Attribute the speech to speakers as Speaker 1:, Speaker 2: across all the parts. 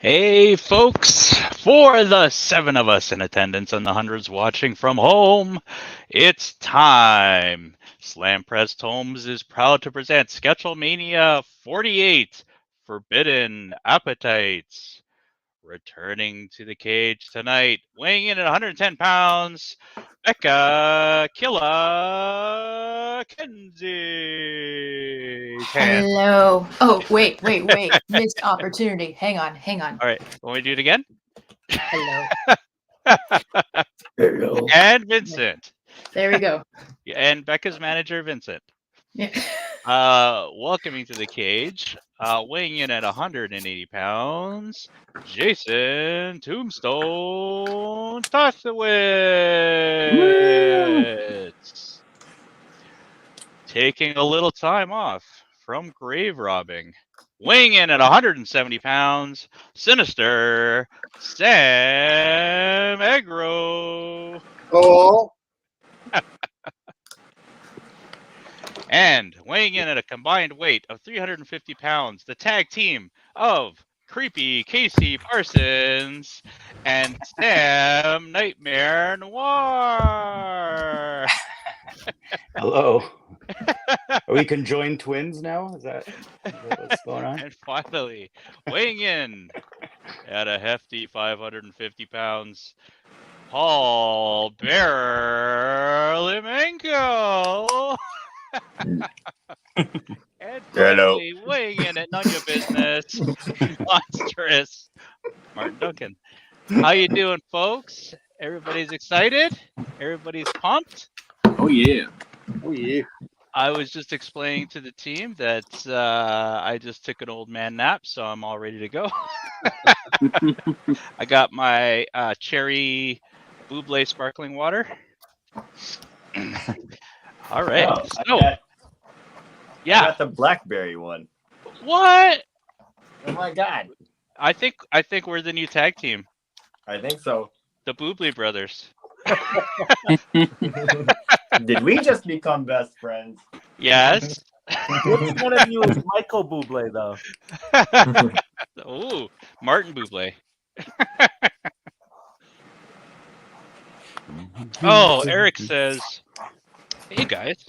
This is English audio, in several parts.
Speaker 1: Hey, folks, for the 7 of us in attendance and the hundreds watching from home, it's time. Slam Pressed Homes is proud to present Sketchlemania 48, Forbidden Appetites. Returning to the cage tonight, weighing in at 110 pounds, Becka Killa Kinzie.
Speaker 2: Hello. Oh, wait. Missed opportunity. Hang on.
Speaker 1: All right, want me to do it again?
Speaker 2: Hello.
Speaker 3: Hello.
Speaker 1: And Vincent.
Speaker 2: There we go.
Speaker 1: And Becca's manager, Vincent.
Speaker 2: Yeah.
Speaker 1: Welcoming to the cage, weighing in at 180 pounds, Jason Tombstone Tocewicz. Taking a little time off from grave robbing, weighing in at 170 pounds, Sinister Sam Agro.
Speaker 3: Hello.
Speaker 1: And weighing in at a combined weight of 350 pounds, the tag team of Creepy Casey Parsons and Sam Nightmare Noir.
Speaker 3: Hello. Are we conjoined twins now? Is that what's going on?
Speaker 1: And finally, weighing in at a hefty 550 pounds, Paul Bearer Limgenco. And
Speaker 3: Hello.
Speaker 1: finally, weighing in at none of your business, monstrous Martin Duncan. How you doing, folks? Everybody's excited? Everybody's pumped?
Speaker 4: Oh yeah.
Speaker 3: Oh yeah.
Speaker 1: I was just explaining to the team that I just took an old man nap, so I'm all ready to go. I got my cherry buble sparkling water. All right.
Speaker 5: Oh,
Speaker 1: So,
Speaker 5: I
Speaker 1: yeah.
Speaker 5: got the blackberry one.
Speaker 1: What?
Speaker 5: Oh my god.
Speaker 1: I think we're the new tag team,
Speaker 5: I think so.
Speaker 1: the Bublé brothers.
Speaker 5: Did we just become best friends?
Speaker 1: Yes.
Speaker 6: Which one of you is Michael Bublé, though?
Speaker 1: Ooh, Martin Bublé. Oh, Eric says, "Hey guys."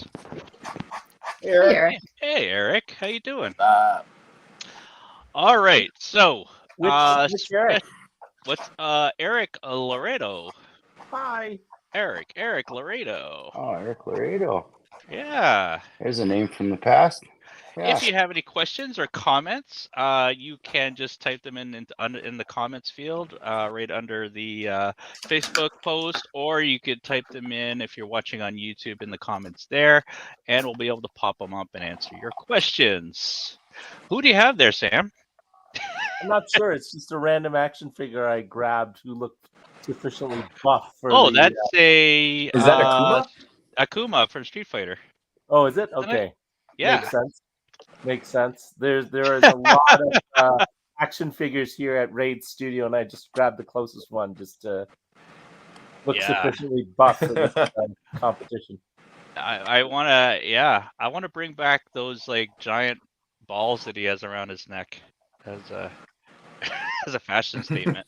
Speaker 2: Here.
Speaker 1: Hey, Eric. How you doing? All right. So,
Speaker 6: Which Eric?
Speaker 1: what's Eric Laredo?
Speaker 6: Hi.
Speaker 1: Eric Laredo.
Speaker 3: Oh, Eric Laredo.
Speaker 1: Yeah.
Speaker 3: There's a name from the past. Yeah.
Speaker 1: If you have any questions or comments, you can just type them in the comments field right under the Facebook post, or you could type them in if you're watching on YouTube in the comments there, and we'll be able to pop them up and answer your questions. Who do you have there, Sam?
Speaker 6: I'm not sure. It's just a random action figure I grabbed who looked sufficiently buff for
Speaker 1: Oh,
Speaker 6: the,
Speaker 1: that's a
Speaker 5: Is that Akuma?
Speaker 1: Akuma from Street Fighter.
Speaker 6: Oh, is it? Okay.
Speaker 1: Yeah.
Speaker 6: Makes sense. There is a lot of action figures here at Raid Studio, and I just grabbed the closest one just to look sufficiently buff for this competition.
Speaker 1: I want to bring back those like giant balls that he has around his neck as a as a fashion statement.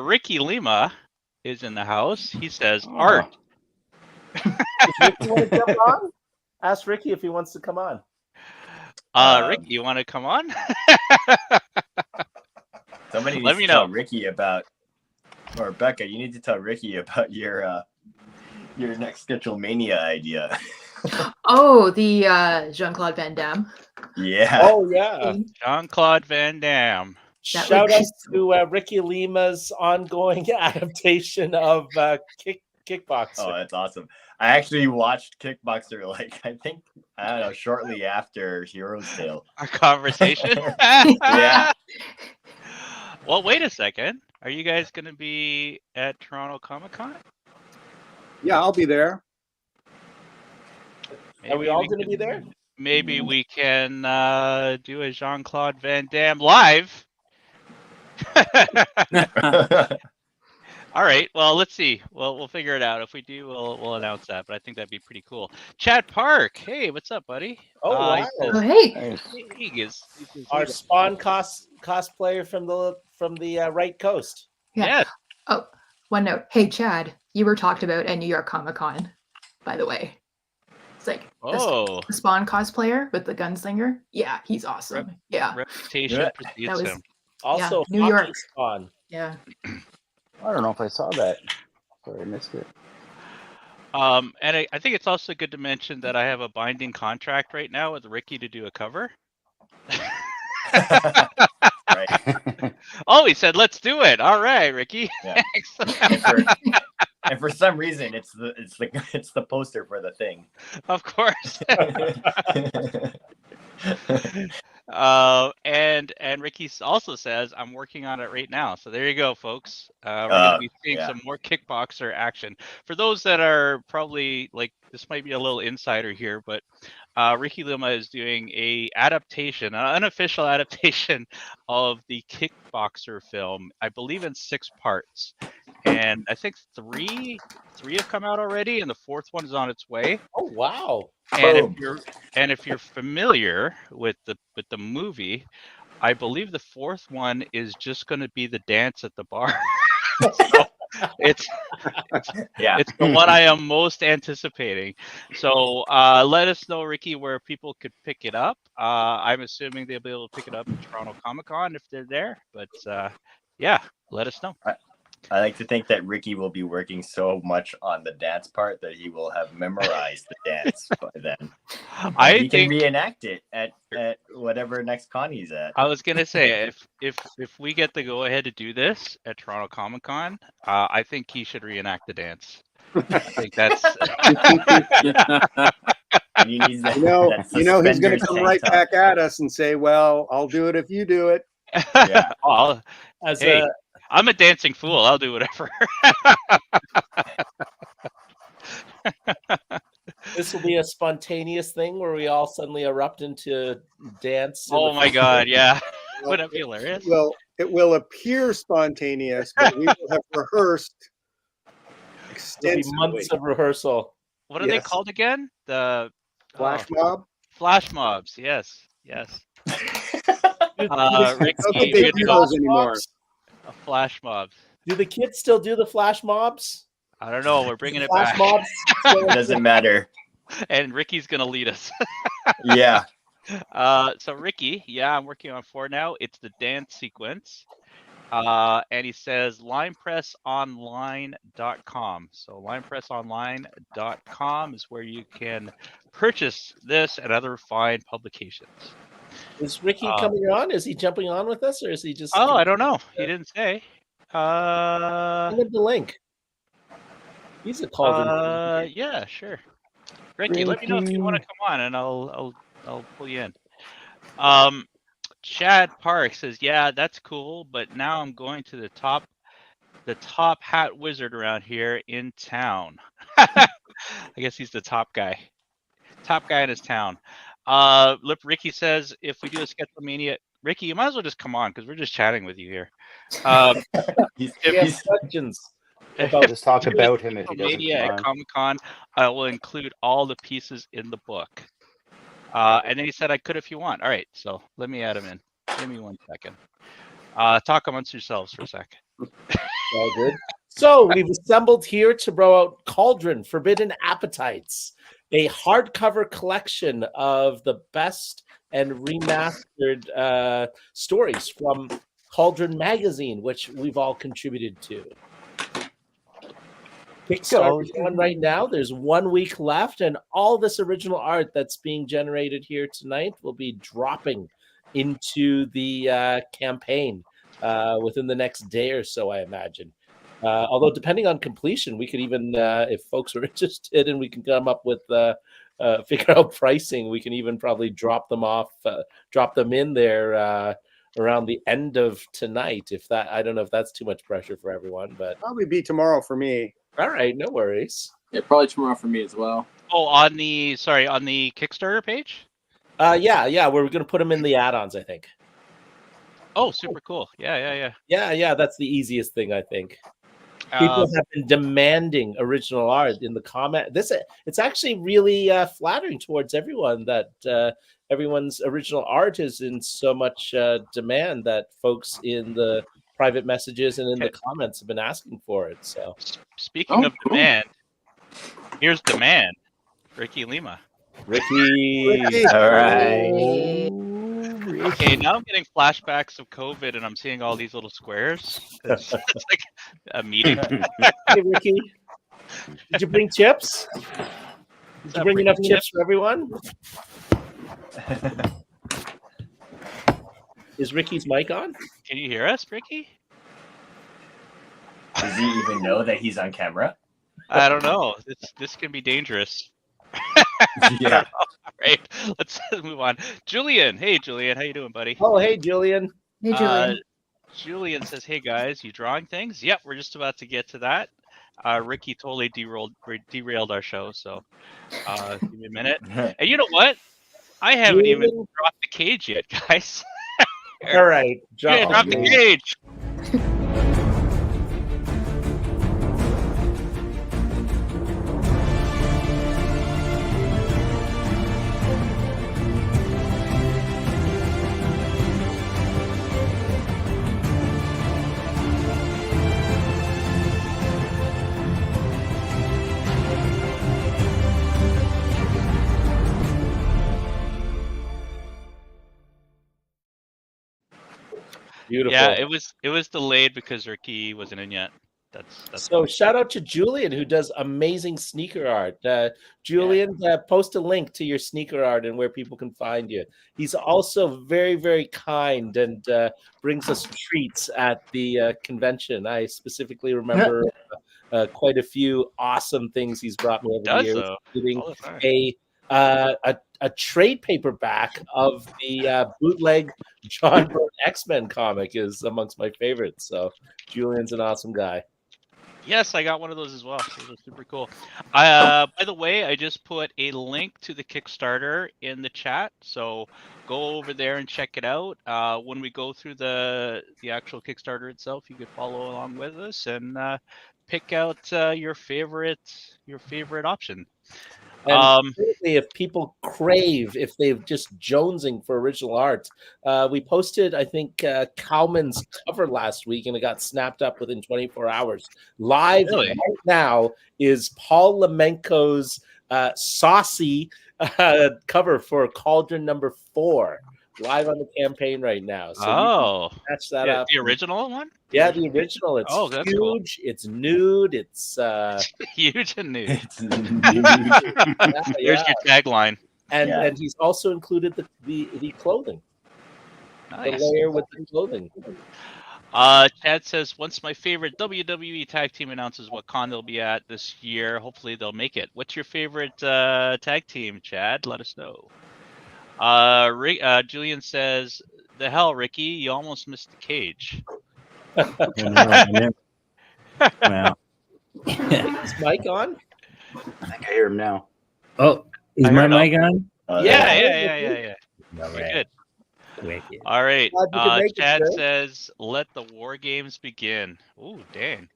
Speaker 1: Ricky Lima is in the house. He says art.
Speaker 6: Ricky want to come on? Ask Ricky if he wants to come on.
Speaker 1: Ricky, you want to come on?
Speaker 5: Somebody
Speaker 1: Let
Speaker 5: needs
Speaker 1: me
Speaker 5: to tell
Speaker 1: know.
Speaker 5: Ricky about, or Becca, you need to tell Ricky about your next Sketchlemania idea.
Speaker 2: Oh, the Jean-Claude Van Damme.
Speaker 5: Yeah.
Speaker 6: Oh, yeah.
Speaker 1: Jean-Claude Van Damme.
Speaker 2: That
Speaker 6: Shout
Speaker 2: would
Speaker 6: out
Speaker 2: be
Speaker 6: to Ricky Lima's ongoing adaptation of Kickboxer.
Speaker 5: Oh, that's awesome. I actually watched Kickboxer I don't know, shortly after Hero's Tale.
Speaker 1: Our conversation.
Speaker 5: Yeah.
Speaker 1: Well, wait a second. Are you guys going to be at Toronto Comic Con?
Speaker 4: Yeah, I'll be there.
Speaker 6: Are we all going to be there?
Speaker 1: Maybe we can do a Jean-Claude Van Damme live. All right. Well, let's see. We'll figure it out. If we do, we'll announce that. But I think that'd be pretty cool. Chad Park. Hey, what's up, buddy?
Speaker 6: Oh, wow.
Speaker 1: He
Speaker 2: Oh,
Speaker 1: says,
Speaker 2: hey.
Speaker 3: Nice.
Speaker 1: he is
Speaker 6: Our Spawn cosplayer from the right coast.
Speaker 2: Yeah.
Speaker 1: Yeah.
Speaker 2: Oh, one note. Hey, Chad, you were talked about at New York Comic Con, by the way. It's like
Speaker 1: Oh,
Speaker 2: the Spawn cosplayer with the gunslinger. Yeah, he's awesome. Yeah.
Speaker 1: reputation
Speaker 5: Yeah.
Speaker 1: precedes
Speaker 2: That was-
Speaker 1: him.
Speaker 6: Also,
Speaker 2: New
Speaker 6: Hockey
Speaker 2: York.
Speaker 6: Spawn.
Speaker 2: Yeah.
Speaker 3: I don't know if I saw that. Sorry, I missed it.
Speaker 1: And I think it's also good to mention that I have a binding contract right now with Ricky to do a cover.
Speaker 5: Right.
Speaker 1: Oh, he said, "Let's do it." All right, Ricky.
Speaker 5: Yeah.
Speaker 1: Thanks.
Speaker 5: And for some reason, it's the poster for the thing.
Speaker 1: Of course. And Ricky also says, "I'm working on it right now." So there you go, folks. We're going to be seeing
Speaker 5: yeah.
Speaker 1: some more kickboxer action. For those that are probably like, this might be a little insider here, but Ricky Lima is doing an unofficial adaptation of the Kickboxer film, I believe in 6 parts. And I think three have come out already, and the 4th one is on its way.
Speaker 6: Oh, wow.
Speaker 1: And
Speaker 5: Boom.
Speaker 1: if you're familiar with the movie, I believe the 4th one is just going to be the dance at the bar. So it's
Speaker 5: Yeah.
Speaker 1: it's the one I am most anticipating. So let us know, Ricky, where people could pick it up. I'm assuming they'll be able to pick it up at Toronto Comic Con if they're there. But yeah, let us know.
Speaker 5: I like to think that Ricky will be working so much on the dance part that he will have memorized the dance by then. He can reenact it at whatever next con he's at.
Speaker 1: I was gonna say, if we get the go ahead to do this at Toronto Comic Con, I think he should reenact the dance. I think that's
Speaker 5: He needs that,
Speaker 4: You know, he's going
Speaker 5: suspenders
Speaker 4: to come
Speaker 5: tank
Speaker 4: right
Speaker 5: top.
Speaker 4: back at us and say, "Well, I'll do it if you do it."
Speaker 5: Yeah.
Speaker 1: well,
Speaker 6: As
Speaker 1: hey, I'm a dancing fool. I'll do whatever.
Speaker 6: this will be a spontaneous thing where we all suddenly erupt into dance. in
Speaker 1: Oh
Speaker 6: the
Speaker 1: my God, yeah.
Speaker 4: Well,
Speaker 1: Wouldn't that be hilarious?
Speaker 4: It will appear spontaneous, but we will have rehearsed
Speaker 6: There'll be
Speaker 4: extensively.
Speaker 6: months of rehearsal.
Speaker 1: What are they
Speaker 4: Yes.
Speaker 1: called again? The
Speaker 4: Flash mob.
Speaker 1: flash mobs. Yes. Ricky,
Speaker 4: I don't think they
Speaker 1: you
Speaker 4: do
Speaker 1: know,
Speaker 4: those anymore.
Speaker 1: a flash mob.
Speaker 6: Do the kids still do the flash mobs?
Speaker 1: I don't know. We're bringing it
Speaker 6: Flash
Speaker 1: back,
Speaker 6: mobs?
Speaker 5: It doesn't matter.
Speaker 1: and Ricky's gonna lead us.
Speaker 5: Yeah.
Speaker 1: So Ricky, yeah, I'm working on 4 now. It's the dance sequence. And he says linepressonline.com. So linepressonline.com is where you can purchase this and other fine publications.
Speaker 6: Is Ricky coming on? Is he jumping on with us, or is he just?
Speaker 1: Oh, I don't know. He didn't say.
Speaker 6: Send him the link. He's a cauldron.
Speaker 1: Yeah, sure. Ricky, let me know if you want to come on, and I'll pull you in. Chad Park says, "Yeah, that's cool, but now I'm going to the top hat wizard around here in town." I guess he's the top guy in his town. Ricky says, "If we do a Sketchlemania, Ricky, you might as well just come on because we're just chatting with you here."
Speaker 5: He's
Speaker 6: He has questions.
Speaker 3: Just talk about him if he doesn't
Speaker 1: Sketchlemania
Speaker 3: come
Speaker 1: at
Speaker 3: on.
Speaker 1: Comic-Con, I will include all the pieces in the book. And then he said I could if you want. All right, so let me add him in. Give me 1 second. Talk amongst yourselves for a sec.
Speaker 6: All good. So we've assembled here to bro out Cauldron Forbidden Appetites, a hardcover collection of the best and remastered stories from Cauldron Magazine, which we've all contributed to. Kickstarter's on right now. There's 1 week left, and all this original art that's being generated here tonight will be dropping into the campaign within the next day or so, I imagine. Although, depending on completion, we could even, if folks are interested and we can come up with, figure out pricing, we can even probably drop them in there around the end of tonight. I don't know if that's too much pressure for everyone, but
Speaker 4: Probably be tomorrow for me.
Speaker 6: all right, no worries.
Speaker 7: Yeah, probably tomorrow for me as well.
Speaker 1: Oh, on the Kickstarter page?
Speaker 6: Yeah, we're gonna put them in the add-ons, I think.
Speaker 1: Oh, super cool. Yeah.
Speaker 6: Yeah, that's the easiest thing, I think. People have been demanding original art in the comment. It's actually really flattering towards everyone that everyone's original art is in so much demand that folks in the private messages and in the comments have been asking for it. So,
Speaker 1: speaking of demand, here's demand. Ricky Lima.
Speaker 6: Ricky.
Speaker 5: All right.
Speaker 1: Okay, now I'm getting flashbacks of COVID, and I'm seeing all these little squares. It's like a meeting.
Speaker 6: Hey, Ricky. Did you bring chips? Did you bring enough chips for everyone? Is Ricky's mic on?
Speaker 1: Can you hear us, Ricky?
Speaker 5: Does he even know that he's on camera?
Speaker 1: I don't know. This can be dangerous.
Speaker 5: Yeah.
Speaker 1: All right, let's move on. Julian, hey Julian, how you doing, buddy?
Speaker 6: Oh, hey, Julian.
Speaker 2: Hey, Julian.
Speaker 1: Julian says, "Hey guys, you drawing things?" Yep, we're just about to get to that. Ricky totally derailed our show, so give me a minute. And you know what? I haven't even dropped the cage yet, guys.
Speaker 6: All right,
Speaker 1: drop the cage.
Speaker 6: Beautiful.
Speaker 1: Yeah, it was delayed because Ricky wasn't in yet. That's
Speaker 6: so shout out to Julian, who does amazing sneaker art. Julian, post a link to your sneaker art and where people can find you. He's also very, very kind and brings us treats at the convention. I specifically remember quite a few awesome things he's brought me over the years, including a trade paperback of the bootleg John Byrne X-Men comic is amongst my favorites. So Julian's an awesome guy.
Speaker 1: Yes, I got one of those as well. Those are super cool. By the way, I just put a link to the Kickstarter in the chat, so go over there and check it out. When we go through the actual Kickstarter itself, you could follow along with us and pick out your favorite option.
Speaker 6: And if people crave, if they've just jonesing for original art, we posted, I think, Cowman's cover last week, and it got snapped up within 24 hours. Live right now is Paul Limgenco's saucy cover for Cauldron number 4. Live on the campaign right now. So catch that up.
Speaker 1: The original one?
Speaker 6: Yeah, the original. It's
Speaker 1: that's
Speaker 6: huge.
Speaker 1: Cool.
Speaker 6: It's nude. It's
Speaker 1: huge and nude.
Speaker 5: It's nude.
Speaker 1: There's your tagline.
Speaker 6: And he's also included the clothing.
Speaker 1: Nice.
Speaker 6: The layer with the clothing.
Speaker 1: Chad says, once my favorite WWE tag team announces what con they'll be at this year, hopefully they'll make it. What's your favorite tag team, Chad? Let us know. Julian says, the hell, Ricky, you almost missed the cage.
Speaker 3: Wow.
Speaker 6: Is Mike on?
Speaker 3: I think I hear him now.
Speaker 8: Oh, is my mic on?
Speaker 1: Yeah.
Speaker 8: All right.
Speaker 1: Good.
Speaker 8: Wicked.
Speaker 1: All right. Chad says, let the war games begin. Ooh, dang.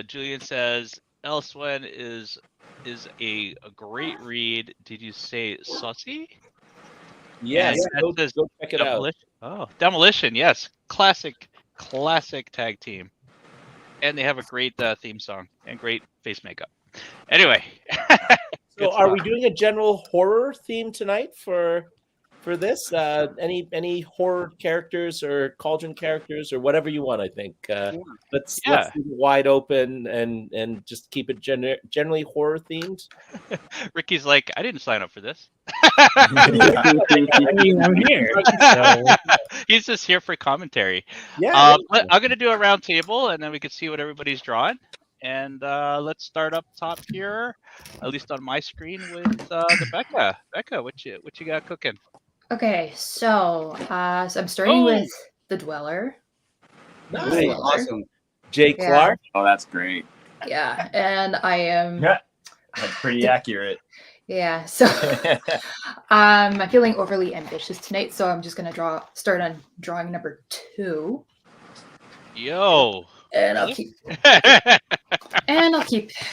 Speaker 1: Julian says, Elsewhen is a great read. Did you say Sussy?
Speaker 6: Yes, go check it out.
Speaker 1: Oh, Demolition, yes. Classic tag team. And they have a great theme song and great face makeup. Anyway.
Speaker 6: So are we doing a general horror theme tonight for this? Any horror characters or Cauldron characters or whatever you want, I think. Let's leave it wide open and just keep it generally horror themed.
Speaker 1: Ricky's like, I didn't sign up for this.
Speaker 8: I mean, I'm here. So.
Speaker 1: He's just here for commentary.
Speaker 6: Yeah.
Speaker 1: I'm going to do a round table, and then we can see what everybody's drawing. And let's start up top here, at least on my screen, with the Becka. Becka, what you got cooking?
Speaker 2: Okay, so I'm starting with the Dweller.
Speaker 6: Nice.
Speaker 7: Awesome.
Speaker 6: Jay Clark.
Speaker 7: Oh, that's great.
Speaker 2: Yeah, and I am.
Speaker 5: Yeah, that's pretty accurate.
Speaker 2: Yeah, so I'm feeling overly ambitious tonight, so I'm just gonna start on drawing number 2.
Speaker 1: Yo.
Speaker 2: And I'll keep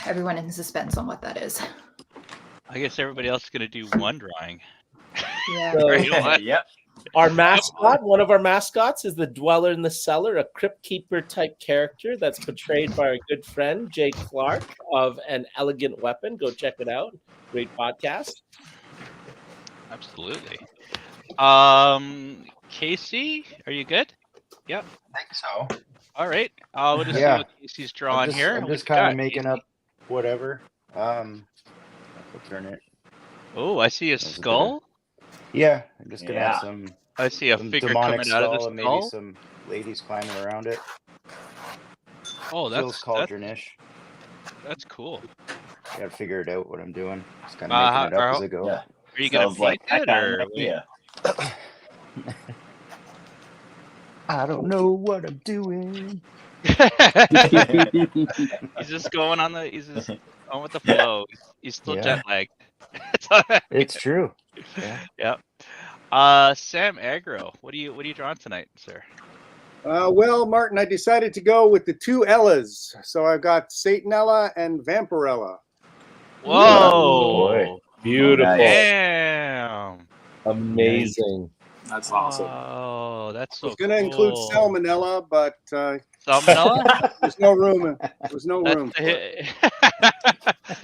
Speaker 2: everyone in suspense on what that is.
Speaker 1: I guess everybody else is gonna do one drawing.
Speaker 2: Yeah.
Speaker 6: So,
Speaker 1: You know what?
Speaker 5: Yep.
Speaker 6: our mascot, one of our mascots, is the Dweller in the Cellar, a Crypt Keeper type character that's portrayed by our good friend Jay Clark of An Elegant Weapon. Go check it out. Great podcast.
Speaker 1: Absolutely. Casey, are you good? Yep.
Speaker 3: I think so.
Speaker 1: All right. We'll just see
Speaker 3: Yeah.
Speaker 1: what Casey's drawing here.
Speaker 3: I'm
Speaker 1: What
Speaker 3: just
Speaker 1: you
Speaker 3: kind of
Speaker 1: got,
Speaker 3: making
Speaker 1: Casey?
Speaker 3: up whatever. I'll turn it.
Speaker 1: Oh, I see a
Speaker 3: That was a bit
Speaker 1: skull.
Speaker 3: Yeah, I'm just gonna
Speaker 5: Yeah.
Speaker 3: have some
Speaker 1: I see a figure
Speaker 3: demonic
Speaker 1: coming out of the
Speaker 3: skull and maybe
Speaker 1: skull.
Speaker 3: some ladies climbing around it.
Speaker 1: Oh,
Speaker 3: Feels
Speaker 1: that's
Speaker 3: cauldron-ish.
Speaker 1: cool.
Speaker 3: Gotta figure it out what I'm doing. Just kind of making it up as I go.
Speaker 5: Yeah.
Speaker 1: Are you gonna
Speaker 5: Sounds like
Speaker 1: paint it
Speaker 5: that kind
Speaker 1: or
Speaker 5: of idea.
Speaker 3: I don't know what I'm doing.
Speaker 1: He's just going on the. He's just on with the flow. He's still
Speaker 3: Yeah.
Speaker 1: jet lagged. It's all right.
Speaker 3: It's true. Yeah.
Speaker 1: Yep. Sam Agro, what are you drawing tonight, sir?
Speaker 4: Well, Martin, I decided to go with the two Ellas. So I've got Satanella and Vampirella.
Speaker 1: Whoa!
Speaker 3: boy.
Speaker 6: Beautiful.
Speaker 5: Nice.
Speaker 1: Damn!
Speaker 6: Amazing.
Speaker 7: That's awesome.
Speaker 1: Oh, that's
Speaker 4: I
Speaker 1: so
Speaker 4: was going to include
Speaker 1: cool.
Speaker 4: Salmonella, but
Speaker 1: Salmonella?
Speaker 4: there's no room. There's no
Speaker 1: That's
Speaker 4: room. For it.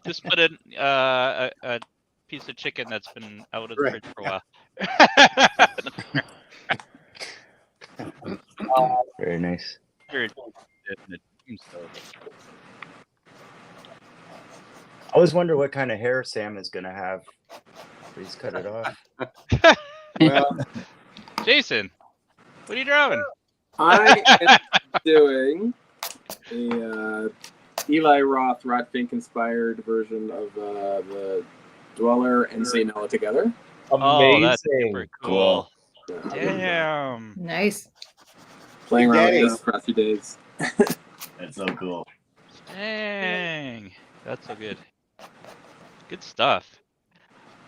Speaker 1: Just put in a piece of chicken that's been out of the
Speaker 4: Right.
Speaker 1: fridge for a while.
Speaker 3: Very nice.
Speaker 1: Very definite. So,
Speaker 3: I always wonder what kind of hair Sam is gonna have. Please cut it off.
Speaker 4: Well,
Speaker 1: Jason, what are you drawing?
Speaker 7: I am doing a Eli Roth Ratfink inspired version of the Dweller and Satanella together.
Speaker 1: Oh, that's
Speaker 6: Amazing.
Speaker 1: super cool.
Speaker 7: Yeah,
Speaker 1: Damn.
Speaker 2: Nice.
Speaker 7: playing around
Speaker 4: Daddy.
Speaker 7: with this for a few days.
Speaker 5: That's so cool.
Speaker 1: Dang. That's so good. Good stuff.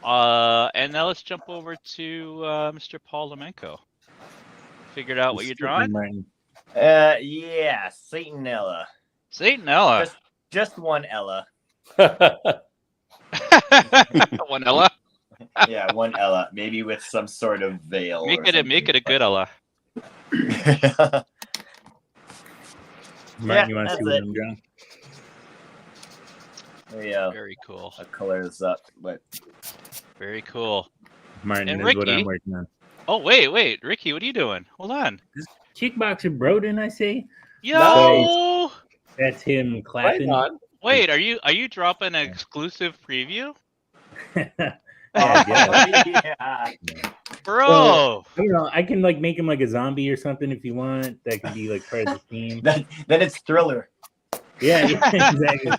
Speaker 1: And now let's jump over to Mr. Paul Limgenco. Figured out what you're drawing?
Speaker 8: Martin.
Speaker 5: Yeah, Satanella.
Speaker 1: Satanella.
Speaker 5: Just one Ella.
Speaker 1: One Ella.
Speaker 5: Yeah, one Ella. Maybe with some sort of veil.
Speaker 1: Make
Speaker 5: or
Speaker 1: it a good Ella.
Speaker 5: something.
Speaker 8: Martin, you want to
Speaker 5: that's
Speaker 8: see what
Speaker 5: it.
Speaker 8: I'm drawing?
Speaker 5: Yeah,
Speaker 1: Very cool.
Speaker 5: I'll color this up, but
Speaker 1: Very cool.
Speaker 8: Martin,
Speaker 1: And
Speaker 8: this is what
Speaker 1: Ricky?
Speaker 8: I'm working on.
Speaker 1: Oh wait, Ricky, what are you doing? Hold on.
Speaker 8: Kickboxer bro, didn't I say?
Speaker 1: Yo!
Speaker 8: That's him
Speaker 6: Right
Speaker 8: clapping.
Speaker 6: on.
Speaker 1: Wait, are you dropping an exclusive preview?
Speaker 8: Yeah, I guess.
Speaker 5: yeah.
Speaker 1: Bro!
Speaker 8: I don't know. I can like make him like a zombie or something if you want. That could be like part of the theme.
Speaker 5: then it's Thriller.
Speaker 8: Yeah, exactly.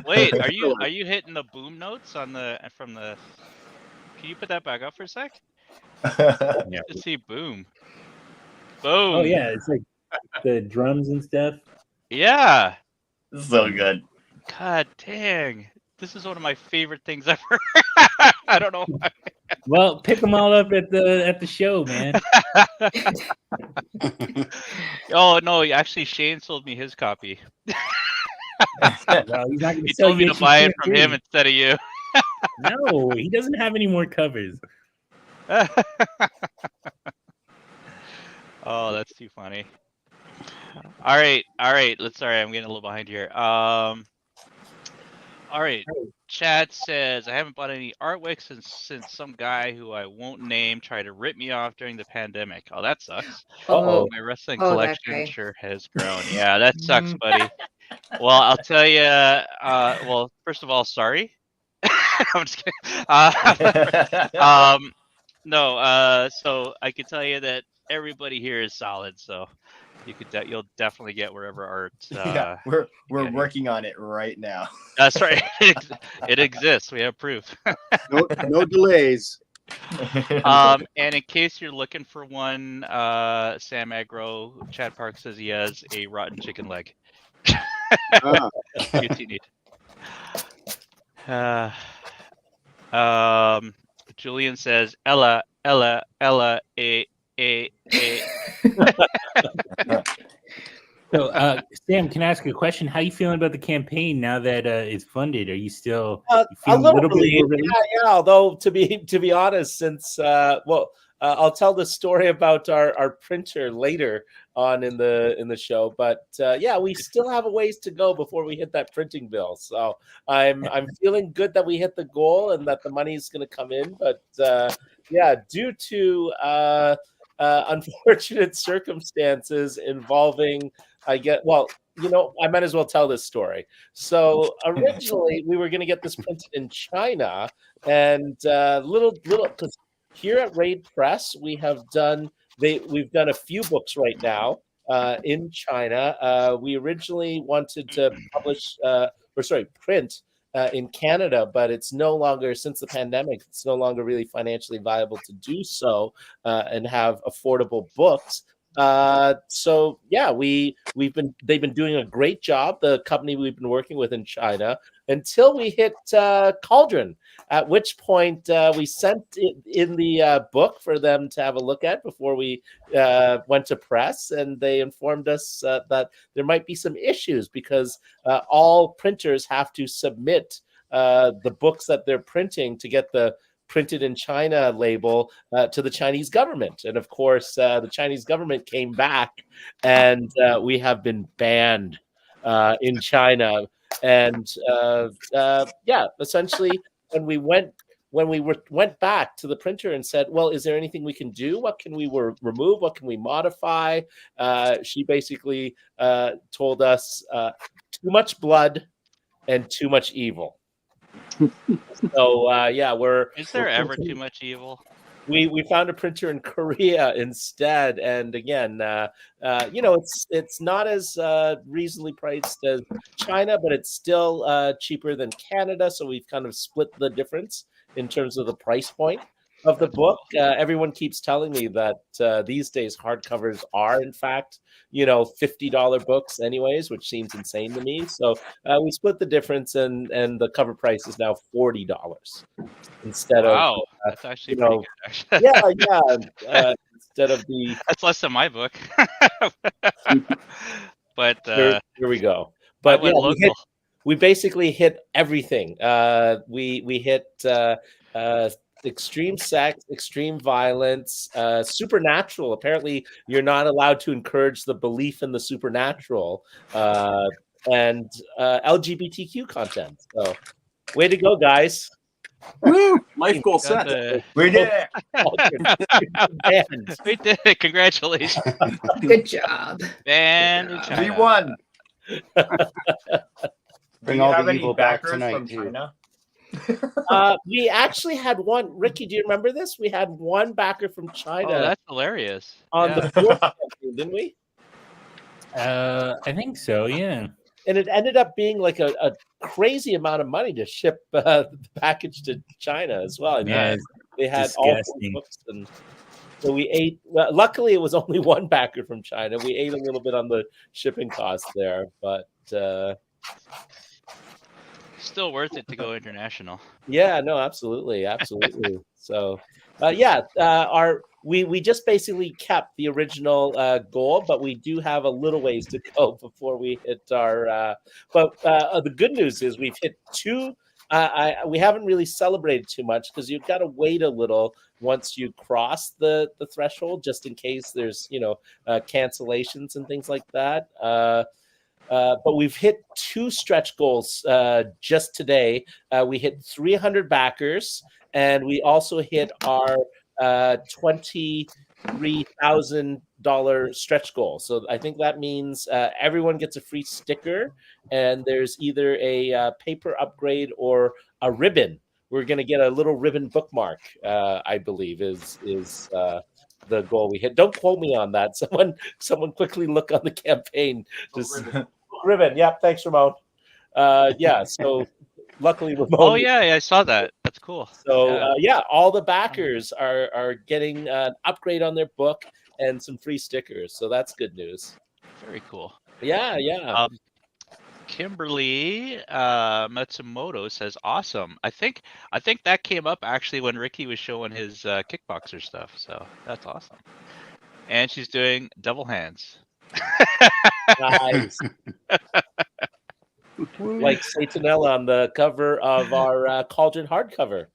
Speaker 1: Wait, are you hitting the boom notes on the from the? Can you put that back up for a sec?
Speaker 8: Yeah.
Speaker 1: To see boom. Boom.
Speaker 8: Oh yeah, it's like the drums and stuff.
Speaker 1: Yeah.
Speaker 5: So good.
Speaker 1: God dang. This is one of my favorite things ever. I don't know why.
Speaker 8: Well, pick them all up at the show, man.
Speaker 1: Oh no, actually Shane sold me his copy.
Speaker 8: Well, he's not going
Speaker 1: He
Speaker 8: to sell
Speaker 1: told me
Speaker 8: you
Speaker 1: to buy it from him instead of you.
Speaker 8: No, he doesn't have any more covers.
Speaker 1: Oh, that's too funny. All right. Sorry, I'm getting a little behind here. All right. Chad says I haven't bought any artwork since some guy who I won't name tried to rip me off during the pandemic. Oh, that sucks.
Speaker 8: Uh-oh.
Speaker 1: My wrestling
Speaker 2: Oh, that
Speaker 1: collection
Speaker 2: guy.
Speaker 1: sure has grown. Yeah, that sucks, buddy. Well, I'll tell you. Well, first of all, sorry. I'm just kidding. No. So I can tell you that everybody here is solid. So you'll definitely get wherever art.
Speaker 5: Yeah, we're
Speaker 1: yeah.
Speaker 5: working on it right now.
Speaker 1: That's right. It exists. We have proof.
Speaker 4: no delays.
Speaker 1: And in case you're looking for one, Sam Agro, Chad Park says he has a rotten chicken leg.
Speaker 4: Ah,
Speaker 1: It's you need. Julian says Ella, a.
Speaker 8: So, Sam, can I ask you a question? How are you feeling about the campaign now that it's funded? Are you still
Speaker 6: A
Speaker 8: feeling
Speaker 6: little
Speaker 8: bit more
Speaker 6: relieved,
Speaker 8: relief?
Speaker 6: yeah. Although to be honest, since I'll tell the story about our printer later on in the show. But yeah, we still have a ways to go before we hit that printing bill. So I'm feeling good that we hit the goal and that the money is going to come in. But yeah, due to unfortunate circumstances involving, I might as well tell this story. So originally we were going to get this printed in China, and because here at Raid Press we've done a few books right now in China. We originally wanted to print in Canada, but it's no longer, since the pandemic, it's no longer really financially viable to do so and have affordable books. So yeah, they've been doing a great job, the company we've been working with in China, until we hit Cauldron, at which point we sent it in the book for them to have a look at before we went to press, and they informed us that there might be some issues because all printers have to submit the books that they're printing to get the printed in China label to the Chinese government. And of course, the Chinese government came back, and we have been banned in China. And yeah, essentially, when we went back to the printer and said, well, is there anything we can do? What can we remove? What can we modify? She basically told us too much blood and too much evil. So yeah,
Speaker 1: Is there ever too much evil?
Speaker 6: We found a printer in Korea instead, and again, it's not as reasonably priced as China, but it's still cheaper than Canada. So we've kind of split the difference in terms of the price point of the book. Everyone keeps telling me that these days hardcovers are, in fact, $50 books anyways, which seems insane to me. So we split the difference, and the cover price is now $40 instead of
Speaker 1: that's actually pretty good, actually.
Speaker 6: yeah instead of the
Speaker 1: that's less than my book. But
Speaker 6: here we go. But yeah, we basically hit everything. We hit extreme sex, extreme violence, supernatural. Apparently, you're not allowed to encourage the belief in the supernatural, and LGBTQ content. So, way to go, guys!
Speaker 7: Woo! Life goal set.
Speaker 5: We did it.
Speaker 1: We did it. Congratulations.
Speaker 2: Good job.
Speaker 1: And
Speaker 5: we won.
Speaker 3: Bring all the evil back tonight, too.
Speaker 6: We actually had one. Ricky, do you remember this? We had one backer from China.
Speaker 1: Oh, that's hilarious.
Speaker 6: On the fourth campaign, didn't we?
Speaker 8: I think so, yeah.
Speaker 6: And it ended up being like a crazy amount of money to ship the package to China as well.
Speaker 8: Yeah,
Speaker 6: they had all 4 books, and so we ate. Well, luckily, it was only one backer from China. We ate a little bit on the shipping cost there, but
Speaker 1: still worth it to go international.
Speaker 6: Yeah, no, absolutely. So, we just basically kept the original goal, but we do have a little ways to go before we hit our. But the good news is we've hit 2. We haven't really celebrated too much because you've got to wait a little once you cross the threshold, just in case there's cancellations and things like that. But we've hit 2 stretch goals just today. We hit 300 backers, and we also hit our $23,000 stretch goal. So I think that means everyone gets a free sticker, and there's either a paper upgrade or a ribbon. We're going to get a little ribbon bookmark, I believe, is the goal we hit. Don't quote me on that. Someone quickly look on the campaign. Ribbon. Yeah, thanks, Ramon. Yeah, so luckily Ramon.
Speaker 1: Oh yeah, I saw that. That's cool.
Speaker 6: So all the backers are getting an upgrade on their book and some free stickers. So that's good news.
Speaker 1: Very cool.
Speaker 6: Yeah.
Speaker 1: Kimberly Matsumoto says, "Awesome." I think that came up actually when Ricky was showing his kickboxer stuff. So that's awesome. And she's doing double hands.
Speaker 6: Nice. Like Satanella on the cover of our Cauldron hardcover,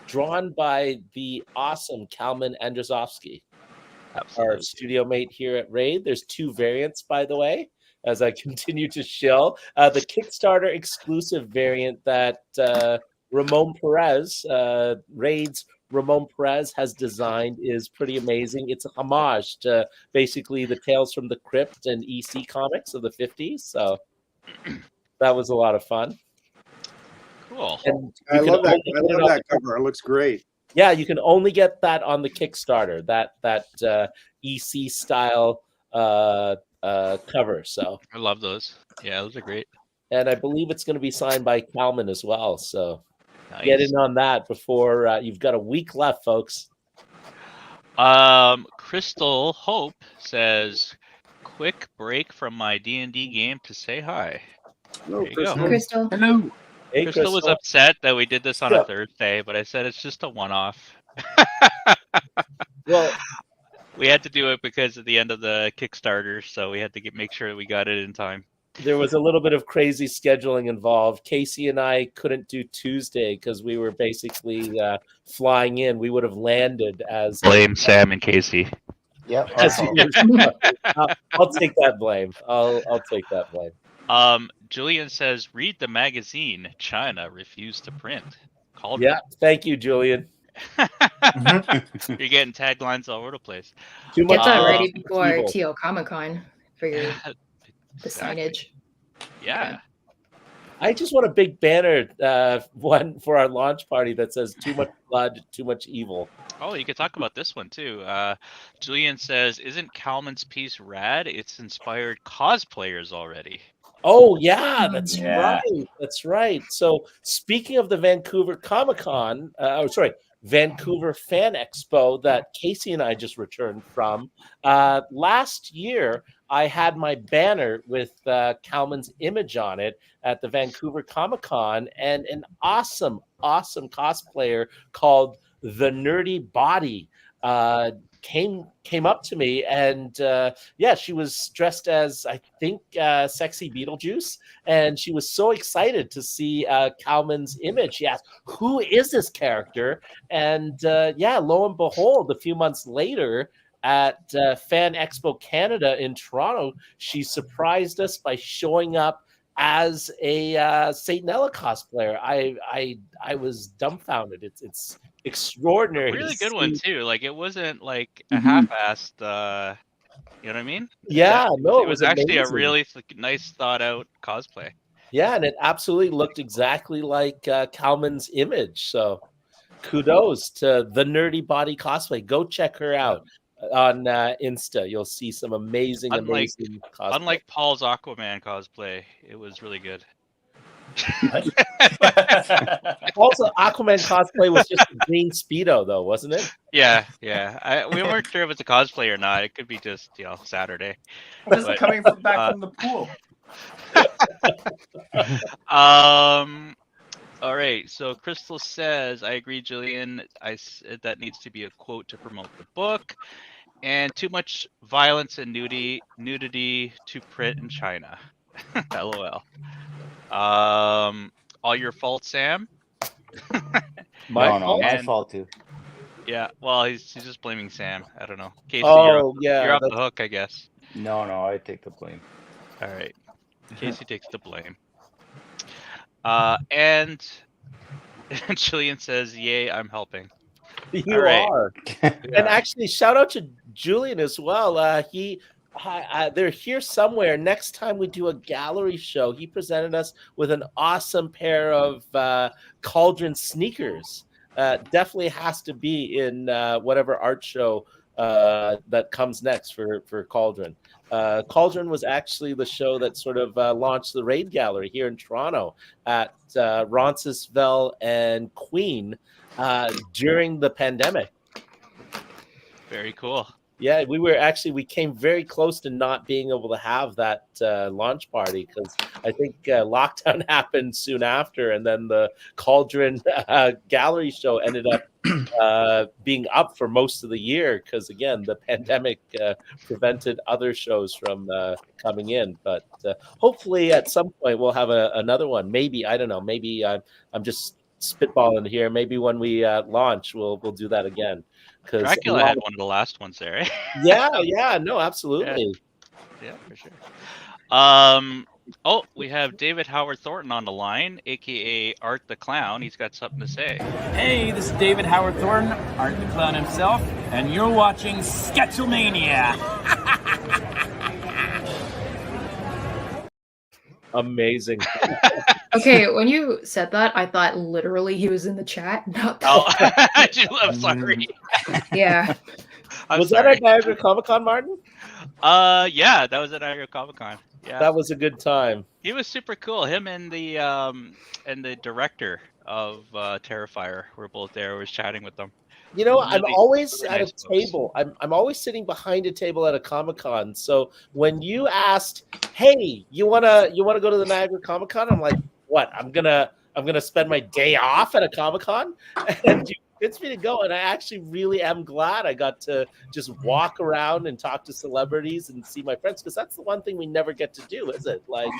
Speaker 6: drawn by the awesome Kalman Andrzejowski, our studio mate here at Raid. There's 2 variants, by the way, as I continue to shill. The Kickstarter exclusive variant that Ramon Perez, Raid's Ramon Perez, has designed is pretty amazing. It's a homage to basically the Tales from the Crypt and EC comics of the 50s. So that was a lot of fun.
Speaker 1: Cool.
Speaker 6: And
Speaker 4: I love that. I love that cover. It looks great.
Speaker 6: Yeah, you can only get that on the Kickstarter. That EC style cover. So
Speaker 1: I love those. Yeah, those are great.
Speaker 6: And I believe it's going to be signed by Kalman as well. So
Speaker 1: Nice.
Speaker 6: get in on that before you've got a week left, folks.
Speaker 1: Crystal Hope says, "Quick break from my D&D game to say hi."
Speaker 4: Hello,
Speaker 1: There you go.
Speaker 2: Crystal.
Speaker 7: Hello.
Speaker 6: Hey,
Speaker 1: Crystal was upset that we did this on a Thursday, but I said it's just a one-off.
Speaker 6: Well,
Speaker 1: we had to do it because of the end of the Kickstarter, so we had to make sure we got it in time.
Speaker 6: there was a little bit of crazy scheduling involved. Casey and I couldn't do Tuesday because we were basically flying in. We would have landed as
Speaker 1: Blame Sam and Casey.
Speaker 3: Yep.
Speaker 6: as I'll take that blame. I'll take that blame.
Speaker 1: Julian says, "Read the magazine. China refused to print."
Speaker 6: Yeah, thank you, Julian.
Speaker 1: You're getting taglines all over the place.
Speaker 6: Too much
Speaker 2: Get that ready
Speaker 6: people.
Speaker 2: before TO Comic Con for your the signage.
Speaker 1: Yeah.
Speaker 6: I just want a big banner one for our launch party that says "Too much blood, too much evil."
Speaker 1: Oh, you could talk about this one too. Julian says, "Isn't Kalman's piece rad? It's inspired cosplayers already."
Speaker 6: Oh yeah, that's
Speaker 5: Yeah.
Speaker 6: right. That's right. So speaking of the Vancouver Comic Con, Vancouver Fan Expo that Casey and I just returned from, last year I had my banner with Kalman's image on it at the Vancouver Comic Con, and an awesome cosplayer called The Nerdy Body came up to me, and she was dressed as, I think, sexy Beetlejuice, and she was so excited to see Kalman's image. She asked, "Who is this character?" And lo and behold, a few months later at Fan Expo Canada in Toronto, she surprised us by showing up as a Satanella cosplayer. I was dumbfounded. It's extraordinary.
Speaker 1: Really good one too. Like, it wasn't like a half-assed. You know what I mean?
Speaker 6: Yeah, no,
Speaker 1: it was actually
Speaker 6: amazing.
Speaker 1: a really nice, thought-out cosplay.
Speaker 6: Yeah, and it absolutely looked exactly like Kalman's image. So, kudos to the Nerdy Body Cosplay. Go check her out on Insta. You'll see some amazing cosplay.
Speaker 1: Unlike Paul's Aquaman cosplay, it was really good.
Speaker 6: Also, Aquaman cosplay was just a green Speedo, though, wasn't it?
Speaker 1: Yeah. We weren't sure if it's a cosplay or not. It could be just, Saturday.
Speaker 7: Just coming back from the pool.
Speaker 1: All right. So Crystal says, "I agree, Julian. That needs to be a quote to promote the book. And too much violence and nudity to print in China." LOL. All your fault, Sam.
Speaker 3: My fault too.
Speaker 1: Yeah. Well, he's just blaming Sam. I don't know. Casey,
Speaker 6: Oh,
Speaker 1: you're off the hook, I guess.
Speaker 3: No, I take the blame.
Speaker 1: All right. Casey takes the blame. And Julian says, "Yay, I'm helping."
Speaker 6: You are. And actually, shout out to Julian as well. They're here somewhere. Next time we do a gallery show, he presented us with an awesome pair of Cauldron sneakers. Definitely has to be in whatever art show that comes next for Cauldron. Cauldron was actually the show that sort of launched the Raid Gallery here in Toronto at Roncesvalles and Queen during the pandemic.
Speaker 1: Very cool.
Speaker 6: Yeah, we came very close to not being able to have that launch party because I think lockdown happened soon after, and then the Cauldron gallery show ended up being up for most of the year because, again, the pandemic prevented other shows from coming in. But hopefully at some point we'll have another one. Maybe, I don't know, maybe I'm just spitballing here. Maybe when we launch, we'll do that again.
Speaker 1: Dracula had one of the last ones there. Eh?
Speaker 6: Yeah, no, absolutely.
Speaker 1: Yeah, for sure. Oh, we have David Howard Thornton on the line, aka Art the Clown. He's got something to say.
Speaker 9: Hey, this is David Howard Thornton, Art the Clown himself, and you're watching Sketchlemania.
Speaker 6: Amazing.
Speaker 2: Okay, when you said that, I thought literally he was in the chat. Not that.
Speaker 1: Oh, I'm sorry.
Speaker 2: Yeah.
Speaker 6: Was that at Niagara Comic Con, Martin?
Speaker 1: Yeah, that was at Agro Comic-Con. Yeah,
Speaker 6: that was a good time.
Speaker 1: He was super cool. Him and the director of Terrifier were both there. I was chatting with them.
Speaker 6: You know, I'm always
Speaker 1: really
Speaker 6: at
Speaker 1: nice
Speaker 6: a table. I'm always sitting behind a table at a Comic-Con. So when you asked, "Hey, you wanna go to the Niagara Comic-Con?" I'm like, "What? I'm gonna spend my day off at a Comic-Con?" And you convinced me to go, and I actually really am glad I got to just walk around and talk to celebrities and see my friends, because that's the one thing we never get to do, is it? Like,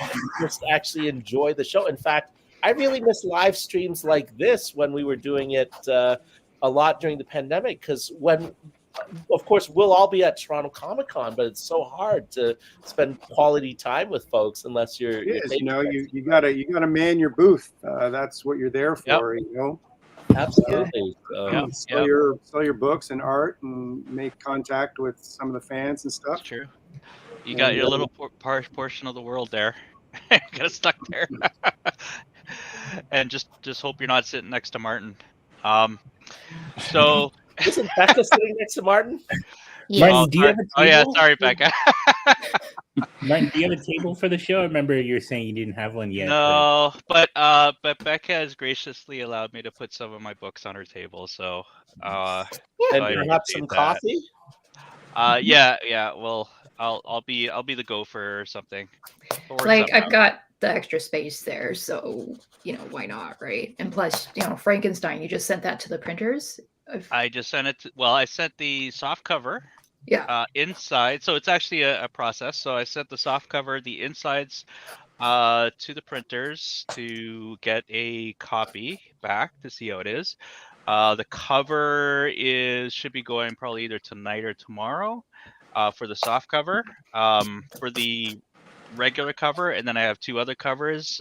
Speaker 6: just actually enjoy the show. In fact, I really miss live streams like this when we were doing it a lot during the pandemic, because of course, we'll all be at Toronto Comic Con, but it's so hard to spend quality time with folks unless you're.
Speaker 4: It is, you know, you gotta man your booth. That's what you're there for, you know.
Speaker 6: Absolutely.
Speaker 4: Sell your books and art, and make contact with some of the fans and stuff.
Speaker 1: That's true. You got your little portion of the world there. Got stuck there. And just hope you're not sitting next to Martin. So
Speaker 6: isn't Becka sitting next to Martin?
Speaker 2: Yeah.
Speaker 8: Martin, do you have a table?
Speaker 1: Oh yeah, sorry, Becca.
Speaker 8: Martin, do you have a table for the show? I remember you were saying you didn't have one yet.
Speaker 1: No, but Becca has graciously allowed me to put some of my books on her table. So
Speaker 6: and
Speaker 1: I
Speaker 6: perhaps some
Speaker 1: appreciate
Speaker 6: coffee.
Speaker 1: Yeah. Well, I'll be the gopher or something.
Speaker 2: Like, I've got the extra space there, so why not, right? And plus, Frankenstein, you just sent that to the printers.
Speaker 1: I just sent it. I sent the soft cover.
Speaker 2: Yeah.
Speaker 1: Inside, so it's actually a process. So I sent the soft cover, the insides, to the printers to get a copy back to see how it is. The cover should be going probably either tonight or tomorrow, for the soft cover. For the regular cover, and then I have two other covers.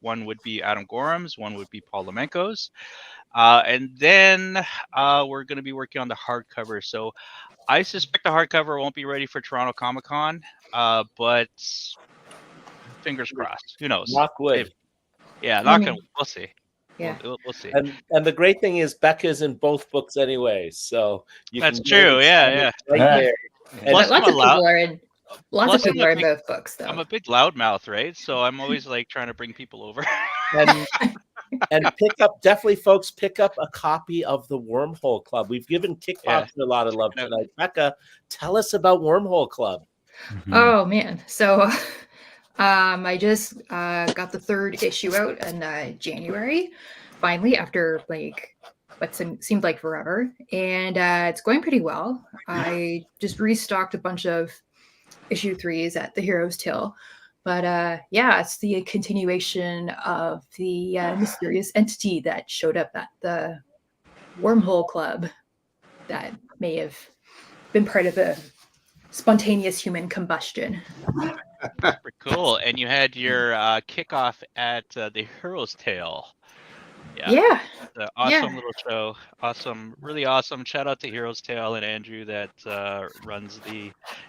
Speaker 1: One would be Adam Gorham's, one would be Paul Limgenco's. And then we're going to be working on the hardcover. So I suspect the hardcover won't be ready for Toronto Comic Con, but fingers crossed. Who knows?
Speaker 6: Knock wood.
Speaker 1: Yeah, knock on wood. We'll see.
Speaker 2: Yeah,
Speaker 1: we'll see.
Speaker 6: And the great thing is Becca's in both books anyway, so
Speaker 1: that's true. Yeah.
Speaker 6: Right there.
Speaker 1: Plus,
Speaker 2: lots of people are in. Lots of people are in both books, though.
Speaker 1: I'm a big loudmouth, right? So I'm always like trying to bring people over.
Speaker 6: And definitely, folks, pick up a copy of the Wormhole Club. We've given Kickboxer a lot of love tonight. Becka, tell us about Wormhole Club.
Speaker 2: Mm-hmm. Oh man, so I just got the third issue out in January, finally, after like what seemed like forever, and it's going pretty well. I just restocked a bunch of issue 3s at the Hero's Tale. But it's the continuation of the mysterious entity that showed up at the Wormhole Club that may have been part of a spontaneous human combustion.
Speaker 1: Super cool. And you had your kickoff at the Hero's Tale.
Speaker 2: Yeah.
Speaker 1: The awesome little show. Awesome. Really awesome. Shout out to Hero's Tale and Andrew that runs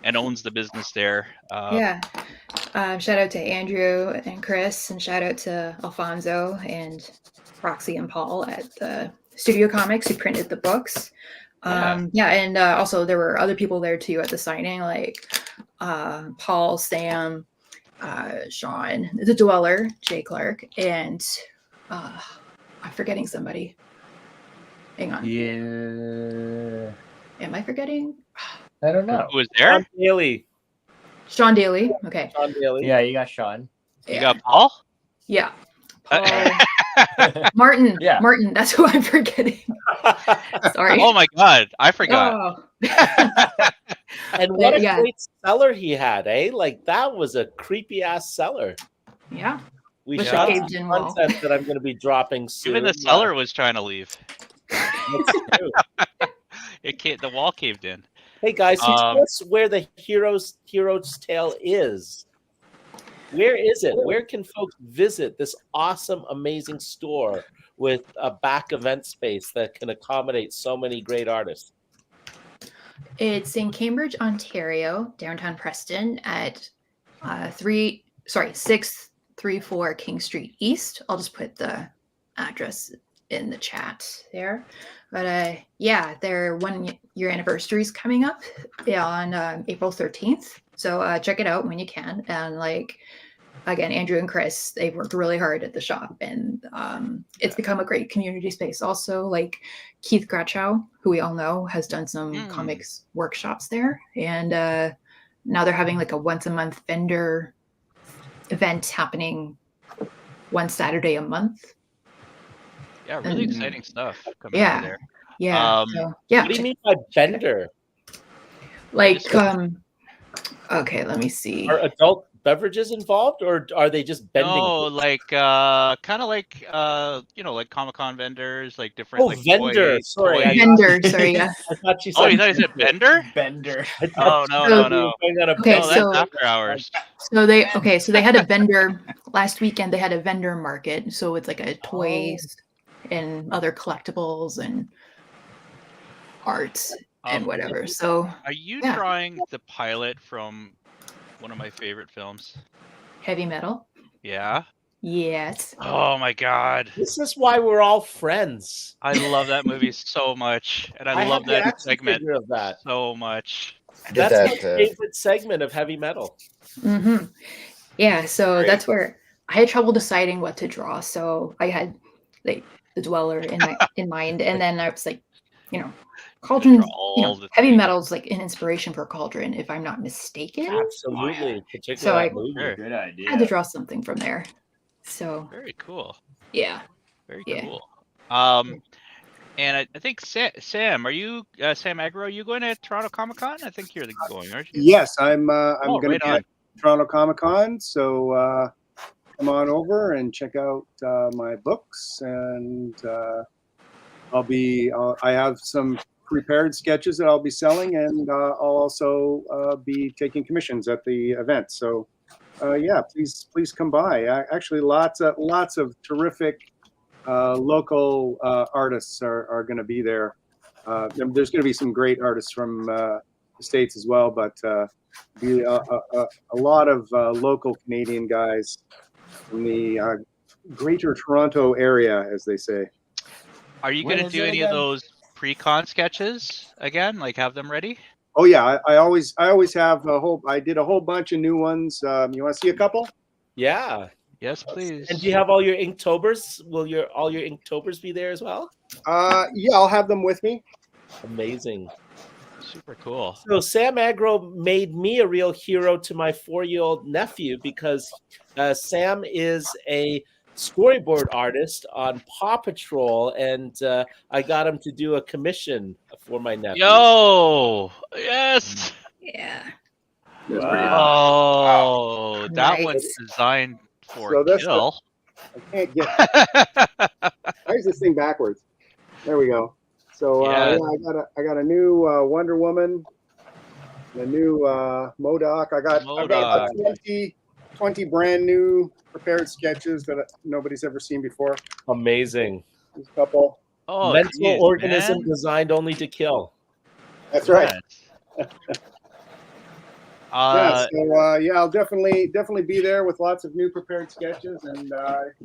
Speaker 1: and owns the business there.
Speaker 2: Shout out to Andrew and Chris, and shout out to Alfonso and Roxy and Paul at the Studio Comics who printed the books. And also there were other people there too at the signing, like Paul, Sam, Sean, the Dweller, Jay Clark, and I'm forgetting somebody. Hang on.
Speaker 7: Yeah.
Speaker 2: Am I forgetting?
Speaker 7: I don't know.
Speaker 1: Who was there?
Speaker 6: Sean Daly.
Speaker 2: Sean Daly. Okay.
Speaker 6: Sean Daly.
Speaker 5: Yeah, you got Sean.
Speaker 1: You got Paul?
Speaker 2: Yeah. Paul. Martin.
Speaker 5: Yeah.
Speaker 2: Martin. That's who I'm forgetting. Sorry.
Speaker 1: Oh my God, I forgot.
Speaker 2: Oh.
Speaker 6: And what a
Speaker 2: Yeah.
Speaker 6: great cellar he had, eh? Like that was a creepy ass cellar.
Speaker 2: Yeah.
Speaker 6: We
Speaker 2: With the
Speaker 6: shot
Speaker 2: caved
Speaker 6: some
Speaker 2: in wall.
Speaker 6: content that I'm going to be dropping soon.
Speaker 1: Even the cellar was trying to leave.
Speaker 6: That's true.
Speaker 1: The wall caved in.
Speaker 6: Hey guys, so tell us where the hero's tale is. Where is it? Where can folks visit this awesome, amazing store with a back event space that can accommodate so many great artists?
Speaker 2: It's in Cambridge, Ontario, downtown Preston at 634 King Street East. I'll just put the address in the chat there. But yeah, their 1 year anniversary is coming up on April 13th. So check it out when you can. And like, again, Andrew and Chris, they've worked really hard at the shop, and it's become a great community space. Also, like Keith Gratchow, who we all know, has done some comics workshops there. And now they're having like a once a month vendor event happening one Saturday a month.
Speaker 1: Yeah, really exciting stuff coming
Speaker 2: Yeah.
Speaker 1: out of there.
Speaker 2: Yeah. So, yeah.
Speaker 6: What do you mean by vendor?
Speaker 2: Like, okay, let me see.
Speaker 6: Are adult beverages involved, or are they just bending?
Speaker 1: No, like kind of like like Comic-Con vendors, like different.
Speaker 6: Oh,
Speaker 1: like,
Speaker 6: vendor. Sorry,
Speaker 2: Vendor. Sorry, yeah.
Speaker 6: I thought you said.
Speaker 1: Oh, you thought you said vendor?
Speaker 5: Bender.
Speaker 1: Oh no.
Speaker 2: Okay,
Speaker 1: No,
Speaker 2: so
Speaker 1: that's after hours.
Speaker 2: So they had a vendor last weekend. They had a vendor market, so it's like a toys and other collectibles and art and whatever. So
Speaker 1: Are you
Speaker 2: yeah.
Speaker 1: drawing the pilot from one of my favorite films?
Speaker 2: Heavy Metal.
Speaker 1: Yeah.
Speaker 2: Yes.
Speaker 1: Oh my God.
Speaker 6: This is why we're all friends.
Speaker 1: I love that movie so much, and I love
Speaker 6: have the
Speaker 1: that
Speaker 6: action
Speaker 1: segment
Speaker 6: figure of that.
Speaker 1: so much.
Speaker 6: That's my favorite segment of Heavy Metal.
Speaker 2: Mm-hmm. Yeah. So
Speaker 6: Great.
Speaker 2: that's where I had trouble deciding what to draw. So I had like the Dweller in mind, and then I was like, Cauldron. Heavy Metal's like an inspiration for Cauldron, if I'm not mistaken.
Speaker 6: Absolutely, particularly
Speaker 2: So I
Speaker 5: Good idea.
Speaker 2: had to draw something from there. So
Speaker 1: Very cool.
Speaker 2: yeah.
Speaker 1: Very
Speaker 2: Yeah.
Speaker 1: cool. And I think Sam, are you Sam Agro? Are you going to Toronto Comic Con? I think you're going, aren't you?
Speaker 4: Yes, I'm going to
Speaker 1: right
Speaker 4: be
Speaker 1: on.
Speaker 4: at Toronto Comic Con. So come on over and check out my books, and I have some prepared sketches that I'll be selling, and I'll also be taking commissions at the event. So yeah, please come by. Actually, lots of terrific local artists are going to be there. There's going to be some great artists from the States as well, but be a lot of local Canadian guys from the Greater Toronto area, as they say.
Speaker 1: Are you going to do any of those pre-con sketches again? Like have them ready?
Speaker 4: Oh yeah, I always have I did a whole bunch of new ones. You want to see a couple?
Speaker 6: Yeah.
Speaker 1: Yes, please.
Speaker 6: And do you have all your Inktober's? Will all your Inktober's be there as well?
Speaker 4: Yeah, I'll have them with me.
Speaker 6: Amazing.
Speaker 1: Super cool.
Speaker 6: So Sam Agro made me a real hero to my 4-year-old nephew, because Sam is a storyboard artist on Paw Patrol, and I got him to do a commission for my nephew.
Speaker 1: Yo, yes.
Speaker 2: Yeah.
Speaker 1: Oh, that
Speaker 2: Nice.
Speaker 1: one's designed for
Speaker 4: So that's
Speaker 1: kill.
Speaker 4: I can't get. Why is this thing backwards? There we go. So
Speaker 1: Yeah.
Speaker 4: yeah, I got a new Wonder Woman, a new MODOK. I've got about 20 brand new prepared sketches that nobody's ever seen before.
Speaker 6: Amazing.
Speaker 4: There's a couple.
Speaker 1: Oh,
Speaker 6: Mental
Speaker 1: geez,
Speaker 6: organism
Speaker 1: man.
Speaker 6: designed only to kill.
Speaker 4: That's right.
Speaker 1: Yes.
Speaker 4: Yeah, so yeah, I'll definitely be there with lots of new prepared sketches, and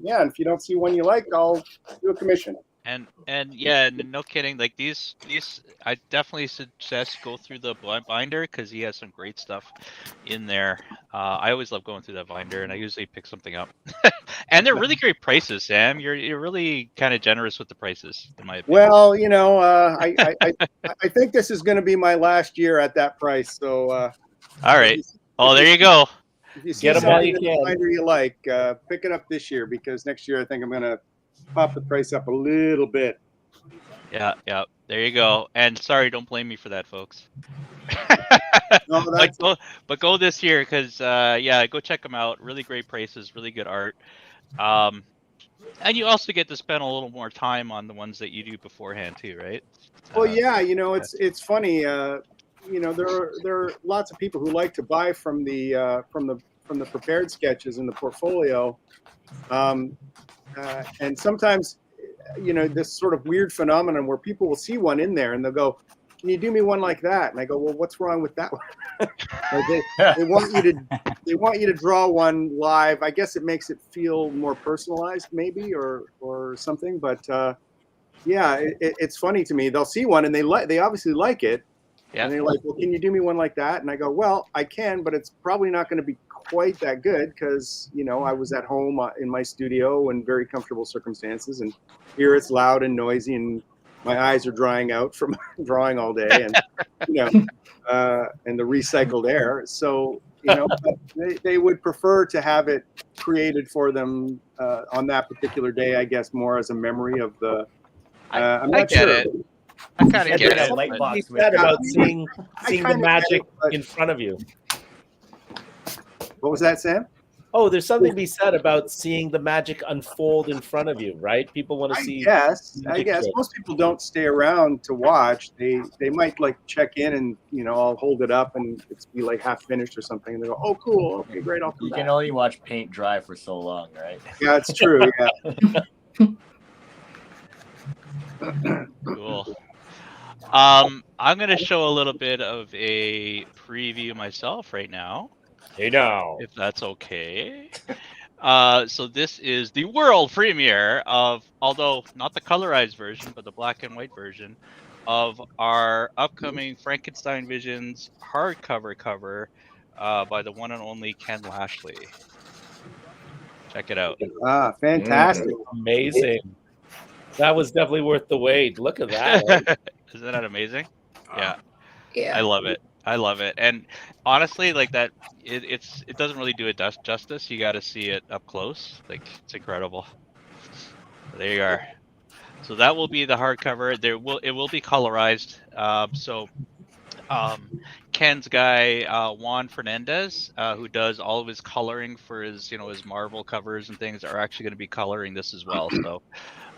Speaker 4: yeah, and if you don't see one you like, I'll do a commission.
Speaker 1: And yeah, no kidding. Like these, I definitely suggest go through the binder because he has some great stuff in there. I always love going through that binder, and I usually pick something up. And they're really great prices, Sam. You're really kind of generous with the prices, in my opinion.
Speaker 4: Well, I think this is going to be my last year at that price. So
Speaker 1: all right. Oh, there you go.
Speaker 4: If you see
Speaker 6: Get 'em while
Speaker 4: something
Speaker 6: you
Speaker 4: in the
Speaker 6: can.
Speaker 4: binder you like, pick it up this year, because next year I think I'm going to pop the price up a little bit.
Speaker 1: Yeah. There you go. And sorry, don't blame me for that, folks.
Speaker 4: No, that's
Speaker 1: but go this year, because yeah, go check them out. Really great prices, really good art. And you also get to spend a little more time on the ones that you do beforehand too, right?
Speaker 4: well, yeah. You know, it's funny. You know, there are lots of people who like to buy from the prepared sketches in the portfolio, and sometimes, you know, this sort of weird phenomenon where people will see one in there and they'll go, "Can you do me one like that?" And I go, "Well, what's wrong with that one?" Like they want you to draw one live. I guess it makes it feel more personalized, maybe, or something. But yeah, it's funny to me. They'll see one and they obviously like it,
Speaker 1: Yeah.
Speaker 4: and they're like, "Well, can you do me one like that?" And I go, "Well, I can, but it's probably not going to be quite that good, because, you know, I was at home in my studio in very comfortable circumstances, and here it's loud and noisy, and my eyes are drying out from drawing all day, and you know, and the recycled air. So, you know, they would prefer to have it created for them on that particular day, I guess, more as a memory of the. I'm not
Speaker 1: get
Speaker 4: sure.
Speaker 1: it. I kind of
Speaker 6: And
Speaker 1: get
Speaker 6: there's
Speaker 1: it.
Speaker 6: something
Speaker 1: but-
Speaker 6: to be said about seeing
Speaker 4: I
Speaker 6: the
Speaker 4: kinda get
Speaker 6: magic
Speaker 4: it, but-
Speaker 6: in front of you.
Speaker 4: What was that, Sam?
Speaker 6: Oh, there's something to be said about seeing the magic unfold in front of you, right? People want to
Speaker 4: I
Speaker 6: see.
Speaker 4: guess
Speaker 6: magic trick.
Speaker 4: most people don't stay around to watch. They might like check in, and, you know, I'll hold it up and it's be like half finished or something, and they go, "Oh, cool, okay, great, I'll come
Speaker 5: You
Speaker 4: back."
Speaker 5: can only watch paint dry for so long, right?
Speaker 4: Yeah, it's true. Yeah.
Speaker 1: Cool. I'm gonna show a little bit of a preview myself right now,
Speaker 6: Hey now.
Speaker 1: if that's okay. So this is the world premiere of, although not the colorized version, but the black and white version of our upcoming Frankenstein Visions hardcover cover by the one and only Ken Lashley. Check it out.
Speaker 4: Ah, fantastic.
Speaker 6: Amazing. That was definitely worth the wait. Look at that.
Speaker 1: Isn't that amazing? Yeah.
Speaker 2: Yeah.
Speaker 1: I love it. I love it. And honestly, like that, it doesn't really do it justice. You got to see it up close. Like, it's incredible. There you are. So that will be the hardcover. It will be colorized. Ken's guy Juan Fernandez, who does all of his coloring for his his Marvel covers and things, are actually going to be coloring this as well. So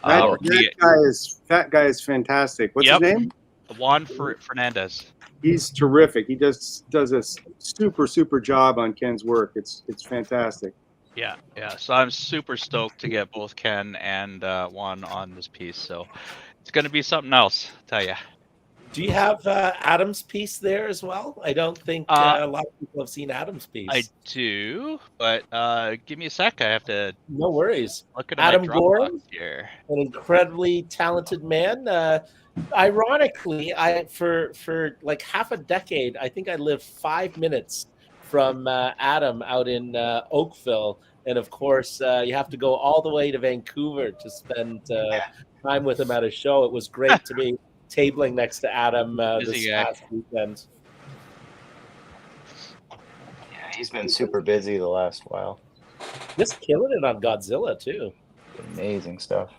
Speaker 4: that guy is fantastic. What's his name?
Speaker 1: Juan Fernandez.
Speaker 4: He's terrific. He does a super job on Ken's work. It's fantastic.
Speaker 1: Yeah. So I'm super stoked to get both Ken and Juan on this piece. So it's going to be something else, I tell you.
Speaker 6: Do you have Adam's piece there as well? I don't think a lot of people have seen Adam's piece.
Speaker 1: I do, but give me a sec. I have to.
Speaker 6: No worries.
Speaker 1: Look at
Speaker 6: Adam
Speaker 1: my
Speaker 6: Gorham
Speaker 1: Dropbox here.
Speaker 6: An incredibly talented man. Ironically, for like half a decade, I think I lived 5 minutes from Adam out in Oakville, and of course, you have to go all the way to Vancouver to spend time with him at a show. It was great to be tabling next to Adam this past weekend.
Speaker 3: Yeah, he's been super busy the last while.
Speaker 6: Just killing it on Godzilla too.
Speaker 3: Amazing stuff.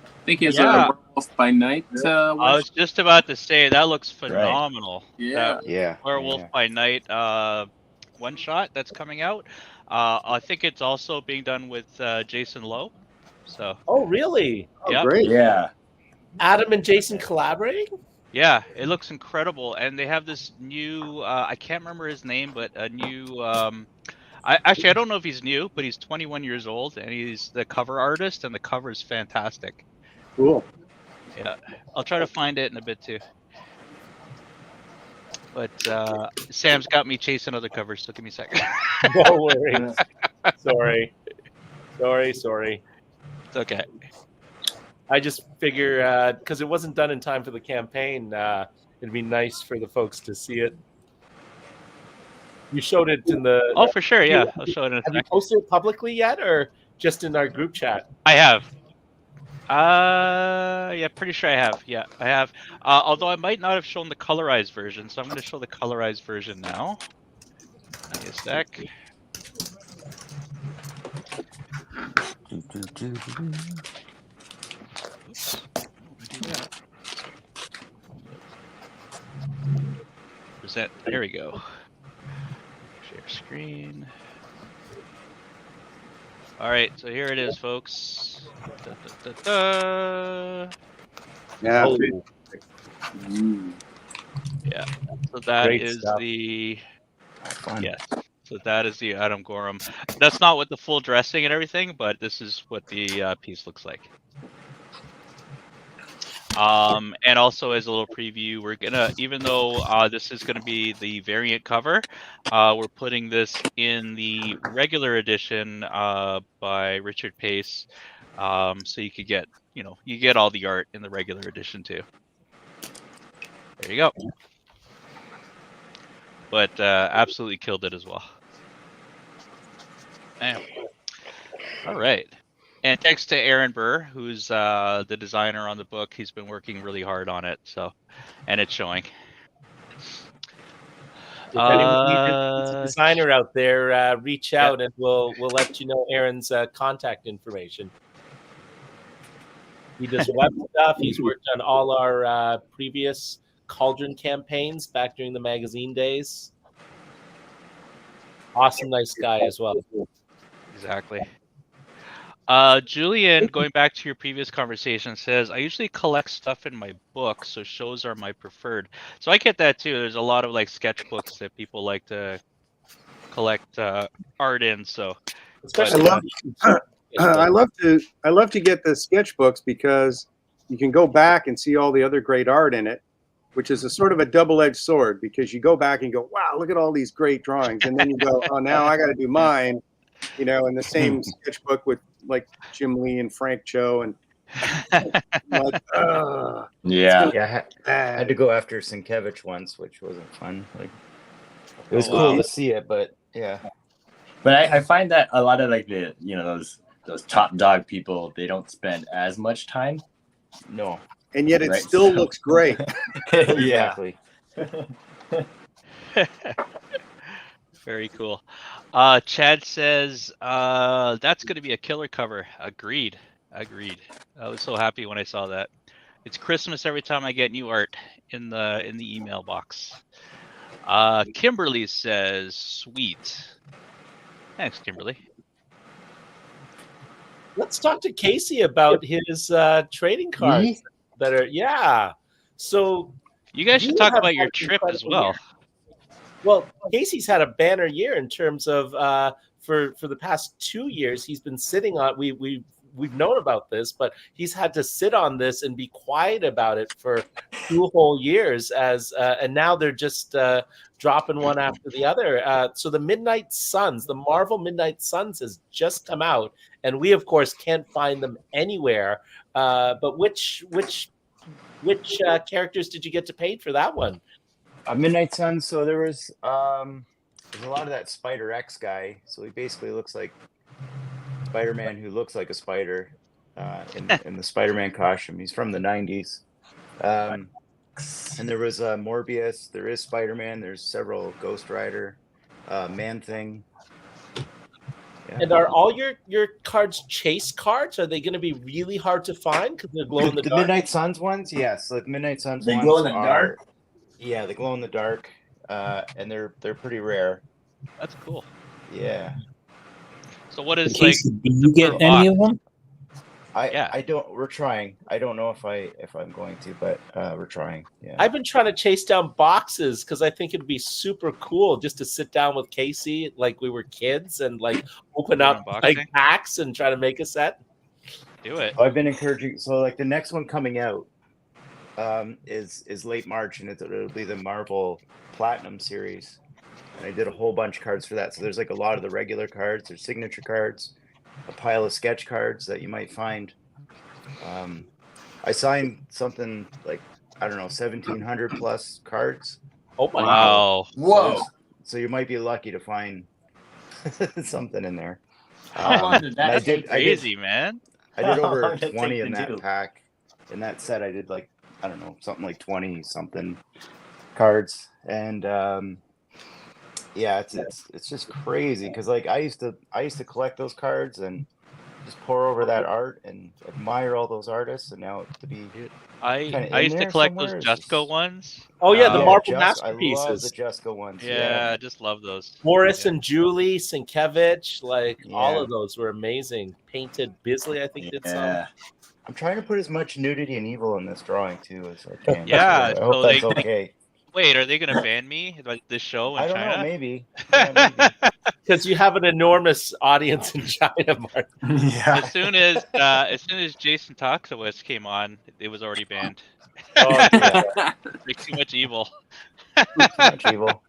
Speaker 10: I think he has a Werewolf by Night.
Speaker 1: I was just about to say that looks phenomenal.
Speaker 10: Right.
Speaker 3: Yeah.
Speaker 1: Werewolf by Night one shot that's coming out. I think it's also being done with Jason Lowe. So.
Speaker 6: Oh really?
Speaker 4: Oh, great.
Speaker 5: Yeah.
Speaker 6: Adam and Jason collaborating?
Speaker 1: Yeah, it looks incredible, and they have this new. I can't remember his name, but a new. I don't know if he's new, but he's 21 years old, and he's the cover artist, and the cover is fantastic.
Speaker 4: Cool.
Speaker 1: Yeah, I'll try to find it in a bit too. But Sam's got me chasing other covers, so give me a second.
Speaker 6: No worries. Sorry.
Speaker 1: It's okay.
Speaker 6: I just figure because it wasn't done in time for the campaign, it'd be nice for the folks to see it. You showed it in the.
Speaker 1: Oh, for sure, yeah. I'll show it in a
Speaker 6: Have you
Speaker 1: second.
Speaker 6: posted it publicly yet, or just in our group chat?
Speaker 1: I have. Yeah, pretty sure I have. Yeah, I have. Although I might not have shown the colorized version, so I'm going to show the colorized version now. Give me a sec. Present. There we go. Share screen. All right, so here it is, folks. Da, da, da, da.
Speaker 4: Yeah.
Speaker 6: Oh,
Speaker 1: Yeah. So that
Speaker 6: Great
Speaker 1: is
Speaker 6: stuff.
Speaker 1: the
Speaker 3: Fun.
Speaker 1: yes. So that is the Adam Gorham. That's not with the full dressing and everything, but this is what the piece looks like. And also as a little preview, we're gonna, even though this is gonna be the variant cover, we're putting this in the regular edition by Richard Pace, so you could get, you get all the art in the regular edition too. There you go. But absolutely killed it as well. Man. All right. And thanks to Aaron Burr, who's the designer on the book. He's been working really hard on it, and it's showing.
Speaker 6: If anyone needs a designer out there, reach out and we'll let you know Aaron's contact information. He does web stuff. He's worked on all our previous Cauldron campaigns back during the magazine days. Awesome, nice guy as well.
Speaker 1: Exactly. Julian, going back to your previous conversation, says, I usually collect stuff in my book, so shows are my preferred. So I get that too. There's a lot of like sketchbooks that people like to collect art in. So
Speaker 6: especially
Speaker 4: I love to get the sketchbooks because you can go back and see all the other great art in it, which is a sort of a double-edged sword, because you go back and go, wow, look at all these great drawings, and then you go, oh, now I got to do mine, in the same sketchbook with like Jim Lee and Frank Cho, and like,
Speaker 5: Yeah.
Speaker 3: I had to go after Sienkiewicz once, which wasn't fun. Like, it was cool to see it, but yeah.
Speaker 5: But I find that a lot of like the those top dog people, they don't spend as much time.
Speaker 3: No.
Speaker 4: And yet it still looks great.
Speaker 3: Exactly.
Speaker 1: Very cool. Chad says that's going to be a killer cover. Agreed. I was so happy when I saw that. It's Christmas every time I get new art in the email box. Kimberly says, "Sweet." Thanks, Kimberly.
Speaker 6: Let's talk to Casey about his trading cards that are So
Speaker 1: you guys should talk about your trip as well.
Speaker 6: Year. Well, Casey's had a banner year in terms of for the past 2 years he's been sitting on. We've known about this, but he's had to sit on this and be quiet about it for 2 whole years. And now they're just dropping one after the other. So the Midnight Suns, the Marvel Midnight Suns, has just come out, and we of course can't find them anywhere. But which characters did you get to paint for that one?
Speaker 3: Midnight Suns. So there's a lot of that Spider X guy. So he basically looks like Spider-Man, who looks like a spider in the Spider-Man costume. He's from the 90s. And there was Morbius. There is Spider-Man. There's several Ghost Rider, Man-Thing. Yeah.
Speaker 6: And are all your cards chase cards? Are they going to be really hard to find because they're glow in the dark?
Speaker 3: The Midnight Suns ones, yes. The Midnight Suns
Speaker 5: they
Speaker 3: ones
Speaker 5: glow in the dark.
Speaker 3: Yeah, they glow in the dark, and they're pretty rare.
Speaker 1: That's cool.
Speaker 3: Yeah.
Speaker 1: So what is
Speaker 8: Casey, do you get any of them?
Speaker 3: I don't. We're trying. I don't know if I'm going to, but we're trying. Yeah.
Speaker 6: I've been trying to chase down boxes because I think it'd be super cool just to sit down with Casey like we were kids and like open up like packs and try to make a set.
Speaker 1: Do it.
Speaker 3: I've been encouraging. So like the next one coming out is late March, and it'll be the Marvel Platinum series. And I did a whole bunch of cards for that. So there's like a lot of the regular cards. There's signature cards, a pile of sketch cards that you might find. I signed something like, I don't know, 1,700 plus cards.
Speaker 6: Oh my
Speaker 1: wow!
Speaker 5: Whoa!
Speaker 3: So you might be lucky to find something in there.
Speaker 5: How long did that take?
Speaker 1: Crazy, man.
Speaker 3: I did over 20 in that pack. In that set, I did like, I don't know, something like 20 something cards. And yeah, it's just crazy because like I used to collect those cards, and just pour over that art and admire all those artists, and now to be
Speaker 1: I used to collect those Jusko ones.
Speaker 6: Oh yeah, the marble
Speaker 3: I
Speaker 6: masterpieces.
Speaker 3: love the Jusko ones.
Speaker 1: Yeah, I just love those.
Speaker 6: Morris and Julie, Sienkiewicz, all of those were amazing. Painted Bisley, I think, did some.
Speaker 3: I'm trying to put as much nudity and evil in this drawing too as I can.
Speaker 1: Yeah,
Speaker 3: so I hope that's okay.
Speaker 1: Wait, are they going to ban me like this show in
Speaker 3: I don't
Speaker 1: China?
Speaker 3: know, maybe.
Speaker 6: Because you have an enormous audience in China, Mark.
Speaker 5: Yeah.
Speaker 1: As soon as Jason Tocewicz came on, it was already banned.
Speaker 6: Oh, yeah.
Speaker 1: Like, too much evil.
Speaker 3: Too much evil.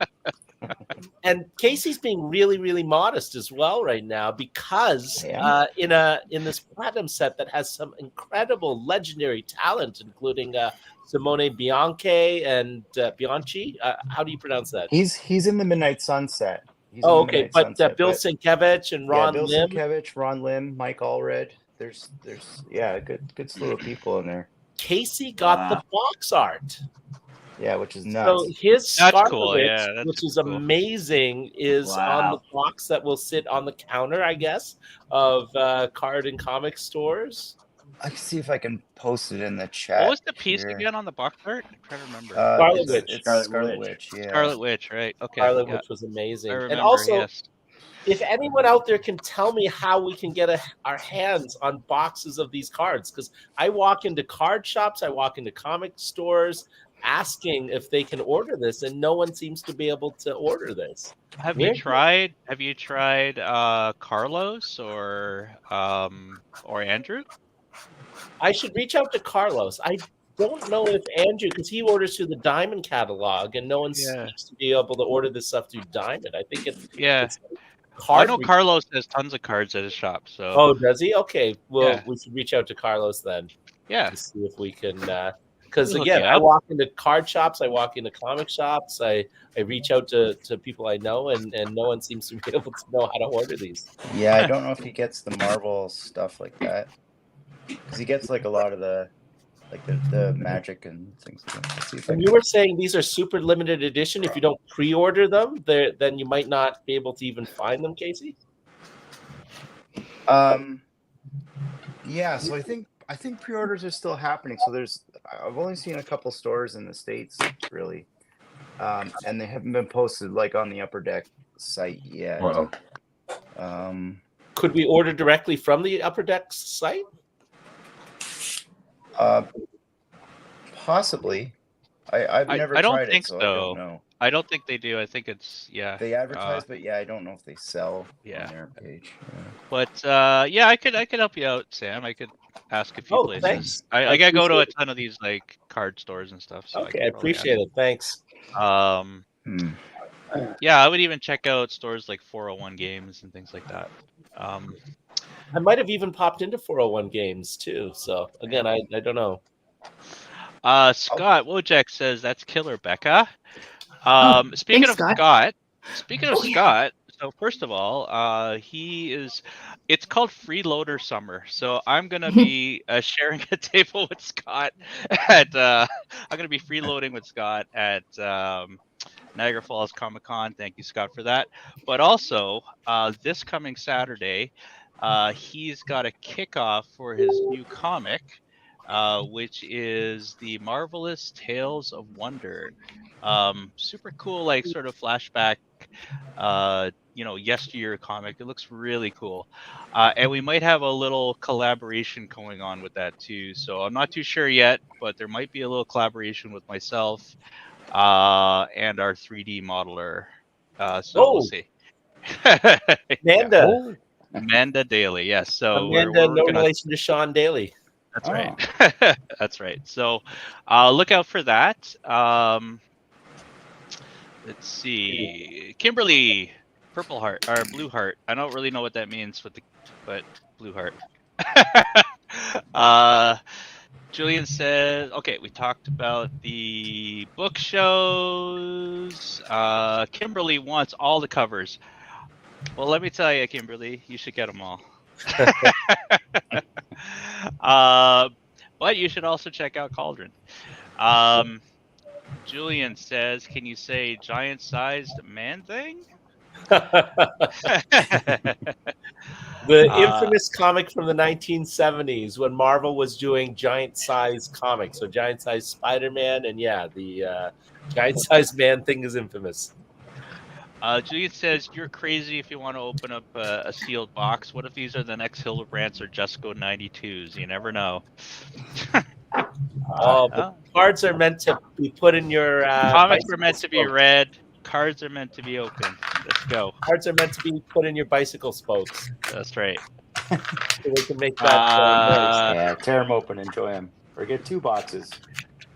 Speaker 6: And Casey's being really, really modest as well right now because in this platinum set that has some incredible legendary talent, including Simone Bianchi and Bianchi. How do you pronounce that?
Speaker 3: He's in the Midnight Sunset.
Speaker 6: Okay, but Bill Sienkiewicz and Ron
Speaker 3: Bill
Speaker 6: Lim.
Speaker 3: Sienkiewicz, Ron Lim, Mike Allred. There's a good slew of people in there.
Speaker 6: Casey got the box art.
Speaker 3: Yeah, which is nuts.
Speaker 6: So his
Speaker 1: That's cool. Yeah,
Speaker 6: Scarlett, which is amazing, is on the box that will sit on the counter, I guess, of card and comic stores.
Speaker 3: I can see if I can post it in the chat.
Speaker 1: What was the piece
Speaker 3: here.
Speaker 1: again on the box art? I'm trying to remember.
Speaker 6: Scarlet Witch.
Speaker 3: It's Scarlet Witch. Yeah.
Speaker 1: Scarlet Witch, right? Okay.
Speaker 6: Scarlet Witch was amazing.
Speaker 1: I remember,
Speaker 6: and also,
Speaker 1: yes.
Speaker 6: if anyone out there can tell me how we can get our hands on boxes of these cards, because I walk into card shops, I walk into comic stores, asking if they can order this, and no one seems to be able to order this.
Speaker 1: Have you tried Carlos or Andrew?
Speaker 6: I should reach out to Carlos. I don't know if Andrew, because he orders through the Diamond catalog, and no one seems to be able to order this stuff through Diamond. I think it's
Speaker 1: I know Carlos has tons of cards at his shop. So.
Speaker 6: Oh, does he? Okay, well, we should reach out to Carlos then.
Speaker 1: Yeah,
Speaker 6: to see if we can. Because again, I walk into card shops, I walk into comic shops, I reach out to people I know, and no one seems to be able to know how to order these.
Speaker 3: Yeah, I don't know if he gets the Marvel stuff like that, because he gets like a lot of the magic and things like that. Let's see if
Speaker 6: and you were saying these are super limited edition. If you don't pre-order them, then you might not be able to even find them, Casey.
Speaker 3: Yeah, so I think pre-orders are still happening. So I've only seen a couple stores in the States really, and they haven't been posted like on the Upper Deck site yet.
Speaker 5: Wow.
Speaker 6: Could we order directly from the Upper Deck site?
Speaker 3: Possibly. I've never tried it, so I don't know.
Speaker 1: I don't think they do. I think it's
Speaker 3: They advertise, but I don't know if they sell on their page. Yeah.
Speaker 1: But I could help you out, Sam. I could ask a few places.
Speaker 6: Thanks.
Speaker 1: I gotta go to a ton of these like card stores and stuff. So
Speaker 6: okay, I appreciate it. Thanks.
Speaker 1: Yeah, I would even check out stores like 401 Games and things like that.
Speaker 6: I might have even popped into 401 Games too. So again, I don't know.
Speaker 1: Scott Wojak says that's killer, Becca. Speaking of Scott, so first of all, it's called Freeloader Summer. So I'm gonna be sharing a table with Scott at I'm gonna be freeloading with Scott at Niagara Falls Comic Con. Thank you, Scott, for that. But also this coming Saturday, he's got a kickoff for his new comic, which is the Marvelous Tales of Wonder. Super cool, like sort of flashback, yesteryear comic. It looks really cool. And we might have a little collaboration going on with that too. So I'm not too sure yet, but there might be a little collaboration with myself and our 3D modeler. We'll see. Amanda Daly, yes. So
Speaker 6: Amanda, no relation to Sean Daly.
Speaker 1: That's right. That's right. So look out for that. Let's see. Kimberly, Purple Heart or Blue Heart. I don't really know what that means but Blue Heart. Julian says, okay, we talked about the book shows. Kimberly wants all the covers. Well, let me tell you, Kimberly, you should get them all. But you should also check out Cauldron. Julian says, can you say giant-sized man thing?
Speaker 6: The infamous comic from the 1970s when Marvel was doing giant size comics. So giant size Spider-Man, and the giant size man thing is infamous.
Speaker 1: Julian says, you're crazy if you want to open up a sealed box. What if these are the next Hildebrands or Jesco 92s? You never know.
Speaker 6: But cards are meant to be put in your
Speaker 1: comics are meant to be read. Cards are meant to be open. Let's go.
Speaker 6: Cards are meant to be put in your bicycle spokes.
Speaker 1: That's right.
Speaker 6: So we can make that noise.
Speaker 3: Yeah, tear them open, enjoy them. Or get 2 boxes.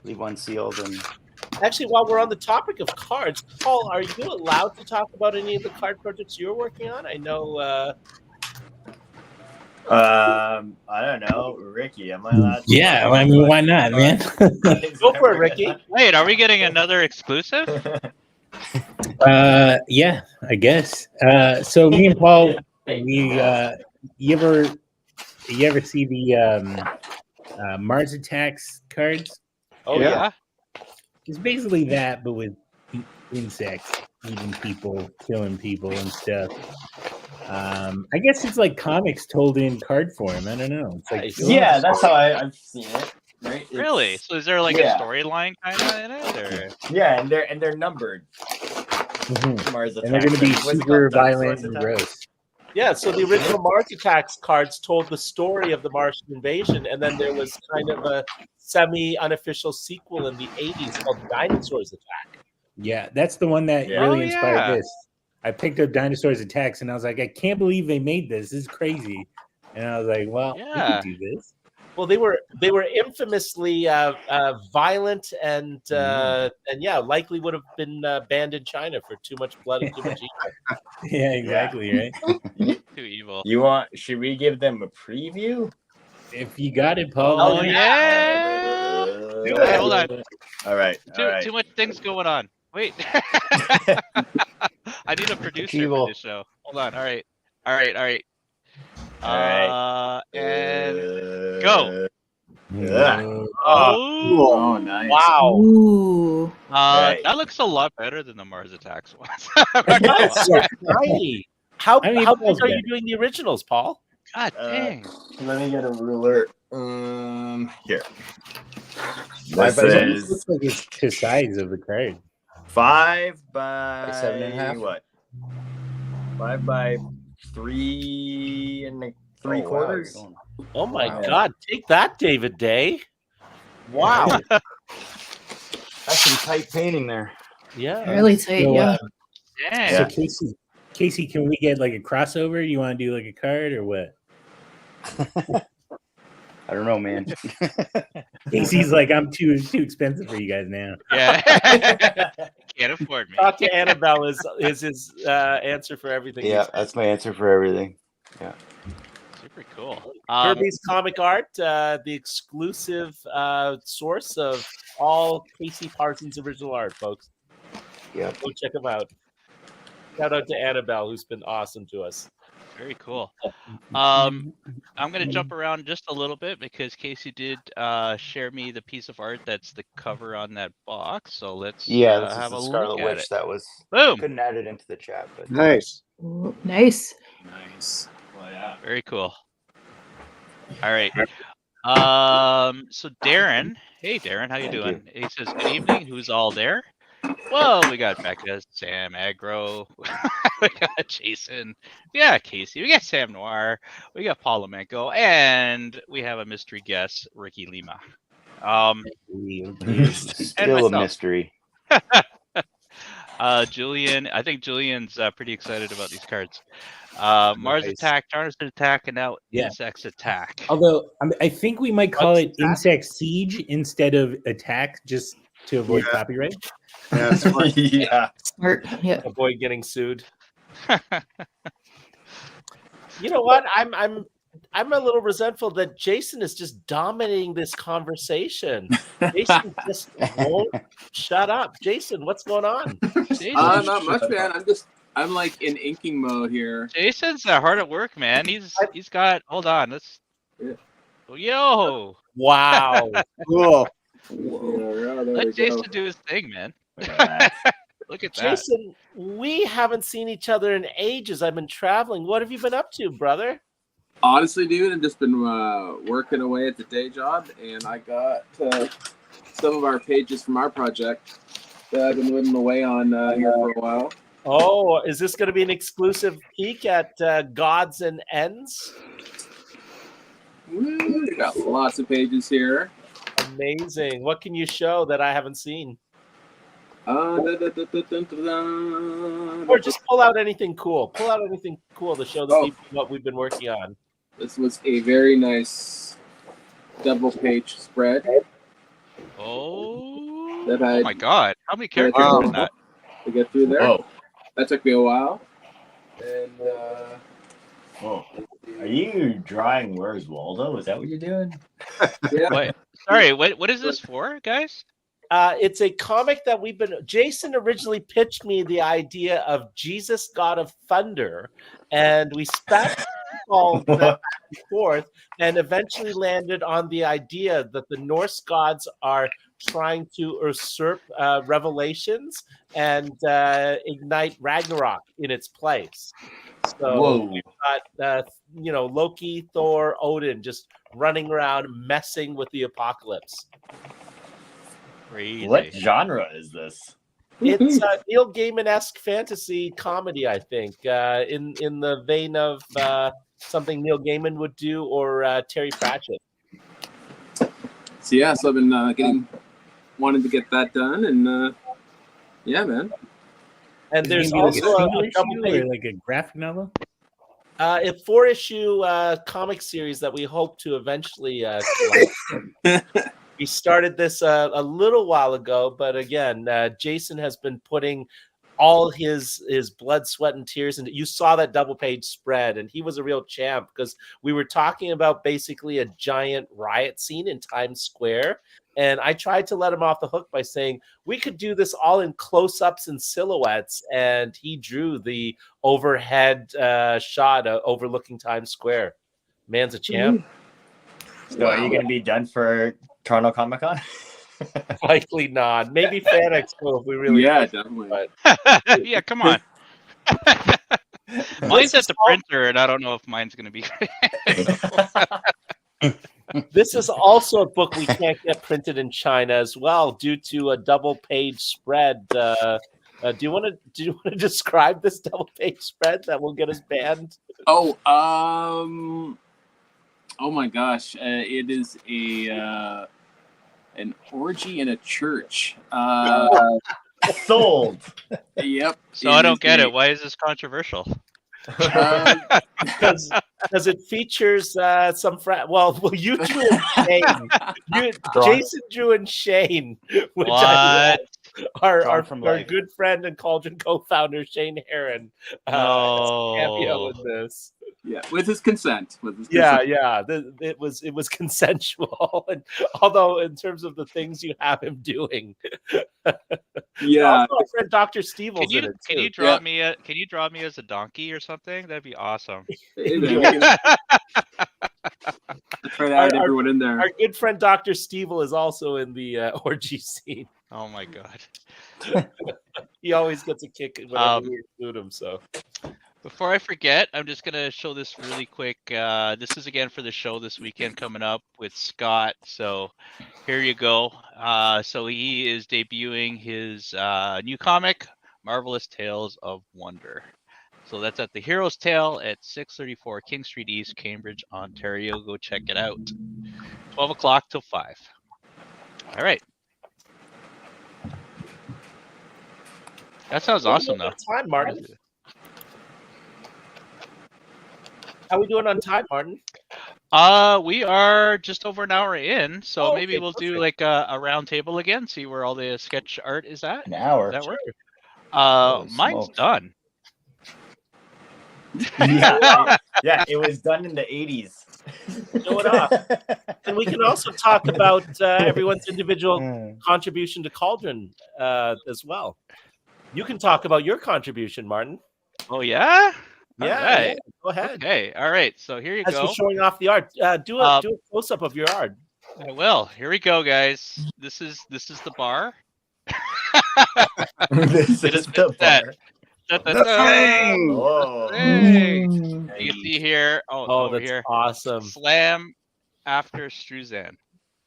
Speaker 3: Leave one sealed. And
Speaker 6: actually, while we're on the topic of cards, Paul, are you allowed to talk about any of the card projects you're working on? I know.
Speaker 5: I don't know, Ricky. Am I allowed?
Speaker 8: Yeah, I mean, why not, man?
Speaker 6: Go for it, Ricky.
Speaker 1: Wait, are we getting another exclusive?
Speaker 8: Yeah, I guess. So me and Paul, we you ever see the Mars Attacks cards?
Speaker 6: Oh yeah.
Speaker 8: It's basically that, but with insects eating people, killing people, and stuff. I guess it's like comics told in card form. I don't know. It's like
Speaker 5: yeah, that's how I've seen it. Right?
Speaker 1: Really? So is there like a storyline kind of in it? Or?
Speaker 5: Yeah, and they're numbered.
Speaker 8: Mm-hmm.
Speaker 5: Mars
Speaker 8: and they're going to be super violent and gross.
Speaker 6: Yeah, so the original Mars Attacks cards told the story of the Martian invasion, and then there was kind of a semi-unofficial sequel in the 80s called Dinosaurs Attack.
Speaker 8: Yeah, that's the one that really inspired this. I picked up Dinosaurs Attacks, and I was like, I can't believe they made this. This is crazy. And I was like, well, we can do this.
Speaker 6: Well, they were infamously violent and likely would have been banned in China for too much blood and too much evil.
Speaker 8: Yeah, exactly, right?
Speaker 1: Too evil.
Speaker 5: Should we give them a preview?
Speaker 8: If you got it, Paul.
Speaker 1: Oh yeah. Hold on.
Speaker 5: All right.
Speaker 1: Too much things going on. Wait. I need a producer for this show. Hold on. All right. And go.
Speaker 5: Oh, nice.
Speaker 6: Wow.
Speaker 2: Ooh.
Speaker 1: That looks a lot better than the Mars Attacks ones.
Speaker 6: That's tiny. How big are you doing the originals, Paul?
Speaker 1: God dang.
Speaker 5: Let me get a ruler. Here.
Speaker 8: This looks like it's the size of the card.
Speaker 5: 5 by
Speaker 3: 7.5.
Speaker 5: What? 5 by 3 3/4.
Speaker 3: Wow.
Speaker 6: Oh my God! Take that, David Day. Wow.
Speaker 3: That's some tight painting there.
Speaker 6: Yeah.
Speaker 2: Really tight,
Speaker 8: So,
Speaker 2: yeah.
Speaker 8: So Casey, can we get like a crossover? You want to do like a card or what?
Speaker 3: I don't know, man.
Speaker 8: Casey's like, I'm too expensive for you guys now.
Speaker 1: Yeah. Can't afford me.
Speaker 6: Talk to Annabelle is his answer for everything.
Speaker 3: Yeah, that's my answer for everything. Yeah.
Speaker 1: Super cool.
Speaker 6: Kirby's Comic Art, the exclusive source of all Casey Parsons original art, folks.
Speaker 3: Yeah.
Speaker 6: Go check them out. Shout out to Annabelle, who's been awesome to us.
Speaker 1: Very cool. I'm going to jump around just a little bit because Casey did share me the piece of art that's the cover on that box. So let's
Speaker 3: this
Speaker 1: have
Speaker 3: is
Speaker 1: a
Speaker 3: the
Speaker 1: look
Speaker 3: Scarlet
Speaker 1: at
Speaker 3: Witch
Speaker 1: it.
Speaker 3: that was.
Speaker 1: Boom.
Speaker 3: Couldn't add it into the chat, but
Speaker 4: Nice.
Speaker 2: Ooh, nice.
Speaker 5: Nice. Well, yeah.
Speaker 1: Very cool. All right. So Darren, hey Darren, how you doing? He says, good evening. Who's all there? Well, we got Becka, Sam, Agro, we got Jason, we got Casey, we got Sam Noir, we got Paul Limgenco, and we have a mystery guest, Ricky Lima.
Speaker 3: still a mystery.
Speaker 1: Julian, I think Julian's pretty excited about these cards. Mars Attack, Tarnished Attack, and now Insects Attack.
Speaker 8: Although I think we might call it Insect Siege instead of Attack, just to avoid copyright.
Speaker 4: Yeah, smart.
Speaker 5: Yeah.
Speaker 2: Smart. Yeah.
Speaker 6: Avoid getting sued. You know what? I'm a little resentful that Jason is just dominating this conversation. Jason just won't shut up. Jason, what's going on?
Speaker 10: Not much, man. I'm like in inking mode here.
Speaker 1: Jason's hard at work, man. He's got. Hold on. Let's. Yo.
Speaker 6: Wow.
Speaker 4: Cool.
Speaker 1: Let Jason do his thing, man. Look at that.
Speaker 6: Jason, we haven't seen each other in ages. I've been traveling. What have you been up to, brother?
Speaker 10: Honestly, dude, I've just been working away at the day job, and I got some of our pages from our project that I've been whittling away on here for a while.
Speaker 6: Oh, is this going to be an exclusive peek at Gods and Ends?
Speaker 10: Woo, they got lots of pages here.
Speaker 6: Amazing. What can you show that I haven't seen? Or just pull out anything cool. Pull out anything cool to show the people what we've been working on.
Speaker 10: This was a very nice double-page spread.
Speaker 1: Oh,
Speaker 10: that I,
Speaker 1: oh my God! How many characters are in that?
Speaker 10: To get through there.
Speaker 5: Whoa.
Speaker 10: That took me a while. And
Speaker 5: whoa. Are you drawing Where's Waldo? Is that what you're doing?
Speaker 10: Yeah.
Speaker 1: Wait, sorry, what is this for, guys?
Speaker 6: It's a comic that Jason originally pitched me the idea of Jesus, God of Thunder, and we spat all that back and forth, and eventually landed on the idea that the Norse gods are trying to usurp Revelations and ignite Ragnarok in its place. So we've got Loki, Thor, Odin just running around messing with the apocalypse.
Speaker 1: Crazy.
Speaker 5: What genre is this?
Speaker 6: It's a Neil Gaiman-esque fantasy comedy, I think, in the vein of something Neil Gaiman would do or Terry Pratchett.
Speaker 10: So yeah, so I've been wanting to get that done, and yeah, man.
Speaker 6: And there's also a
Speaker 8: double page, like a graphic novel.
Speaker 6: A 4-issue comic series that we hope to eventually collect. We started this a little while ago, but again, Jason has been putting all his blood, sweat, and tears into. You saw that double page spread, and he was a real champ because we were talking about basically a giant riot scene in Times Square. And I tried to let him off the hook by saying we could do this all in close-ups and silhouettes, and he drew the overhead shot overlooking Times Square. Man's a champ.
Speaker 5: So are you going to be done for Toronto Comic Con?
Speaker 6: Likely not. Maybe Fan Expo if we really.
Speaker 10: Yeah, definitely.
Speaker 1: But... yeah, come on. Mine's at the printer, and I don't know if mine's going to be.
Speaker 6: This is also a book we can't get printed in China as well due to a double page spread. Do you want to describe this double page spread that will get us banned?
Speaker 10: Oh my gosh! It is an orgy in a church.
Speaker 5: Sold.
Speaker 10: Yep.
Speaker 1: So I don't get it. Why is this controversial?
Speaker 6: Because it features some you drew and Shane. Jason drew and Shane, which our good friend and Cauldron co-founder Shane Heron cameo in this.
Speaker 10: Yeah, with his consent.
Speaker 6: Yeah. It was consensual, and although in terms of the things you have him doing,
Speaker 10: yeah.
Speaker 6: Also, our friend Dr. Steve was in it too.
Speaker 1: Can you draw me? Can you draw me as a donkey or something? That'd be awesome.
Speaker 10: Try to add everyone in there.
Speaker 6: Our good friend Dr. Steve is also in the orgy scene.
Speaker 1: Oh my God.
Speaker 6: He always gets a kick whenever we include him. So.
Speaker 1: Before I forget, I'm just going to show this really quick. This is again for the show this weekend coming up with Scott. So here you go. So he is debuting his new comic, Marvelous Tales of Wonder. So that's at the Hero's Tale at 634 King Street East, Cambridge, Ontario. Go check it out. 12 o'clock till 5. All right. That sounds awesome, though.
Speaker 6: Time, Martin. How are we doing on time, Martin?
Speaker 1: We are just over an hour in, so maybe we'll do like a round table again, see where all the sketch art is at.
Speaker 3: An hour.
Speaker 1: Does that work? Mine's done.
Speaker 5: Yeah, it was done in the 80s.
Speaker 6: Show it off. And we can also talk about everyone's individual contribution to Cauldron as well. You can talk about your contribution, Martin.
Speaker 1: Oh, yeah?
Speaker 6: Yeah, go ahead.
Speaker 1: Okay, all right. So here you
Speaker 6: As
Speaker 1: go.
Speaker 6: you're showing off the art, do a close up of your art.
Speaker 1: I will. Here we go, guys. This is the bar.
Speaker 5: This is the bar.
Speaker 1: The thing.
Speaker 5: Whoa.
Speaker 1: You see see here. Oh,
Speaker 6: Oh,
Speaker 1: over
Speaker 6: that's
Speaker 1: here.
Speaker 6: awesome.
Speaker 1: Slam after Struzan.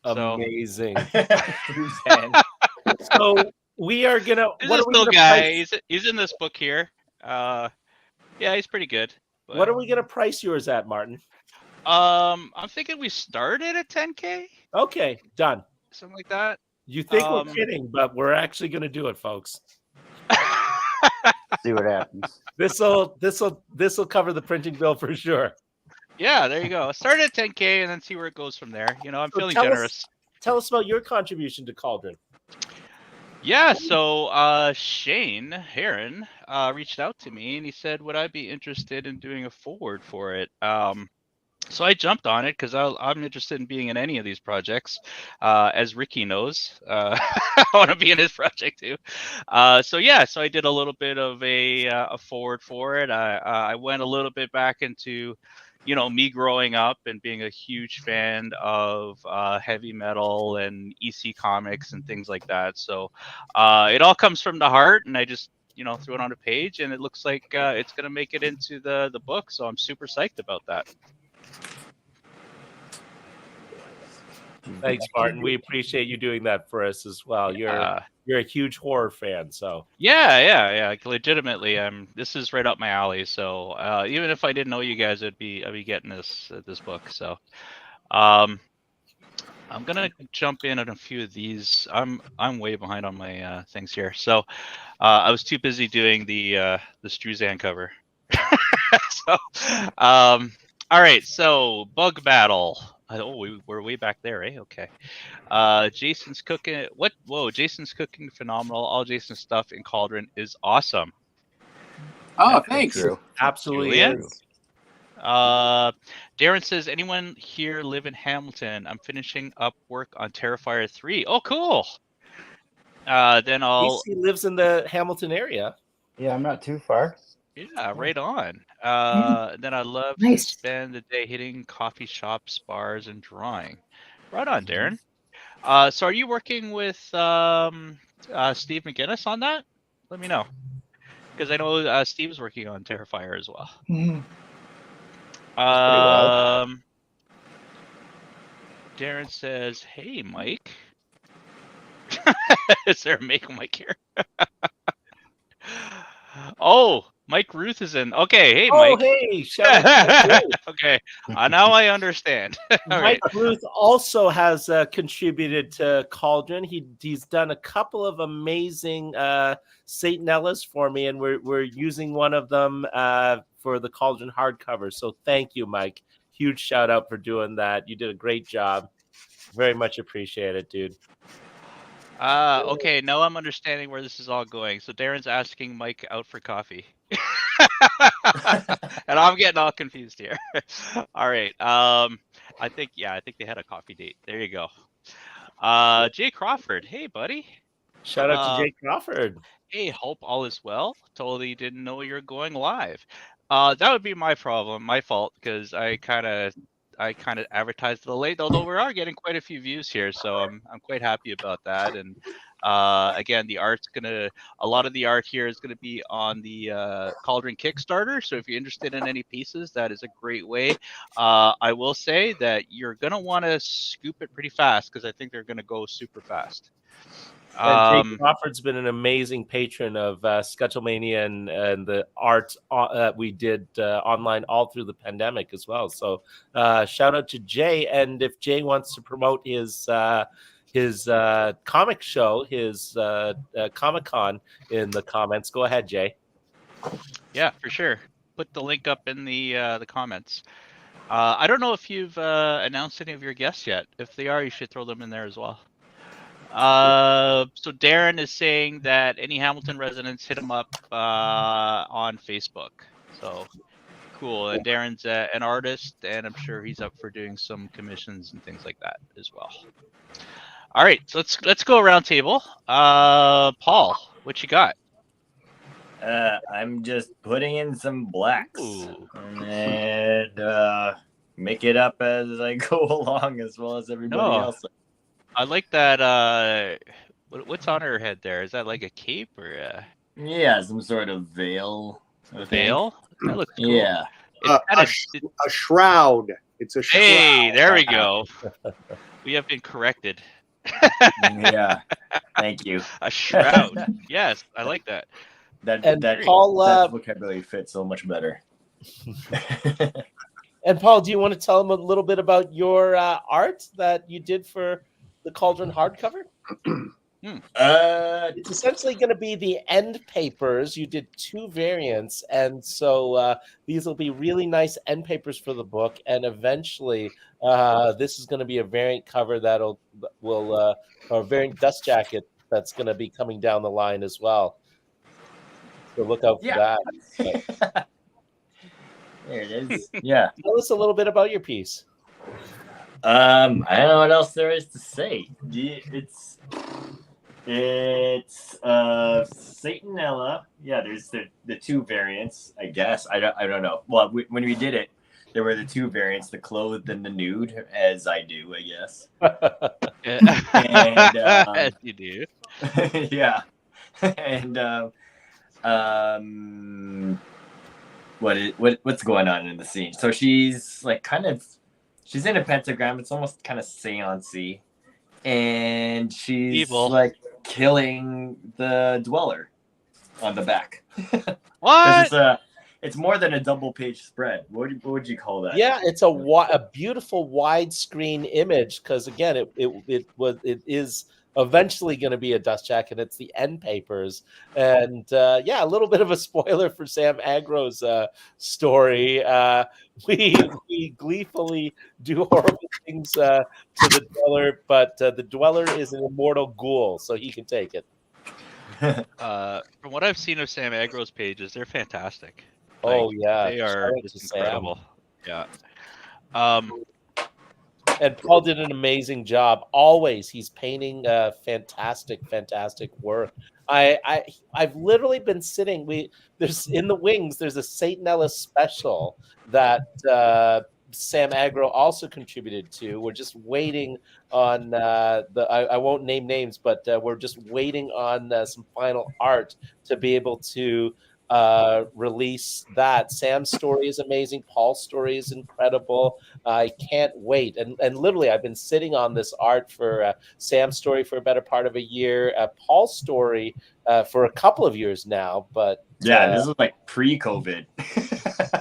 Speaker 1: So,
Speaker 6: Amazing.
Speaker 5: Struzan.
Speaker 6: So we are gonna.
Speaker 1: There's
Speaker 6: What
Speaker 1: this
Speaker 6: are we
Speaker 1: little
Speaker 6: gonna
Speaker 1: guy.
Speaker 6: price?
Speaker 1: He's in this book here. Yeah, he's pretty good. But,
Speaker 6: What are we gonna price yours at, Martin?
Speaker 1: I'm thinking we started at 10K.
Speaker 6: Okay, done.
Speaker 1: Something like that.
Speaker 6: You think we're kidding, but we're actually gonna do it, folks.
Speaker 3: See what happens.
Speaker 6: This'll cover the printing bill for sure.
Speaker 1: Yeah, there you go. Start at 10K and then see where it goes from there. You know, I'm feeling
Speaker 6: tell
Speaker 1: generous.
Speaker 6: Tell us about your contribution to Cauldron.
Speaker 1: Yeah, so Shane Heron reached out to me and he said, would I be interested in doing a forward for it? So I jumped on it because I'm interested in being in any of these projects. As Ricky knows, I want to be in his project too. So I did a little bit of a forward for it. I went a little bit back into, you know, me growing up and being a huge fan of heavy metal and EC comics and things like that. So it all comes from the heart, and I just, you know, threw it on a page, and it looks like it's going to make it into the book. So I'm super psyched about that.
Speaker 6: Thanks, Martin. We appreciate you doing that for us as well. You're a huge horror fan, so
Speaker 1: yeah. Legitimately, this is right up my alley. So even if I didn't know you guys, I'd be getting this book. So I'm gonna jump in on a few of these. I'm way behind on my things here. So I was too busy doing the Struzan cover. So all right. So Bug Battle. Oh, we're way back there, eh? Okay. Jason's cooking. What? Whoa, Jason's cooking phenomenal. All Jason's stuff in Cauldron is awesome.
Speaker 10: Oh, thanks.
Speaker 3: True.
Speaker 6: absolutely
Speaker 1: Julian?
Speaker 6: is.
Speaker 1: Darren says, anyone here live in Hamilton? I'm finishing up work on Terrifier 3. Oh, cool. Then I'll.
Speaker 6: DC lives in the Hamilton area.
Speaker 3: Yeah, I'm not too far.
Speaker 1: Yeah, right on. Then I love to
Speaker 2: Nice.
Speaker 1: spend the day hitting coffee shops, bars, and drawing. Right on, Darren. So are you working with Steve McGinnis on that? Let me know. Because I know Steve's working on Terrifier as well.
Speaker 2: Mhm.
Speaker 1: Darren says, hey, Mike. Is there a make Mike here? Oh, Mike Ruth is in. Okay, hey,
Speaker 6: Oh,
Speaker 1: Mike.
Speaker 6: hey, shout out to Mike Ruth.
Speaker 1: Okay, now I understand. All
Speaker 6: Mike
Speaker 1: right.
Speaker 6: Ruth also has contributed to Cauldron. He's done a couple of amazing Satanellas for me, and we're using one of them for the Cauldron hardcover. So thank you, Mike. Huge shout out for doing that. You did a great job. Very much appreciated, dude.
Speaker 1: Okay, now I'm understanding where this is all going. So Darren's asking Mike out for coffee. And I'm getting all confused here. All right. I think they had a coffee date. There you go. Jay Crawford. Hey, buddy.
Speaker 6: Shout out to Jay Crawford.
Speaker 1: Hey, hope all is well. Totally didn't know you're going live. That would be my problem, my fault, because I kind of advertised it late, although we are getting quite a few views here, so I'm quite happy about that. And again, a lot of the art here is gonna be on the Cauldron Kickstarter. So if you're interested in any pieces, that is a great way. I will say that you're gonna want to scoop it pretty fast because I think they're gonna go super fast.
Speaker 6: And Jake Crawford's been an amazing patron of Sketchlemania and the art that we did online all through the pandemic as well. So shout out to Jay. And if Jay wants to promote his comic show, his Comic-Con in the comments, go ahead, Jay.
Speaker 1: Yeah, for sure. Put the link up in the comments. I don't know if you've announced any of your guests yet. If they are, you should throw them in there as well. So Darren is saying that any Hamilton residents hit him up on Facebook. So cool. And Darren's an artist, and I'm sure he's up for doing some commissions and things like that as well. All right, so let's go around table. Paul, what you got?
Speaker 5: I'm just putting in some blacks.
Speaker 1: Ooh.
Speaker 5: And make it up as I go along, as well as everybody else.
Speaker 1: I like that. What's on her head there? Is that like a cape or
Speaker 5: Yeah, some sort of veil.
Speaker 1: a veil? That looks cool.
Speaker 5: Yeah.
Speaker 4: a shroud. It's a shroud.
Speaker 1: Hey, there we go. We have been corrected.
Speaker 5: Yeah, thank you.
Speaker 1: A shroud. Yes, I like that.
Speaker 5: That
Speaker 6: Paul,
Speaker 5: that vocabulary fits so much better.
Speaker 6: And Paul, do you want to tell them a little bit about your art that you did for the Cauldron hardcover? It's essentially going to be the end papers. You did 2 variants, and so these will be really nice end papers for the book. And eventually, this is going to be a variant cover or a variant dust jacket that's going to be coming down the line as well. So look out for that.
Speaker 5: There it is. Yeah.
Speaker 6: Tell us a little bit about your piece.
Speaker 5: I don't know what else there is to say. It's Satanella. Yeah, there's the 2 variants, I guess. I don't know. Well, when we did it, there were the 2 variants, the clothed and the nude, as I do, I guess. And
Speaker 1: As you do.
Speaker 5: yeah. And what's going on in the scene? So she's like she's in a pentagram. It's almost kind of seance-y, and she's
Speaker 1: evil,
Speaker 5: like killing the dweller on the back.
Speaker 1: What?
Speaker 5: It's more than a double-page spread. What would you call that?
Speaker 6: Yeah, it's a beautiful widescreen image because again, it is eventually going to be a dust jacket. It's the end papers, and a little bit of a spoiler for Sam Agro's story. We gleefully do horrible things to the dweller, but the dweller is an immortal ghoul, so he can take it.
Speaker 1: From what I've seen of Sam Agro's pages, they're fantastic.
Speaker 6: Oh yeah,
Speaker 1: they are just incredible. Yeah.
Speaker 6: And Paul did an amazing job. Always, he's painting fantastic work. I've literally been sitting. There's in the wings. There's a Satanella special that Sam Agro also contributed to. We're just waiting on I won't name names, but we're just waiting on some final art to be able to release that. Sam's story is amazing. Paul's story is incredible. I can't wait. And literally, I've been sitting on this art for Sam's story for a better part of a year. Paul's story for a couple of years now. But
Speaker 5: this is like pre-COVID.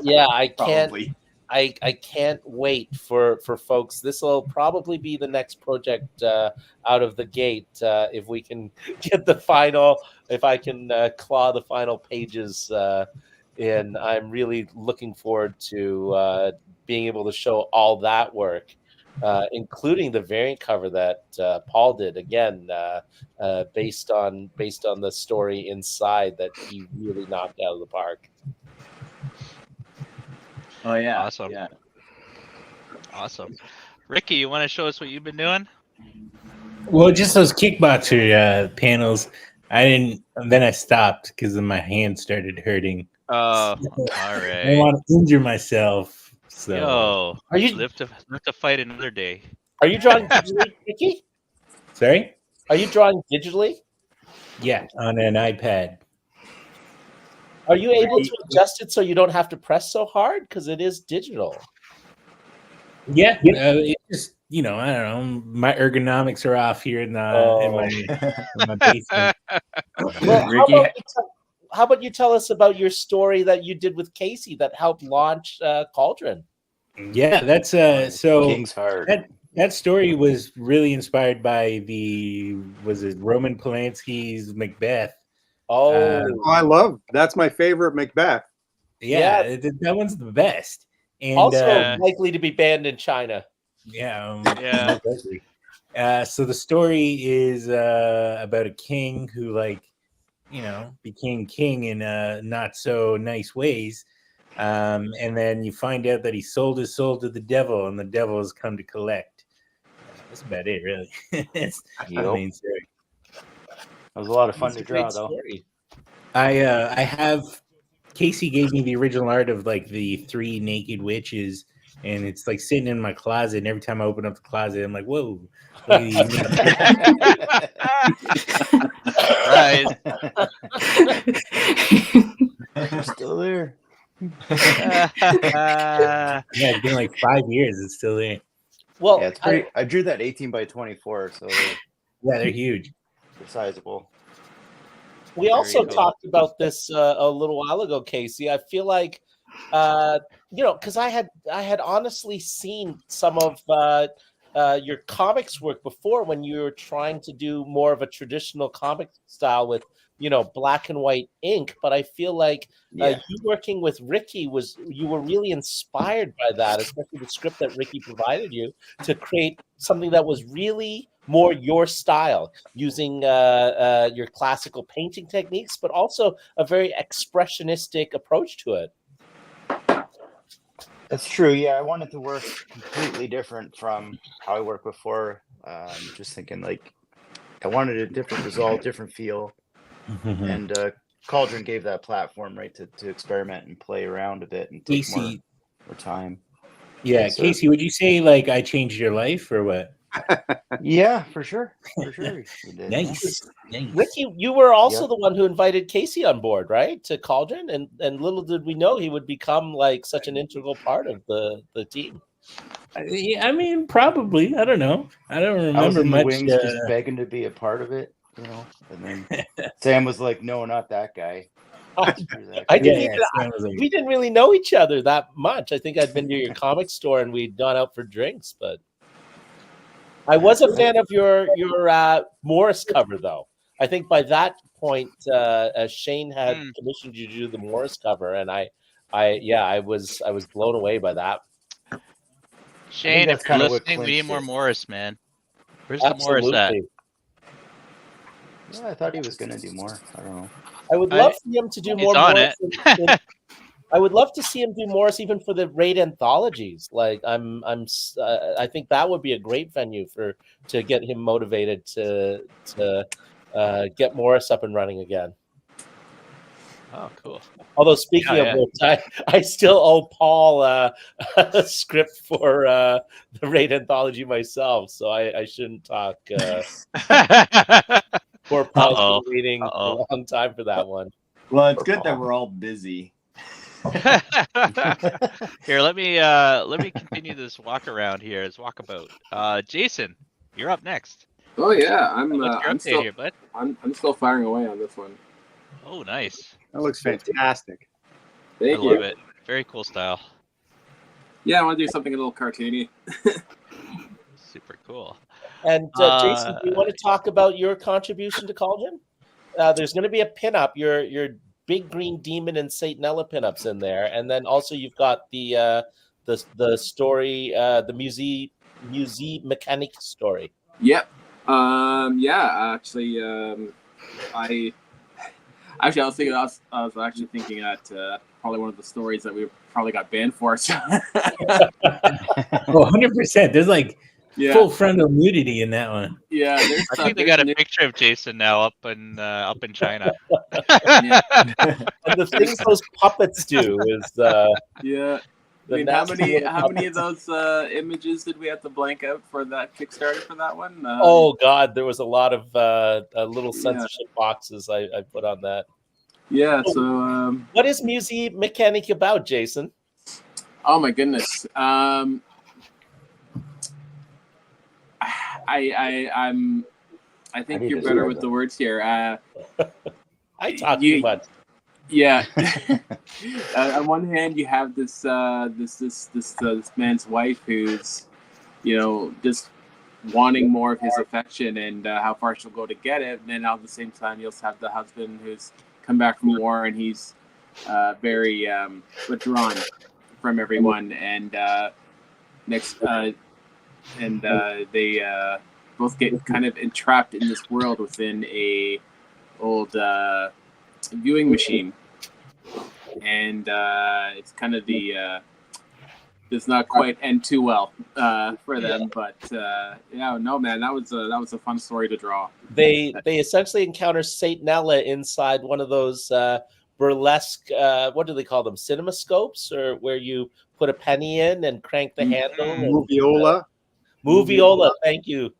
Speaker 6: Yeah, I can't.
Speaker 5: Probably.
Speaker 6: I can't wait for folks. This will probably be the next project out of the gate if we can get the final. If I can claw the final pages in, I'm really looking forward to being able to show all that work, including the variant cover that Paul did. Again, based on the story inside that he really knocked out of the park.
Speaker 5: Oh yeah,
Speaker 1: awesome.
Speaker 5: Yeah,
Speaker 1: awesome. Ricky, you want to show us what you've been doing?
Speaker 8: Well, just those kickboxer panels. I didn't. Then I stopped because my hand started hurting.
Speaker 1: All right.
Speaker 8: I don't want to injure myself. So,
Speaker 1: are you live to fight another day?
Speaker 6: Are you drawing digitally, Ricky?
Speaker 8: Sorry.
Speaker 6: Are you drawing digitally?
Speaker 8: Yeah, on an iPad.
Speaker 6: Are you able to adjust it so you don't have to press so hard? Because it is digital.
Speaker 8: Yeah, it just, I don't know. My ergonomics are off here in my basement.
Speaker 6: Well, how about you tell us about your story that you did with Casey that helped launch Cauldron?
Speaker 8: Yeah, that's so
Speaker 3: King's Heart.
Speaker 8: That story was really inspired by Roman Polanski's Macbeth.
Speaker 4: That's my favorite Macbeth.
Speaker 8: Yeah, that one's the best. And
Speaker 6: also likely to be banned in China.
Speaker 8: Yeah. So the story is about a king who, became king in not so nice ways. And then you find out that he sold his soul to the devil, and the devil has come to collect. That's about it, really. It's the main story.
Speaker 3: It was a lot of fun to draw, though.
Speaker 6: Story.
Speaker 8: I have Casey gave me the original art of the 3 naked witches, and it's sitting in my closet. And every time I open up the closet, I'm like, "Whoa!"
Speaker 1: Right.
Speaker 3: Still there.
Speaker 8: Yeah, it's been like 5 years. It's still there.
Speaker 6: Well,
Speaker 3: Yeah, it's pretty. I drew that 18 by 24, so
Speaker 8: Yeah, they're huge.
Speaker 3: they're sizable.
Speaker 6: we also
Speaker 1: cool.
Speaker 6: talked about this a little while ago, Casey. I feel like, because I had honestly seen some of your comics work before when you were trying to do more of a traditional comic style with black and white ink. But I feel like you working with Ricky you were really inspired by that, especially the script that Ricky provided you to create something that was really more your style, using your classical painting techniques, but also a very expressionistic approach to it.
Speaker 3: That's true. Yeah, I wanted to work completely different from how I worked before. Just thinking like I wanted a different result, different feel, and Cauldron gave that platform, right, to experiment and play around a bit and take
Speaker 8: Casey,
Speaker 3: more time.
Speaker 8: yeah,
Speaker 3: Yes, sir.
Speaker 8: Casey, would you say like I changed your life or what?
Speaker 3: Yeah, for sure. For sure. You did, yeah.
Speaker 8: Nice.
Speaker 6: Ricky, you were also the one who invited Casey on board, right, to Cauldron, and little did we know he would become like such an integral part of the team.
Speaker 8: I mean, probably. I don't know. I don't remember
Speaker 3: I was in
Speaker 8: much.
Speaker 3: the wings just begging to be a part of it, and then Sam was like, "No, not that guy."
Speaker 6: We didn't really know each other that much. I think I'd been to your comic store and we'd gone out for drinks, but I was a fan of your Morris cover, though. I think by that point, Shane had commissioned you to do the Morris cover, and I was blown away by that.
Speaker 1: Shane, if you're listening, we need more Morris, man. Where's the Morris at?
Speaker 3: Yeah, I thought he was gonna do more. I don't know.
Speaker 6: I would love for him to do more Morris. I would love to see him do Morris even for the raid anthologies. Like I think that would be a great venue to get him motivated to get Morris up and running again.
Speaker 1: Oh, cool.
Speaker 6: Although speaking of which, I still owe Paul a script for the raid anthology myself, so I shouldn't talk. Poor Paul's been waiting a long time for that one.
Speaker 5: Well, it's good that we're all busy.
Speaker 1: Here, let me continue this walk around here. This walkabout. Jason, you're up next.
Speaker 10: Oh yeah,
Speaker 1: I'm still here, bud.
Speaker 10: I'm still firing away on this one.
Speaker 1: Oh, nice.
Speaker 4: That looks fantastic.
Speaker 10: Thank
Speaker 1: I
Speaker 10: you.
Speaker 1: love it. Very cool style.
Speaker 10: Yeah, I want to do something a little cartoony.
Speaker 1: Super cool.
Speaker 6: And Jason, do you want to talk about your contribution to Cauldron? There's going to be a pinup. Your big green demon and Saint Nella pinups in there, and then also you've got the story, the musée mechanic story.
Speaker 10: Yep. I was actually thinking that probably one of the stories that we probably got banned for. So.
Speaker 8: 100%. There's like full frontal nudity in that one.
Speaker 10: Yeah,
Speaker 1: I think they got a picture of Jason now up in China.
Speaker 6: And the things those puppets do is
Speaker 10: yeah. I mean, how many of those images did we have to blank out for that Kickstarter for that one?
Speaker 6: Oh God, there was a lot of little censorship boxes I put on that.
Speaker 10: Yeah. So,
Speaker 6: what is Musée Mechanic about, Jason?
Speaker 10: Oh my goodness. I think you're better with the words here.
Speaker 6: I talk too much.
Speaker 10: Yeah. On one hand, you have this man's wife who's, just wanting more of his affection and how far she'll go to get it. And then at the same time, you also have the husband who's come back from war and he's very withdrawn from everyone. And they both get kind of entrapped in this world within a old viewing machine, and it's kind of does not quite end too well for them. But man, that was a fun story to draw.
Speaker 6: They essentially encounter Saint Nella inside one of those burlesque, what do they call them, cinemascopes, or where you put a penny in and crank the handle. Moviola, thank you.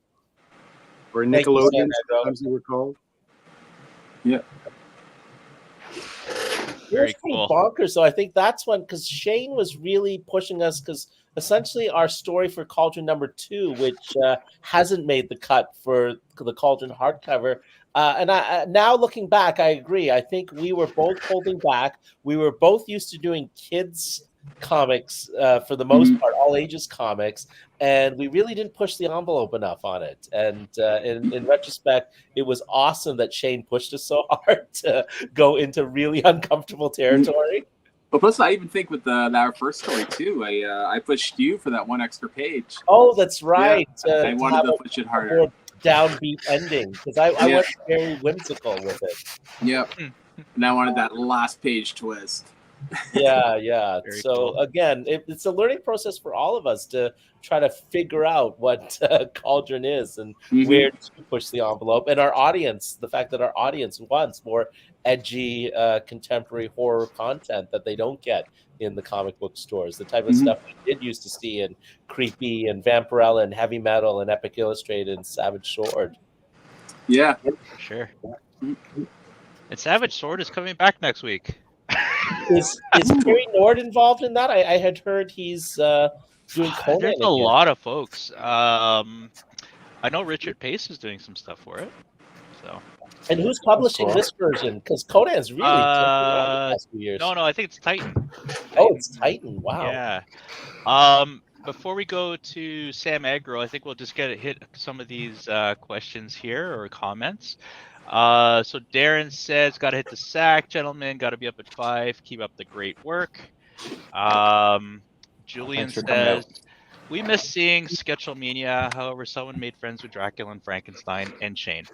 Speaker 4: Or Nickelodeon, sometimes they were called.
Speaker 10: Yeah.
Speaker 1: Very
Speaker 6: It was pretty
Speaker 1: cool.
Speaker 6: bonkers, though. I think that's when, because Shane was really pushing us, because essentially our story for Cauldron #2, which hasn't made the cut for the Cauldron hardcover. And now looking back, I agree. I think we were both holding back. We were both used to doing kids comics for the most part, all ages comics, and we really didn't push the envelope enough on it. And in retrospect, it was awesome that Shane pushed us so hard to go into really uncomfortable territory.
Speaker 10: But plus, I even think with our first story too, I pushed you for that one extra page.
Speaker 6: Oh, that's right.
Speaker 10: Yeah, I wanted to push it harder.
Speaker 6: More downbeat ending, because I went very whimsical with it.
Speaker 10: Yep. And I wanted that last page twist.
Speaker 6: Yeah.
Speaker 1: Very
Speaker 6: So
Speaker 1: cool.
Speaker 6: again, it's a learning process for all of us to try to figure out what Cauldron is and where to push the envelope. And our audience, the fact that our audience wants more edgy, contemporary horror content that they don't get in the comic book stores, the type of stuff we did used to see in Creepy and Vampirella and Heavy Metal and Epic Illustrated and Savage Sword.
Speaker 10: Yeah,
Speaker 1: for sure. And Savage Sword is coming back next week.
Speaker 6: Is Terry Nord involved in that? I had heard he's doing Conan.
Speaker 1: There's a lot of folks. I know Richard Pace is doing some stuff for it. So.
Speaker 6: And who's publishing this version? Because Conan's really taken off the past few years.
Speaker 1: No, I think it's Titan.
Speaker 6: Oh, it's Titan. Wow.
Speaker 1: Yeah. Before we go to Sam Agro, I think we'll just hit some of these questions here or comments. So Darren says, got to hit the sack, gentlemen. Got to be up at 5. Keep up the great work. Julian says, we miss seeing Sketchlemania. However, someone made friends with Dracula and Frankenstein and Shane.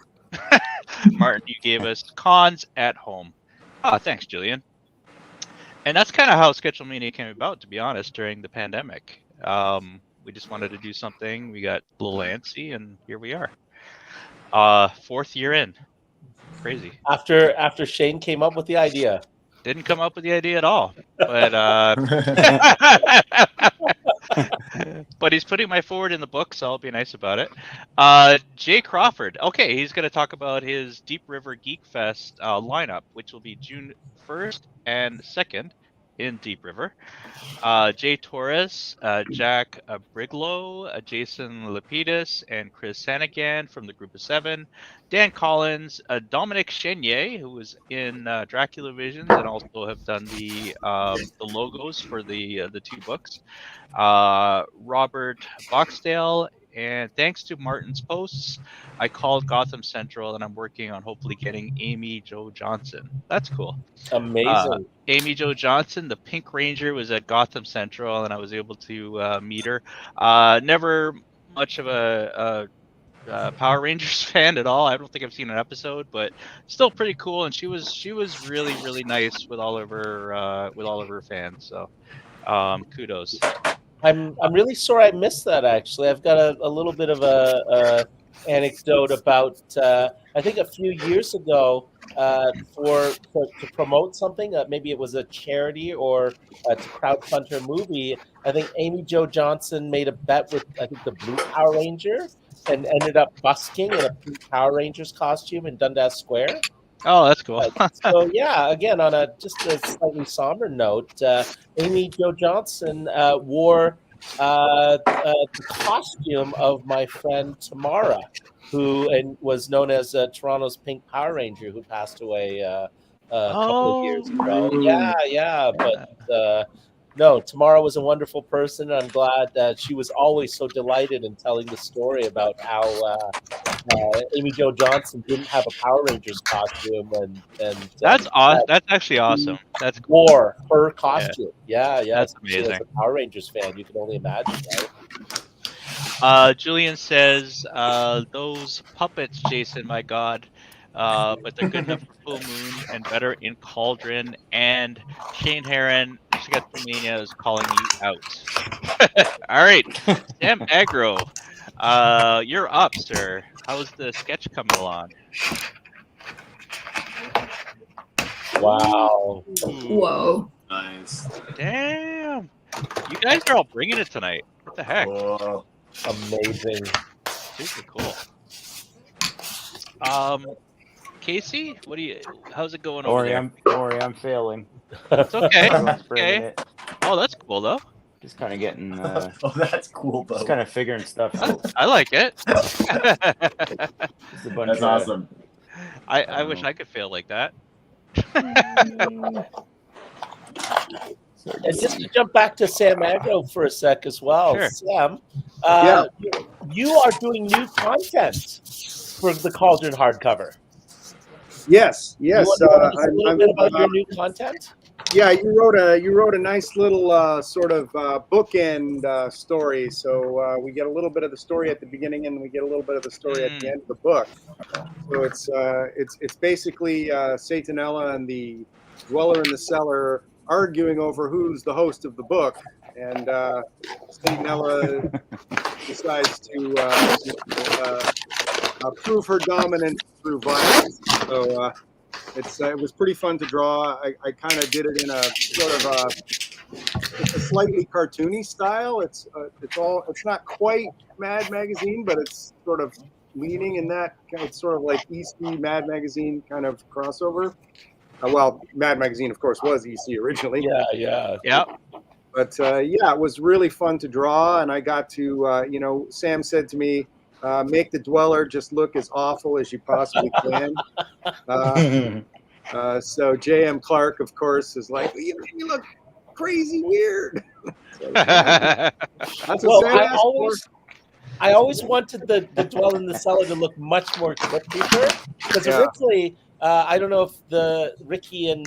Speaker 1: Martin, you gave us cons at home. Thanks, Julian. And that's kind of how Sketchlemania came about, to be honest, during the pandemic. We just wanted to do something. We got a little antsy, and here we are. 4th year in. Crazy.
Speaker 6: After Shane came up with the idea.
Speaker 1: Didn't come up with the idea at all. But but he's putting my forward in the book, so I'll be nice about it. Jay Crawford. Okay, he's going to talk about his Deep River Geek Fest lineup, which will be June 1st and 2nd in Deep River. Jay Torres, Jack Briglow, Jason Lapidus, and Chris Sanagan from the Group of 7. Dan Collins, Dominic Chenier, who was in Dracula Visions and also have done the logos for the 2 books. Robert Boxdale, and thanks to Martin's posts, I called Gotham Central, and I'm working on hopefully getting Amy Jo Johnson. That's cool.
Speaker 6: Amazing.
Speaker 1: Amy Jo Johnson, the Pink Ranger, was at Gotham Central, and I was able to meet her. Never much of a Power Rangers fan at all. I don't think I've seen an episode, but still pretty cool. And she was really nice with all of her fans. So kudos.
Speaker 6: I'm really sorry I missed that. Actually, I've got a little bit of a anecdote about. I think a few years ago, to promote something, maybe it was a charity or to crowdfund her movie. I think Amy Jo Johnson made a bet with the Blue Power Ranger and ended up busking in a Blue Power Rangers costume in Dundas Square.
Speaker 1: Oh, that's cool.
Speaker 6: So yeah, again, on just a slightly somber note, Amy Jo Johnson wore the costume of my friend Tamara, who was known as Toronto's Pink Power Ranger, who passed away a couple of years ago. Yeah, but no, Tamara was a wonderful person. I'm glad that she was always so delighted in telling the story about how Amy Jo Johnson didn't have a Power Rangers costume, and
Speaker 1: that's awesome. That's actually awesome. That's cool.
Speaker 6: Wore her costume. Yeah.
Speaker 1: That's amazing.
Speaker 6: As a Power Rangers fan, you can only imagine, right?
Speaker 1: Julian says, those puppets, Jason, my God. But they're good enough for Full Moon and better in Cauldron. And Shane Heron, Sketchlemania is calling you out. All right, Sam Agro, you're up, sir. How's the sketch coming along?
Speaker 6: Wow.
Speaker 2: Whoa.
Speaker 10: Nice.
Speaker 1: Damn. You guys are all bringing it tonight. What the heck?
Speaker 6: Whoa. Amazing.
Speaker 1: Super cool. Casey? How's it going
Speaker 3: Don't
Speaker 1: over
Speaker 3: worry,
Speaker 1: there?
Speaker 3: I'm failing.
Speaker 1: It's okay.
Speaker 3: Everyone's bringing
Speaker 1: Okay.
Speaker 3: it.
Speaker 1: Oh, that's cool though.
Speaker 3: Just kind of getting.
Speaker 5: Oh, that's cool though.
Speaker 3: Just kind of figuring stuff out.
Speaker 1: I like it.
Speaker 3: Just a bunch
Speaker 5: That's
Speaker 3: of,
Speaker 5: awesome.
Speaker 1: I wish I could feel like that.
Speaker 6: And just to jump back to Sam Agro for a sec as well,
Speaker 1: Sure.
Speaker 6: Sam,
Speaker 4: Yeah.
Speaker 6: you are doing new content for the Cauldron hardcover.
Speaker 4: Yes.
Speaker 6: You want to tell us a little bit about your new content?
Speaker 4: Yeah, you wrote a nice little sort of bookend story. So we get a little bit of the story at the beginning, and we get a little bit of the story at the end of the book. So it's basically Satanella and the Dweller in the Cellar arguing over who's the host of the book, and Satanella decides to prove her dominance through violence. So. It was pretty fun to draw. I kind of did it in a sort of it's a slightly cartoony style. It's not quite Mad Magazine, but it's sort of leaning in that. It's sort of like EC Mad Magazine kind of crossover. Well, Mad Magazine, of course, was EC originally.
Speaker 1: Yeah.
Speaker 4: But yeah, it was really fun to draw, and I got to Sam said to me, make the Dweller just look as awful as you possibly can. So J.M. Clark, of course, is like, you look crazy weird. That's
Speaker 6: Well,
Speaker 4: what
Speaker 6: I always wanted the Dweller in the Cellar to look much more Crypt Keeper, because originally, I don't know if Ricky and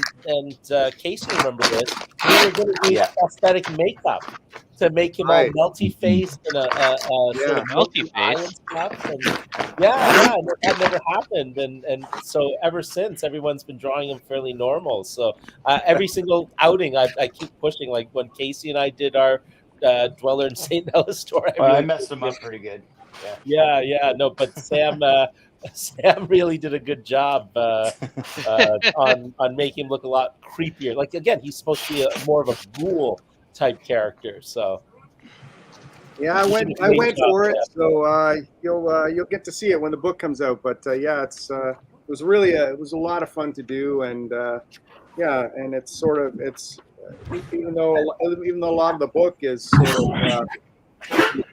Speaker 6: Casey remember this. We were going to use prosthetic makeup to make him all melty faced and a sort of melty eye and stuff. And that never happened. And so ever since, everyone's been drawing him fairly normal. So every single outing, I keep pushing. Like when Casey and I did our Dweller in St. Nellis store,
Speaker 3: I messed him up pretty good.
Speaker 6: Yeah. No, but Sam really did a good job on making him look a lot creepier. Like again, he's supposed to be more of a ghoul type character. So
Speaker 4: yeah, I went for it. So you'll get to see it when the book comes out. But it was a lot of fun to do, and and it's even though a lot of the book is sort of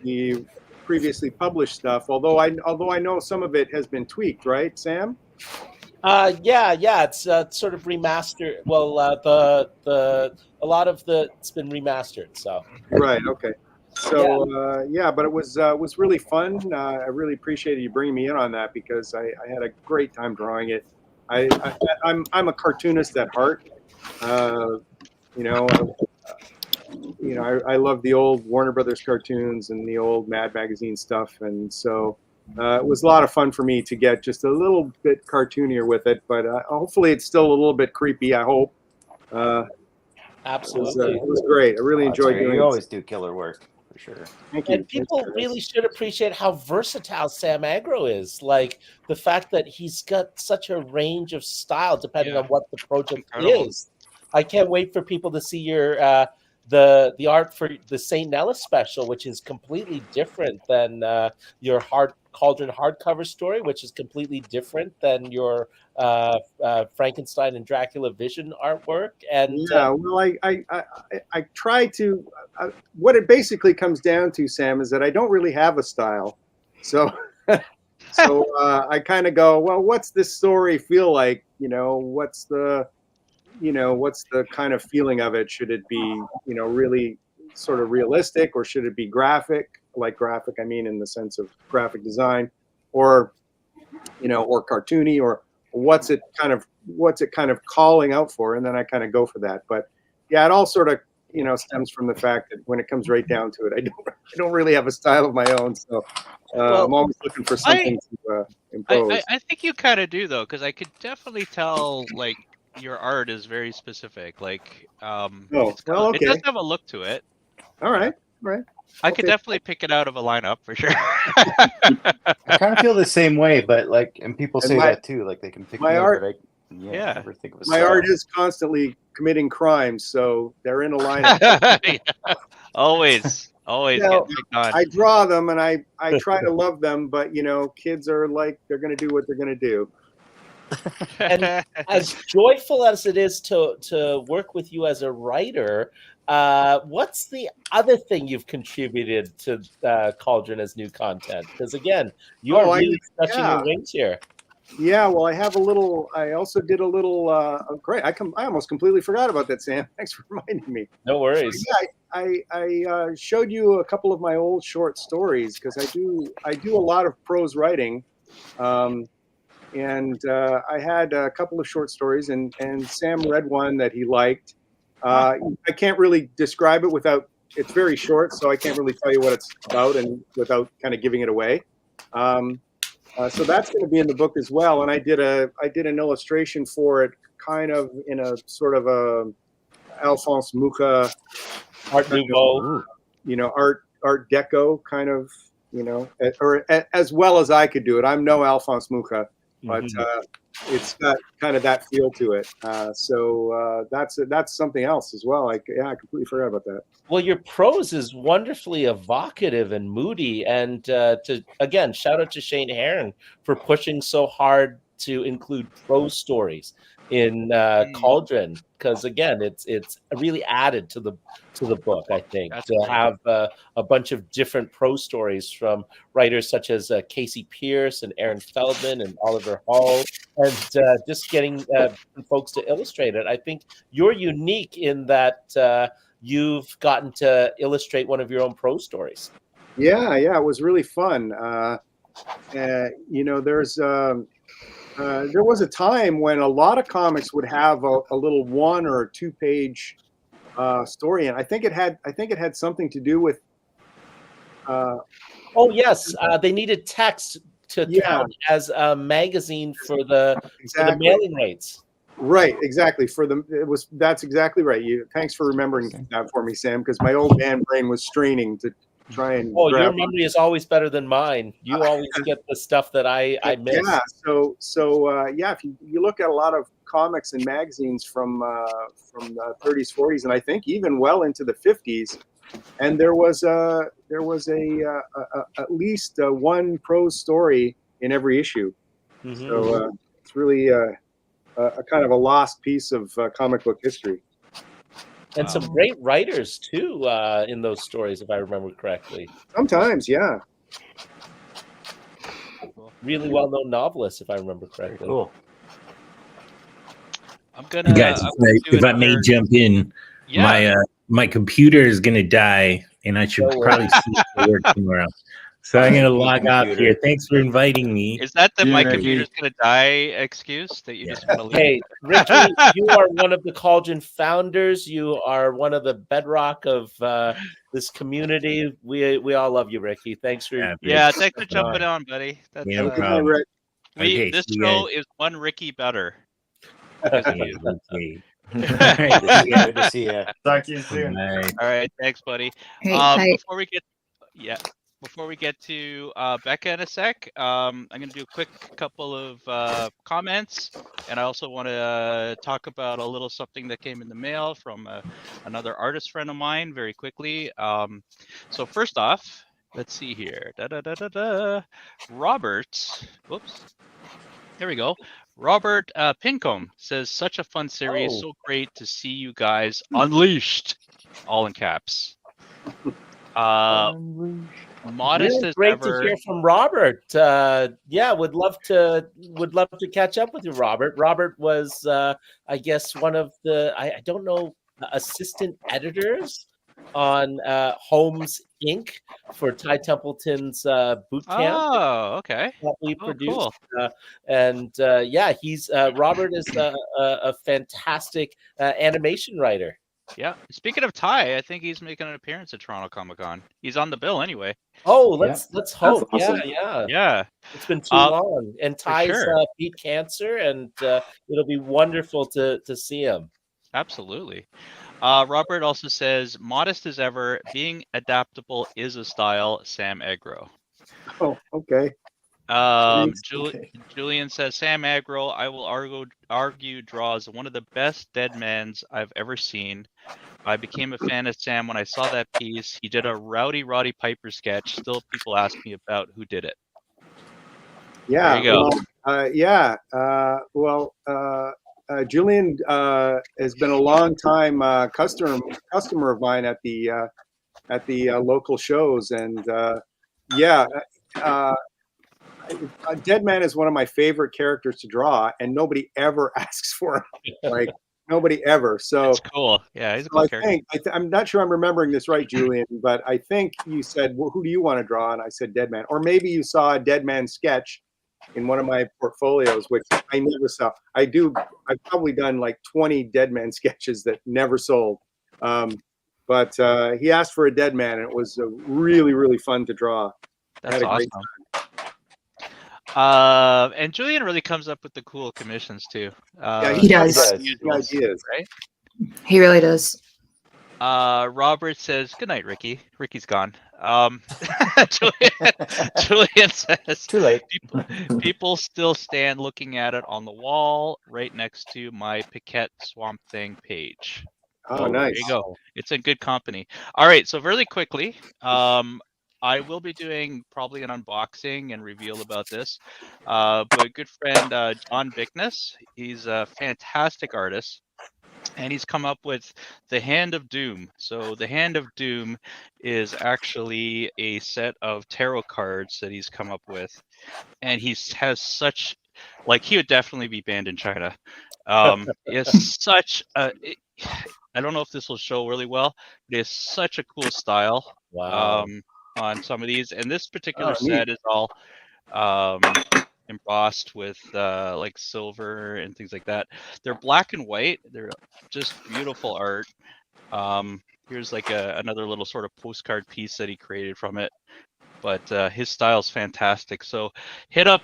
Speaker 4: the previously published stuff, although I know some of it has been tweaked, right, Sam?
Speaker 6: It's sort of remastered. Well, a lot of it's been remastered. So
Speaker 4: right, okay. So but it was really fun. I really appreciated you bringing me in on that, because I had a great time drawing it. I'm a cartoonist at heart. I love the old Warner Brothers cartoons and the old Mad Magazine stuff, and so it was a lot of fun for me to get just a little bit cartoonier with it. But hopefully, it's still a little bit creepy. I hope.
Speaker 6: Absolutely,
Speaker 4: it was great. I really enjoyed doing it.
Speaker 3: You always do killer work, for sure.
Speaker 4: Thank you.
Speaker 6: And people really should appreciate how versatile Sam Agro is. Like the fact that he's got such a range of style depending on what the project is. I can't wait for people to see your the art for the St. Nellis special, which is completely different than your Cauldron hardcover story, which is completely different than your Frankenstein and Dracula Vision artwork. And
Speaker 4: I try to. What it basically comes down to, Sam, is that I don't really have a style, so I kind of go, well, what's this story feel like? What's the kind of feeling of it? Should it be, really sort of realistic, or should it be graphic? Like graphic, I mean, in the sense of graphic design, or cartoony, or what's it kind of calling out for? And then I kind of go for that. But yeah, it all sort of, stems from the fact that when it comes right down to it, I don't really have a style of my own. So I'm always looking for something to impose.
Speaker 1: I think you kind of do though, because I could definitely tell like your art is very specific. Like, it does have a look to it.
Speaker 4: All right.
Speaker 1: I could definitely pick it out of a lineup for sure.
Speaker 3: I kind of feel the same way, but and people say that too. Like they can pick
Speaker 4: my art.
Speaker 3: Never think of
Speaker 4: my art is constantly committing crimes, so they're in a lineup.
Speaker 1: Always. Get picked on.
Speaker 4: I draw them and I try to love them, but kids are like, they're going to do what they're going to do.
Speaker 6: And as joyful as it is to work with you as a writer, what's the other thing you've contributed to Cauldron as new content? Because again, you are really stretching your wings here.
Speaker 4: Yeah, well, I also did a little. Great, I almost completely forgot about that, Sam. Thanks for reminding me.
Speaker 6: No worries.
Speaker 4: So, yeah, I showed you a couple of my old short stories because I do a lot of prose writing, and I had a couple of short stories, and Sam read one that he liked. I can't really describe it without. It's very short, so I can't really tell you what it's about, and without kind of giving it away. So that's going to be in the book as well. And I did an illustration for it, kind of in a sort of a Alphonse Mucha
Speaker 6: Art Nouveau,
Speaker 4: Art Deco kind of, or as well as I could do it. I'm no Alphonse Mucha, but it's got kind of that feel to it. So that's something else as well. I completely forgot about that.
Speaker 6: Well, your prose is wonderfully evocative and moody, and again, shout out to Shane Heron for pushing so hard to include prose stories in Cauldron, because again, it's really added to the book. I think to have a bunch of different prose stories from writers such as Casey Pierce and Aaron Feldman and Oliver Hall, and just getting folks to illustrate it. I think you're unique in that. You've gotten to illustrate one of your own prose stories.
Speaker 4: Yeah, it was really fun. There was a time when a lot of comics would have a little 1 or 2 page story, and I think it had something to do with.
Speaker 6: Oh yes, they needed text to count as a magazine for the mailing rates.
Speaker 4: Right, exactly. That's exactly right. Thanks for remembering that for me, Sam, because my old man brain was straining to try and.
Speaker 6: Oh, your memory is always better than mine. You always get the stuff that I miss.
Speaker 4: Yeah. So if you look at a lot of comics and magazines from the 30s, 40s, and I think even well into the 50s, and there was at least one prose story in every issue. Mm-hmm. So it's really. A kind of a lost piece of comic book history.
Speaker 6: And some great writers, too, in those stories, if I remember correctly.
Speaker 4: Sometimes, yeah.
Speaker 6: Really well-known novelists, if I remember correctly.
Speaker 5: Cool.
Speaker 1: I'm gonna...
Speaker 8: Guys, if I may jump in, my computer is going to die, and I should probably see it work somewhere else. So I'm going to log off here. Thanks for inviting me.
Speaker 1: Is that my computer's going to die excuse that you just want to leave?
Speaker 6: Hey, Ricky, you are one of the Cauldron founders. You are one of the bedrock of this community. We all love you, Ricky. Thanks for
Speaker 1: thanks for jumping on, buddy. That's,
Speaker 8: no problem.
Speaker 1: This show is one Ricky better.
Speaker 3: Good to see you.
Speaker 5: Talk to you soon.
Speaker 1: All right, thanks, buddy.
Speaker 2: Hey,
Speaker 1: Before we get to Becca in a sec, I'm going to do a quick couple of comments, and I also want to talk about a little something that came in the mail from another artist friend of mine very quickly. So first off, let's see here. Robert, whoops, there we go. Robert Pincombe says, such a fun series, so great to see you guys unleashed, all in caps. Modest
Speaker 6: really
Speaker 1: as
Speaker 6: great
Speaker 1: ever.
Speaker 6: To hear from Robert. Would love to catch up with you, Robert. Robert was, I guess, one of the assistant editors on Holmes Inc. for Ty Templeton's boot camp.
Speaker 1: Oh, okay.
Speaker 6: That we produced,
Speaker 1: cool.
Speaker 6: He's Robert is a fantastic animation writer.
Speaker 1: Yeah. Speaking of Ty, I think he's making an appearance at Toronto Comic Con. He's on the bill anyway.
Speaker 6: Oh, let's hope.
Speaker 10: Awesome.
Speaker 6: Yeah. It's been too long, and Ty's beat cancer, and it'll be wonderful to see him.
Speaker 1: Absolutely. Robert also says, modest as ever, being adaptable is a style. Sam Agro.
Speaker 4: Oh, okay.
Speaker 1: Julian says, Sam Agro, I will argue draws one of the best Deadmans I've ever seen. I became a fan of Sam when I saw that piece. He did a Rowdy Roddy Piper sketch. Still, people ask me about who did it.
Speaker 2: Yeah.
Speaker 1: There you
Speaker 4: go. Julian has been a long time customer of mine at the local shows, and Dead Man is one of my favorite characters to draw, and nobody ever asks for him. Like nobody ever. So
Speaker 1: it's cool. Yeah, he's a cool character.
Speaker 4: I'm not sure I'm remembering this right, Julian, but I think you said, well, who do you want to draw? And I said Dead Man. Or maybe you saw a Dead Man sketch in one of my portfolios, which I never saw. I've probably done like 20 Dead Man sketches that never sold. But he asked for a Dead Man, and it was really, really fun to draw.
Speaker 1: That's awesome. And Julian really comes up with the cool commissions too.
Speaker 2: He does.
Speaker 4: Ideas,
Speaker 1: right?
Speaker 2: He really does.
Speaker 1: Robert says, "Good night, Ricky." Ricky's gone. Julian says,
Speaker 3: "Too late."
Speaker 1: People still stand looking at it on the wall right next to my Paquette Swamp Thing page.
Speaker 4: Oh, nice.
Speaker 1: There you go. It's in good company. All right, so really quickly, I will be doing probably an unboxing and reveal about this. But good friend John Bickness, he's a fantastic artist, and he's come up with the Hand of Doom. So the Hand of Doom is actually a set of tarot cards that he's come up with, and he has such, like, he would definitely be banned in China. It's such a, I don't know if this will show really well, but it's such a cool style.
Speaker 6: Wow.
Speaker 1: On some of these, and this particular
Speaker 4: neat.
Speaker 1: set is all embossed with like silver and things like that. They're black and white. They're just beautiful art. Here's like another little sort of postcard piece that he created from it. But his style is fantastic. So hit up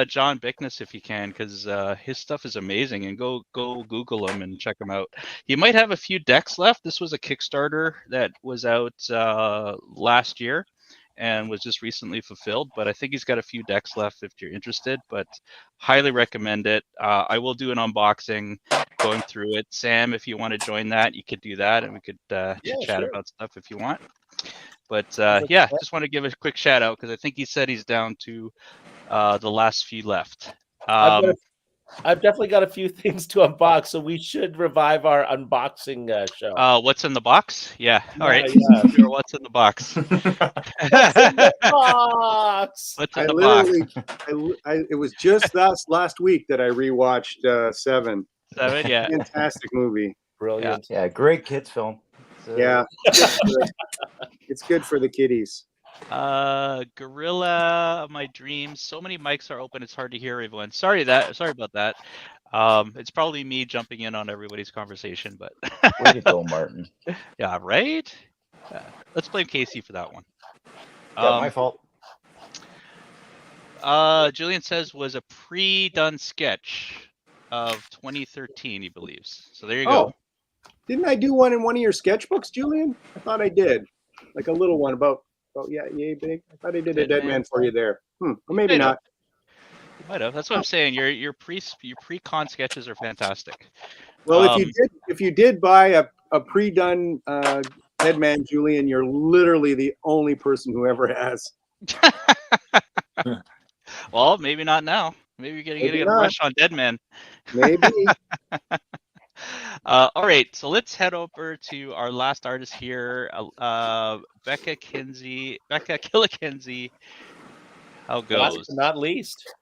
Speaker 1: John Bickness if you can, because his stuff is amazing. And go Google him and check him out. He might have a few decks left. This was a Kickstarter that was out last year and was just recently fulfilled. But I think he's got a few decks left if you're interested. But highly recommend it. I will do an unboxing going through it. Sam, if you want to join that, you could do that, and we could chat about stuff if you want. But just want to give a quick shout out because I think he said he's down to the last few left.
Speaker 6: I've definitely got a few things to unbox, so we should revive our unboxing show.
Speaker 1: What's in the box? Yeah. All right.
Speaker 6: Yeah.
Speaker 1: Sure, what's in the box?
Speaker 6: What's in the box?
Speaker 1: What's in the box?
Speaker 4: It was just last week that I rewatched Seven.
Speaker 1: Seven, yeah.
Speaker 4: Fantastic movie.
Speaker 6: Brilliant.
Speaker 3: Yeah, great kids film.
Speaker 4: Yeah. It's good for the kiddies.
Speaker 1: Gorilla of my dreams. So many mics are open, it's hard to hear everyone. Sorry about that. It's probably me jumping in on everybody's conversation, but
Speaker 3: way to go, Martin.
Speaker 1: Yeah, right? Let's blame Casey for that one.
Speaker 3: Yeah, my fault.
Speaker 1: Julian says was a pre-done sketch of 2013, he believes. So there you go.
Speaker 4: Didn't I do one in one of your sketchbooks, Julian? I thought I did. Like a little one about yay big. I thought I did a Dead Man for you there. Or maybe not.
Speaker 1: You might have. That's what I'm saying. Your pre-con sketches are fantastic.
Speaker 4: Well, if you did buy a pre-done Dead Man, Julian, you're literally the only person who ever has.
Speaker 1: Well, maybe not now. Maybe you're getting a rush on Dead Man.
Speaker 4: Maybe.
Speaker 1: All right, so let's head over to our last artist here, Becka Kinzie. How goes?
Speaker 6: Last but not least.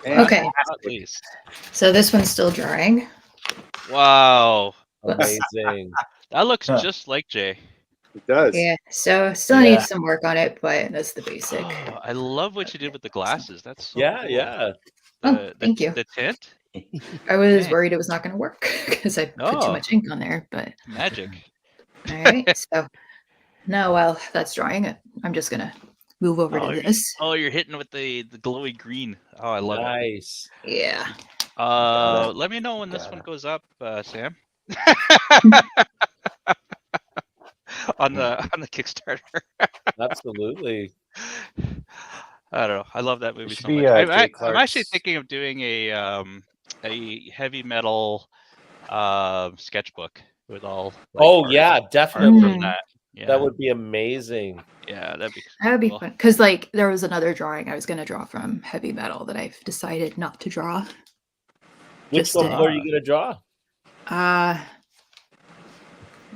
Speaker 2: Okay.
Speaker 1: Not least.
Speaker 2: So this one's still drying.
Speaker 1: Wow.
Speaker 6: Amazing.
Speaker 1: That looks just like Jay.
Speaker 4: It does.
Speaker 2: Yeah. So still needs some work on it, but that's the basic.
Speaker 1: Oh, I love what you did with the glasses. That's so cool.
Speaker 6: Yeah.
Speaker 2: Thank you.
Speaker 1: The tint.
Speaker 2: I was worried it was not going to work because I put too much ink on there, but
Speaker 1: magic.
Speaker 2: All right, so now while that's drying, I'm just gonna move over to this.
Speaker 1: Oh, you're hitting with the glowy green. Oh, I love it.
Speaker 6: Nice.
Speaker 2: Yeah.
Speaker 1: Let me know when this one goes up, Sam. on the Kickstarter.
Speaker 6: Absolutely.
Speaker 1: I don't know. I love that movie so
Speaker 3: be,
Speaker 1: much. I'm actually thinking of doing a heavy metal sketchbook with all.
Speaker 6: Like, definitely.
Speaker 1: That. Yeah,
Speaker 6: That would be amazing.
Speaker 1: Yeah, that'd be
Speaker 2: cool. Fun. Because like there was another drawing I was going to draw from heavy metal that I've decided not to draw.
Speaker 6: Which one were you going to draw?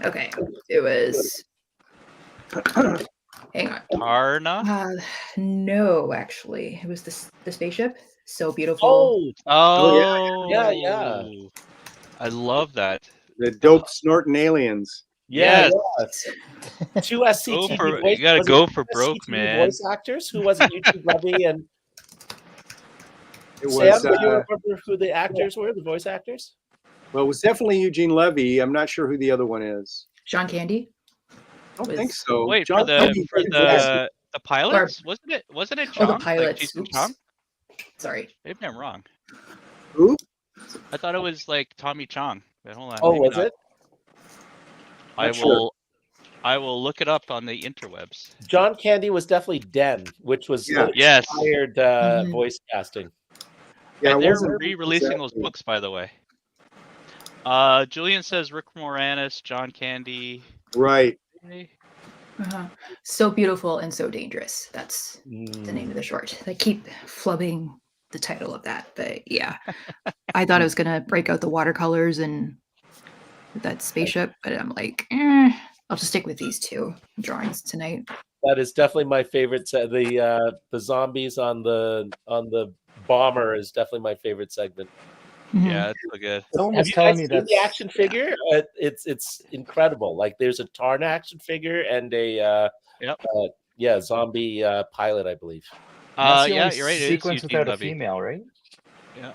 Speaker 2: Okay, it was. Hang on.
Speaker 1: Tarna?
Speaker 2: No, actually, it was the spaceship. So beautiful.
Speaker 6: Oh, yeah.
Speaker 1: I love that.
Speaker 4: The dope snorting aliens.
Speaker 6: Yeah. Two SCTV voice.
Speaker 1: You gotta go for broke, man.
Speaker 6: Voice actors. Who was it? YouTube Levy and
Speaker 4: it
Speaker 6: Sam.
Speaker 4: Was,
Speaker 6: do you remember who the actors were? The voice actors?
Speaker 4: Well, it was definitely Eugene Levy. I'm not sure who the other one is.
Speaker 2: John Candy.
Speaker 4: I don't think so.
Speaker 1: Wait,
Speaker 4: John
Speaker 1: for the pilots? Wasn't it Chong?
Speaker 2: Oh, the pilots.
Speaker 1: Like Chong?
Speaker 2: Sorry.
Speaker 1: Maybe I'm wrong.
Speaker 4: Who?
Speaker 1: I thought it was like Tommy Chong. Wait, hold on.
Speaker 6: Oh, was it?
Speaker 1: I will look it up on the interwebs.
Speaker 6: John Candy was definitely Den, which was inspired voice casting.
Speaker 1: Yeah, and they're re-releasing those books, by the way. Julian says Rick Moranis, John Candy.
Speaker 4: Right.
Speaker 2: So beautiful and so dangerous. That's the name of the short. They keep flubbing the title of that, but yeah. I thought I was gonna break out the watercolors and that spaceship, but I'm like, I'll just stick with these two drawings tonight.
Speaker 6: That is definitely my favorite. The zombies on the bomber is definitely my favorite segment.
Speaker 1: Yeah, it's so good.
Speaker 6: Have you guys seen the action figure? It's incredible. Like there's a Tarn action figure and a zombie pilot, I believe.
Speaker 3: Yeah,
Speaker 1: you're right.
Speaker 3: Sequence without a female, right?
Speaker 1: Yeah.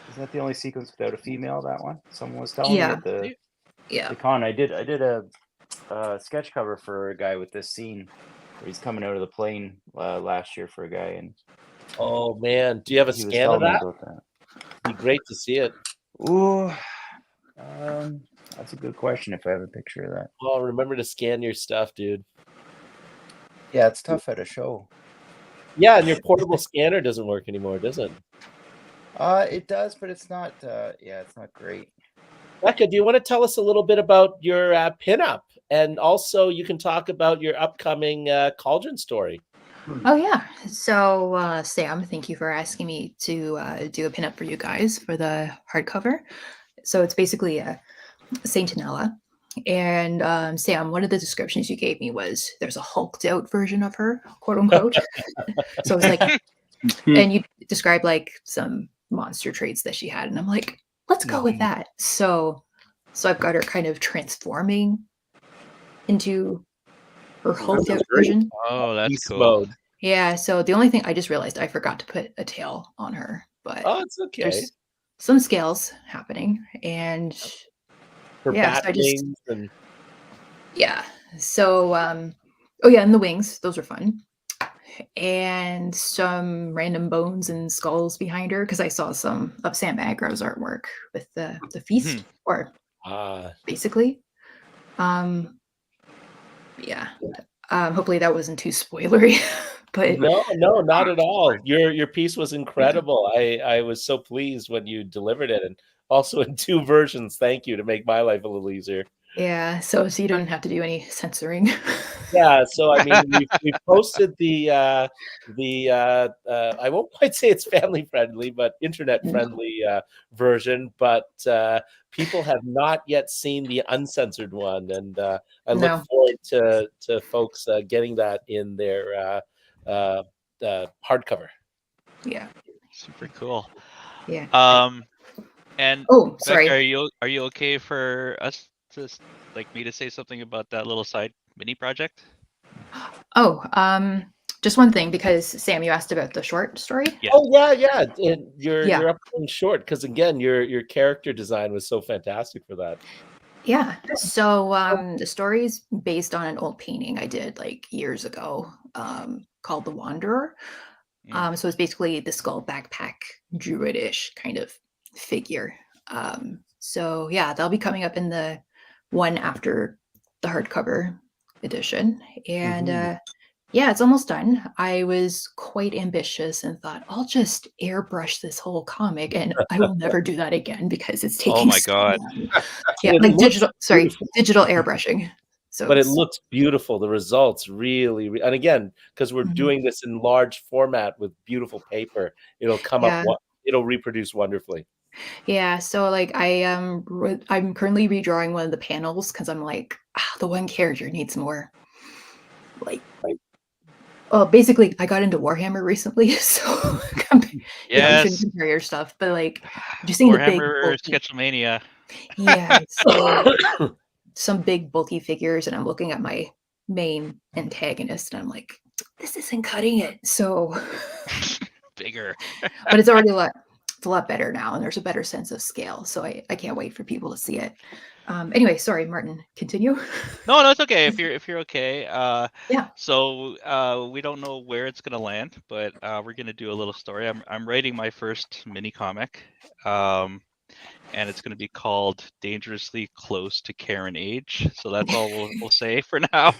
Speaker 3: Is that the only sequence without a female? That one? Someone was telling me at the con. I did a sketch cover for a guy with this scene where he's coming out of the plane last year for a guy, and
Speaker 6: oh man, do you have a scan of that? It'd be great to see it.
Speaker 3: Ooh, that's a good question. If I have a picture of that.
Speaker 6: Oh, remember to scan your stuff, dude.
Speaker 3: Yeah, it's tough at a show.
Speaker 6: Yeah, and your portable scanner doesn't work anymore, does it?
Speaker 3: It does, but it's not. It's not great.
Speaker 6: Becca, do you want to tell us a little bit about your pinup, and also you can talk about your upcoming Cauldron story?
Speaker 2: Oh yeah. So Sam, thank you for asking me to do a pinup for you guys for the hardcover. So it's basically a Saintinella. And Sam, one of the descriptions you gave me was there's a hulked out version of her, quote unquote. So it's like, and you described like some monster traits that she had, and I'm like, let's go with that. So I've got her kind of transforming into her hulked out version.
Speaker 1: Oh, that's cool.
Speaker 6: Mode.
Speaker 2: Yeah. So the only thing I just realized I forgot to put a tail on her, but
Speaker 6: it's okay.
Speaker 2: There's some scales happening, and
Speaker 6: her bat wings and
Speaker 2: So and the wings, those are fun. And some random bones and skulls behind her because I saw some of Sam Agro's artwork with the feast or basically. Hopefully that wasn't too spoilery. But
Speaker 6: no, not at all. Your piece was incredible. I was so pleased when you delivered it, and also in 2 versions. Thank you to make my life a little easier.
Speaker 2: Yeah, so you don't have to do any censoring.
Speaker 6: Yeah, so I mean, we posted the I won't quite say it's family friendly, but internet friendly version. But people have not yet seen the uncensored one, and I look forward to folks getting that in their hardcover.
Speaker 2: Yeah,
Speaker 1: super cool.
Speaker 2: Yeah.
Speaker 1: And
Speaker 2: sorry.
Speaker 1: Becca, are you okay for us to me to say something about that little side mini project?
Speaker 2: Just one thing, because Sam, you asked about the short story.
Speaker 1: Yeah.
Speaker 6: Oh yeah. And you're upcoming short because again, your character design was so fantastic for that.
Speaker 2: Yeah. So the story is based on an old painting I did like years ago, called The Wanderer. So it's basically the skull backpack druidish kind of figure. So yeah, that'll be coming up in the one after the hardcover edition. And it's almost done. I was quite ambitious and thought I'll just airbrush this whole comic, and I will never do that again because it's taking
Speaker 1: Oh my god.
Speaker 2: long. Yeah, like digital airbrushing. So
Speaker 6: but it
Speaker 2: it's-
Speaker 6: looks beautiful. The results really, and again, because we're
Speaker 2: Mhm.
Speaker 6: doing this in large format with beautiful paper, it'll come
Speaker 2: Yeah.
Speaker 6: up. It'll reproduce wonderfully.
Speaker 2: Yeah, so like I'm currently redrawing one of the panels because I'm like, the one character needs more. Like, well, basically, I got into Warhammer recently, so you
Speaker 1: Yes.
Speaker 2: shouldn't compare your stuff, but like, just seeing the big
Speaker 1: Warhammer
Speaker 2: bulky,
Speaker 1: Sketchlemania.
Speaker 2: yeah, so some big bulky figures, and I'm looking at my main antagonist, and I'm like, this isn't cutting it. So,
Speaker 1: Bigger.
Speaker 2: but it's already it's a lot better now, and there's a better sense of scale. So I can't wait for people to see it. Anyway, sorry, Martin, continue.
Speaker 1: No, it's okay if you're okay.
Speaker 2: Yeah.
Speaker 1: So we don't know where it's gonna land, but we're gonna do a little story. I'm writing my first mini comic, and it's gonna be called "Dangerously Close to Karen Age." So that's all we'll say for now.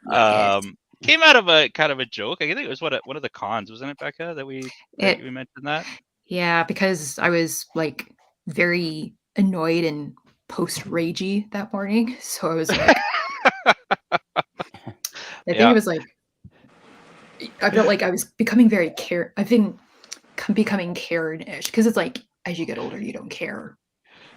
Speaker 2: Yes.
Speaker 1: Came out of a kind of a joke. I think it was one of the cons, wasn't it, Becca? That we mentioned that.
Speaker 2: Yeah, because I was like very annoyed and post-ragey that morning. So I was like, I think it was like, I felt like I was becoming very I've been becoming Karen-ish because it's like as you get older, you don't care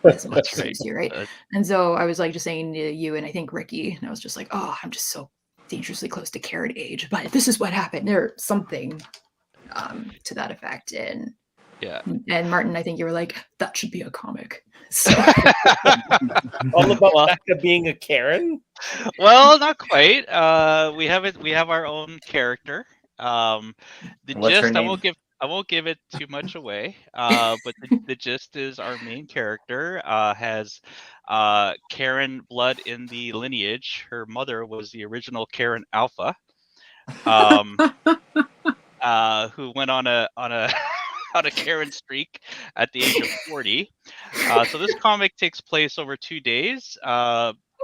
Speaker 2: as much as you used to, right? And so I was like just saying to you and I think Ricky, and I was just like, oh, I'm just so dangerously close to Karen age, but this is what happened. There's something to that effect, and
Speaker 1: yeah.
Speaker 2: And Martin, I think you were like, that should be a comic. So.
Speaker 6: All about Becca being a Karen?
Speaker 1: Well, not quite. We have our own character. The
Speaker 5: What's her
Speaker 1: gist
Speaker 5: name?
Speaker 1: I won't give it too much away. But the gist is our main character has Karen blood in the lineage. Her mother was the original Karen Alpha, who went on a on a Karen streak at the age of 40. So this comic takes place over 2 days.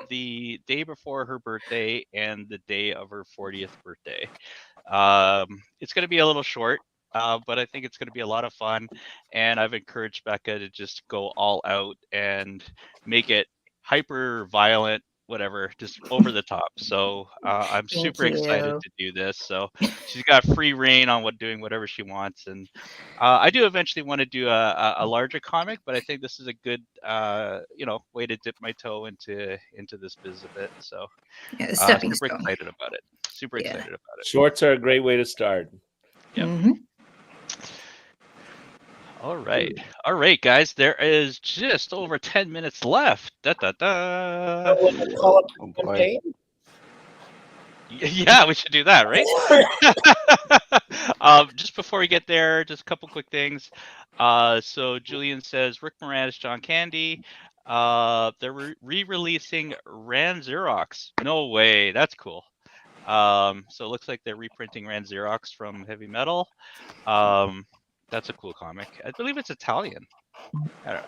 Speaker 1: The day before her birthday and the day of her 40th birthday. It's going to be a little short, but I think it's going to be a lot of fun. And I've encouraged Becca to just go all out and make it hyper violent, whatever, just over the top. So I'm super excited to do this. So she's got free reign on doing whatever she wants. And I do eventually want to do a larger comic, but I think this is a good way to dip my toe into this biz a bit. So super excited about it. Super excited about it.
Speaker 6: Shorts are a great way to start.
Speaker 1: Yep. Mm-hmm. All right, guys. There is just over 10 minutes left.
Speaker 6: Call up the campaign?
Speaker 1: Yeah, we should do that, right? Just before we get there, just a couple quick things. So Julian says Rick Moranis, John Candy. They're re-releasing Ran Xerox. No way, that's cool. So it looks like they're reprinting Ran Xerox from Heavy Metal. That's a cool comic. I believe it's Italian. I don't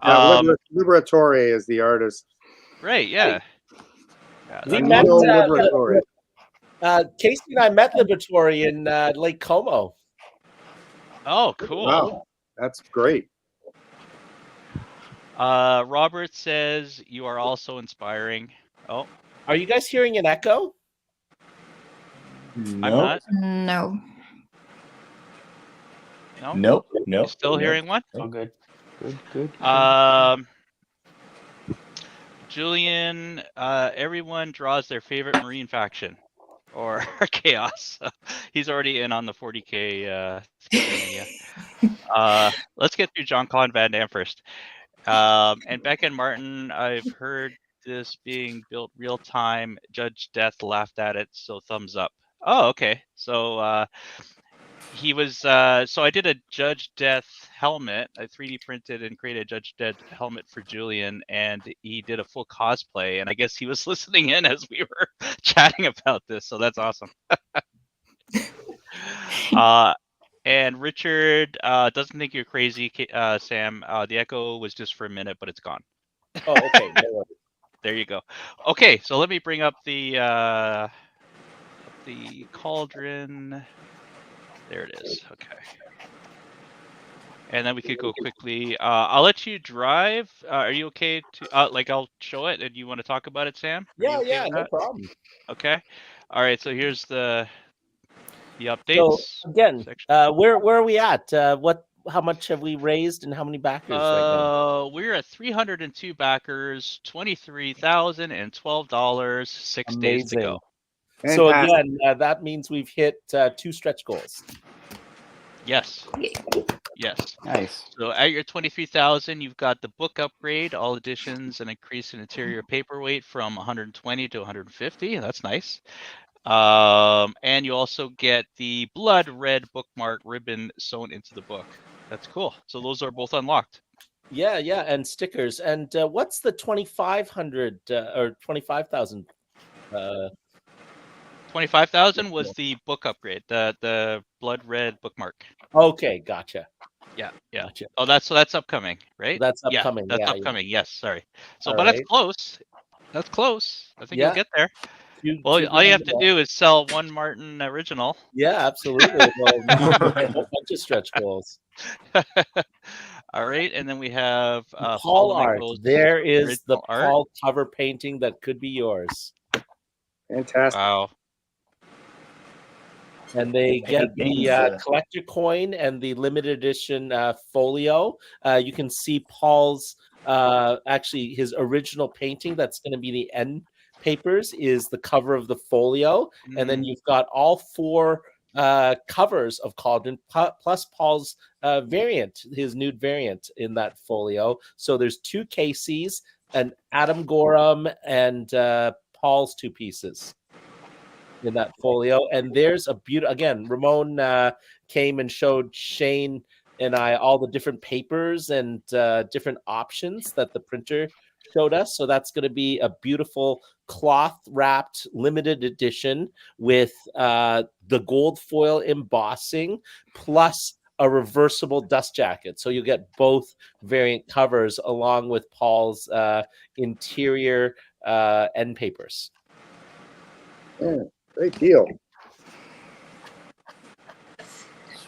Speaker 1: know.
Speaker 4: Liberatore is the artist.
Speaker 1: Right, yeah.
Speaker 6: We met Liberatore. Casey and I met Liberatore in Lake Como.
Speaker 1: Oh, cool.
Speaker 4: Wow, that's great.
Speaker 1: Robert says you are also inspiring. Oh.
Speaker 6: Are you guys hearing an echo?
Speaker 1: I'm not.
Speaker 2: No.
Speaker 5: Nope.
Speaker 1: Still hearing one?
Speaker 3: Oh, good. Good.
Speaker 1: Julian, everyone draws their favorite Marine faction or Chaos. He's already in on the 40K Sketchlemania. Let's get through Jean-Claude Van Damme first. And Becca and Martin, I've heard this being built real time. Judge Death laughed at it, so thumbs up. Oh, okay. So he was so I did a Judge Death helmet. I 3D printed and created a Judge Death helmet for Julian, and he did a full cosplay, and I guess he was listening in as we were chatting about this, so that's awesome. And Richard doesn't think you're crazy, Sam. The echo was just for a minute, but it's gone.
Speaker 6: Oh, okay.
Speaker 1: There you go. Okay, so let me bring up the cauldron. There it is. Okay. And then we could go quickly. I'll let you drive. Are you okay to like I'll show it and you want to talk about it, Sam? Are you okay with
Speaker 6: no
Speaker 1: that?
Speaker 6: problem.
Speaker 1: Okay. All right, so here's the
Speaker 6: So
Speaker 1: updates.
Speaker 6: again,
Speaker 1: section.
Speaker 6: where are we at? How much have we raised and how many backers right now?
Speaker 1: We're at 302 backers, $23,012, 6 days to go.
Speaker 6: So
Speaker 4: Fantastic.
Speaker 6: again, that means we've hit 2 stretch goals.
Speaker 1: Yes. Yes.
Speaker 3: Nice.
Speaker 1: So at your 23,000, you've got the book upgrade, all editions, an increase in interior paperweight from 120 to 150. That's nice. And you also get the blood red bookmark ribbon sewn into the book. That's cool. So those are both unlocked.
Speaker 6: Yeah, and stickers. And what's the 2,500 or 25,000?
Speaker 1: 25,000 was the book upgrade, the blood red bookmark.
Speaker 6: Okay, gotcha.
Speaker 1: Yeah.
Speaker 6: Gotcha.
Speaker 1: Oh, that's upcoming, right?
Speaker 6: That's upcoming.
Speaker 1: Yeah, that's
Speaker 6: yeah,
Speaker 1: upcoming. Yes, sorry. So,
Speaker 6: All
Speaker 1: but that's
Speaker 6: right.
Speaker 1: close. That's close. I think
Speaker 6: Yeah.
Speaker 1: you'll get there.
Speaker 6: You-
Speaker 1: Well,
Speaker 6: you
Speaker 1: all you have
Speaker 6: did
Speaker 1: to do is sell one Martin original.
Speaker 6: Yeah, absolutely. Well, a bunch of stretch goals.
Speaker 1: All right, and then we have
Speaker 6: Paul art.
Speaker 1: Nichols'
Speaker 6: There is the
Speaker 1: original art.
Speaker 6: Paul cover painting that could be yours.
Speaker 4: Fantastic.
Speaker 1: Wow.
Speaker 6: And they get
Speaker 5: games,
Speaker 6: the collector coin and the limited edition folio. You can see Paul's actually his original painting. That's going to be the end papers. Is the cover of the folio, and then you've got all 4 covers of Cauldron plus Paul's variant, his nude variant in that folio. So there's 2 Casey's, an Adam Gorham, and Paul's 2 pieces in that folio. And there's a beautiful, again, Ramon came and showed Shane and I all the different papers and different options that the printer showed us. So that's going to be a beautiful cloth wrapped limited edition with the gold foil embossing plus a reversible dust jacket. So you get both variant covers along with Paul's interior end papers.
Speaker 4: Great deal.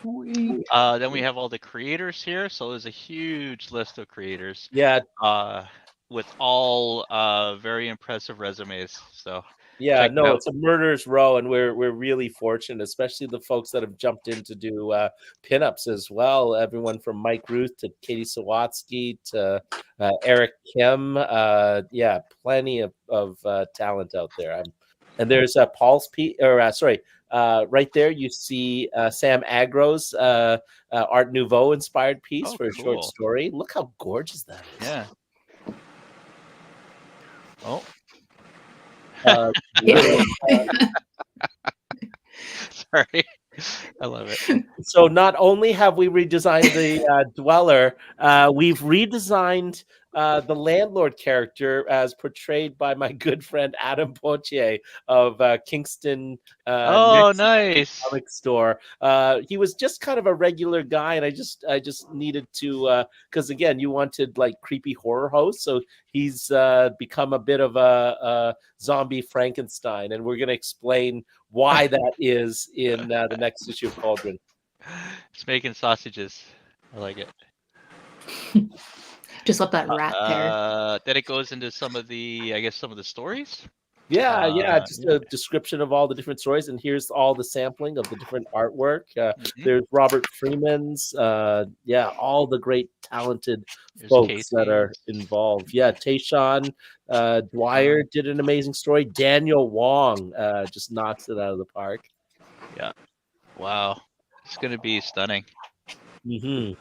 Speaker 1: Sweet. Then we have all the creators here. So there's a huge list of creators.
Speaker 6: Yeah.
Speaker 1: With all very impressive resumes. So
Speaker 6: yeah, no, it's a murderer's row, and we're really fortunate, especially the folks that have jumped in to do pinups as well. Everyone from Mike Ruth to Katie Sawatsky to Eric Kim. Yeah, plenty of talent out there. And there's Paul's right there you see Sam Agro's Art Nouveau inspired piece for a short story. Look how gorgeous that is.
Speaker 1: Yeah. Oh. Sorry. I love it.
Speaker 6: So not only have we redesigned the dweller, we've redesigned the landlord character as portrayed by my good friend Adam Poitier of Kingston.
Speaker 1: Nice
Speaker 6: comic store. He was just kind of a regular guy, and I just needed to because again, you wanted like creepy horror hosts, so he's become a bit of a zombie Frankenstein, and we're going to explain why that is in the next issue of Cauldron.
Speaker 1: It's making sausages. I like it.
Speaker 2: Just love that rat there.
Speaker 1: Then it goes into some of the stories.
Speaker 6: Yeah, just a description of all the different stories, and here's all the sampling of the different artwork. There's Robert Freeman's, all the great talented folks that are involved. Yeah, Tayshawn Dwyer did an amazing story. Daniel Wong just knocks it out of the park.
Speaker 1: Yeah, wow, it's gonna be stunning.
Speaker 6: Mm-hmm.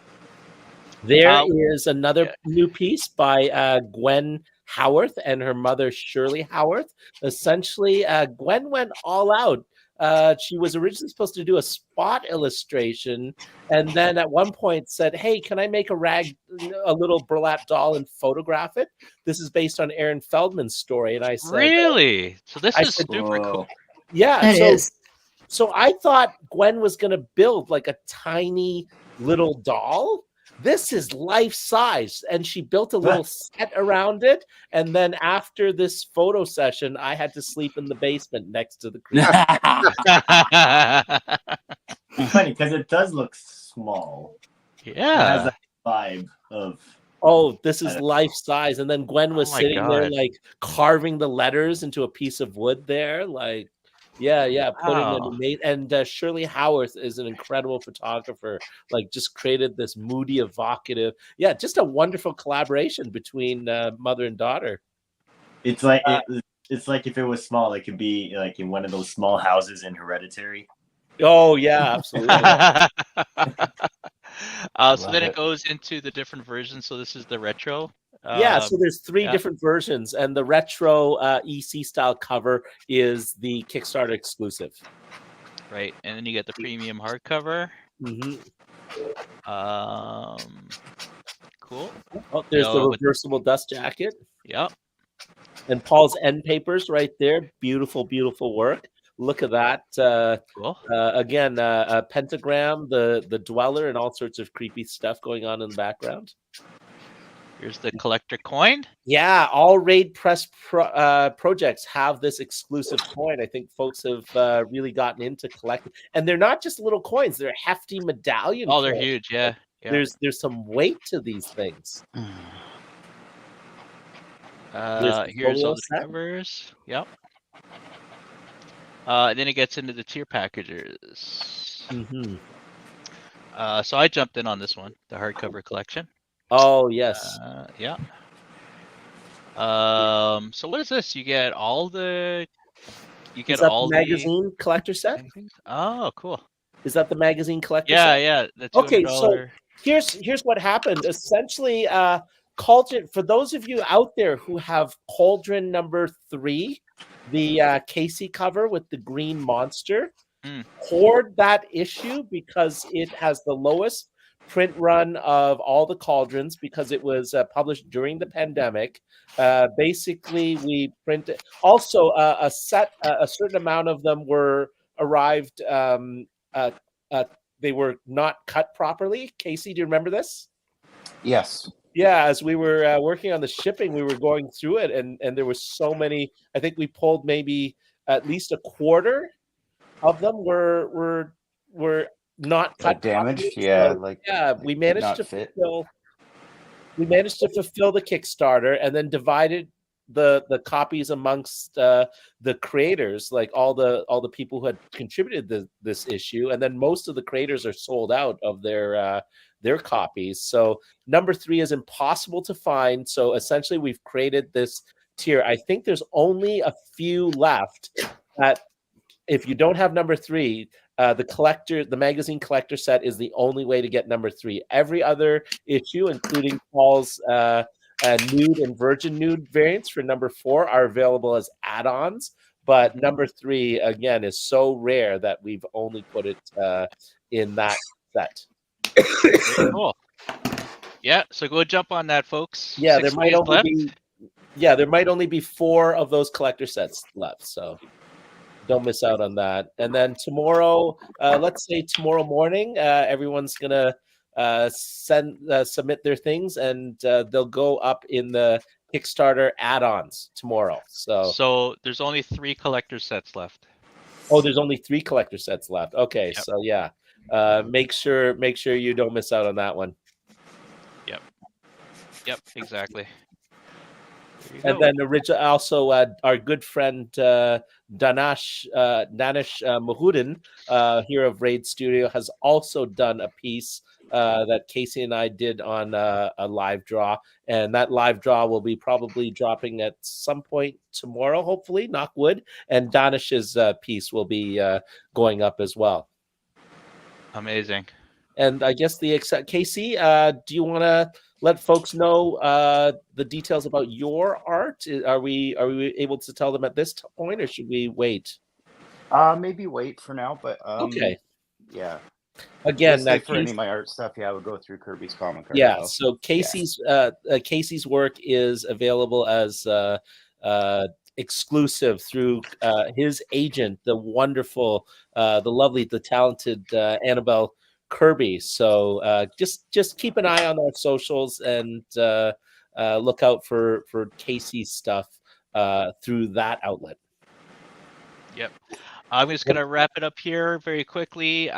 Speaker 6: There is another new piece by Gwen Howarth and her mother Shirley Howarth. Essentially, Gwen went all out. She was originally supposed to do a spot illustration, and then at one point said, "Hey, can I make a little burlap doll and photograph it?" This is based on Aaron Feldman's story, and I said,
Speaker 1: "Really? So this is super cool."
Speaker 6: Yeah, so I thought Gwen was going to build like a tiny little doll. This is life size, and she built a little set around it. And then after this photo session, I had to sleep in the basement next to the creature.
Speaker 5: Funny because it does look small.
Speaker 1: Yeah.
Speaker 5: It has that vibe of.
Speaker 6: Oh, this is life size. And then Gwen was
Speaker 1: Oh my
Speaker 6: sitting there
Speaker 1: God.
Speaker 6: like carving the letters into a piece of wood there. Like, yeah, putting
Speaker 1: Wow.
Speaker 6: an amazing. And Shirley Howarth is an incredible photographer. Like, just created this moody, evocative. Yeah, just a wonderful collaboration between mother and daughter.
Speaker 5: It's like it's like if it was small, it could be like in one of those small houses in Hereditary.
Speaker 6: Oh yeah, absolutely.
Speaker 1: So then it goes into the different versions. So this is the retro.
Speaker 6: Yeah, so there's three
Speaker 1: yeah.
Speaker 6: different versions, and the retro EC style cover is the Kickstarter exclusive.
Speaker 1: Right, and then you get the premium hardcover.
Speaker 6: Mm-hmm.
Speaker 1: Cool.
Speaker 6: Oh, there's the reversible dust jacket.
Speaker 1: Yep.
Speaker 6: And Paul's end papers right there. Beautiful, beautiful work. Look at that.
Speaker 1: Cool.
Speaker 6: Again, a pentagram, the dweller, and all sorts of creepy stuff going on in the background.
Speaker 1: Here's the collector coin.
Speaker 6: Yeah, all Raid Press projects have this exclusive coin. I think folks have really gotten into collecting. And they're not just little coins. They're hefty medallion
Speaker 1: Oh, they're
Speaker 6: coins.
Speaker 1: huge, yeah.
Speaker 6: There's some weight to these things.
Speaker 1: Here's all the covers. Yep. And then it gets into the tier packages.
Speaker 6: Mm-hmm.
Speaker 1: So I jumped in on this one, the hardcover collection.
Speaker 6: Oh yes.
Speaker 1: Yeah. So what is this? You get all the. You get all
Speaker 6: the magazine collector set.
Speaker 1: Oh, cool.
Speaker 6: Is that the magazine collector?
Speaker 1: Yeah,
Speaker 6: set?
Speaker 1: yeah. The $200.
Speaker 6: Okay, so here's what happened. Essentially, Cauldron. For those of you out there who have Cauldron number 3, the Casey cover with the green monster, hoard that issue because it has the lowest print run of all the Cauldrons because it was published during the pandemic. Basically, we printed also a certain amount of them were arrived. They were not cut properly. Casey, do you remember this?
Speaker 3: Yes.
Speaker 6: Yeah, as we were working on the shipping, we were going through it, and there was so many. I think we pulled maybe at least a quarter of them were not cut
Speaker 3: damaged.
Speaker 6: properly.
Speaker 3: Yeah,
Speaker 6: so, we managed to fulfill. We managed to fulfill the Kickstarter, and then divided the copies amongst the creators, like all the people who had contributed this issue, and then most of the creators are sold out of their copies. So number 3 is impossible to find. So essentially, we've created this tier. I think there's only a few left. If you don't have number 3, the magazine collector set is the only way to get number 3. Every other issue, including Paul's nude and virgin nude variants for number 4, are available as add-ons. But number 3 again is so rare that we've only put it in that set.
Speaker 1: Very cool. Yeah, so go jump on that, folks.
Speaker 6: Yeah, there might only be 4 of those collector sets left. So don't miss out on that. And then tomorrow, let's say tomorrow morning, everyone's gonna submit their things, and they'll go up in the Kickstarter add-ons tomorrow. So
Speaker 1: there's only 3 collector sets left.
Speaker 6: Oh, there's only 3 collector sets left. Okay, yep. So yeah, make sure you don't miss out on that one.
Speaker 1: Yep, exactly.
Speaker 6: And then also our good friend Danish Mahudin here of Raid Studio has also done a piece that Casey and I did on a live draw, and that live draw will be probably dropping at some point tomorrow, hopefully, knock wood, and Danish's piece will be going up as well.
Speaker 1: Amazing.
Speaker 6: And I guess Casey, do you want to let folks know the details about your art? Are we able to tell them at this point, or should we wait?
Speaker 3: Maybe wait for now, but
Speaker 6: okay.
Speaker 3: Yeah.
Speaker 6: Again,
Speaker 3: for any of my art stuff, I would go through Kirby's Comic Art.
Speaker 6: Yeah. So Casey's Casey's work is available as exclusive through his agent, the wonderful, the lovely, the talented Annabelle Kirby. So just keep an eye on our socials and look out for Casey's stuff through that outlet.
Speaker 1: Yep. I'm just going to wrap it up here very quickly.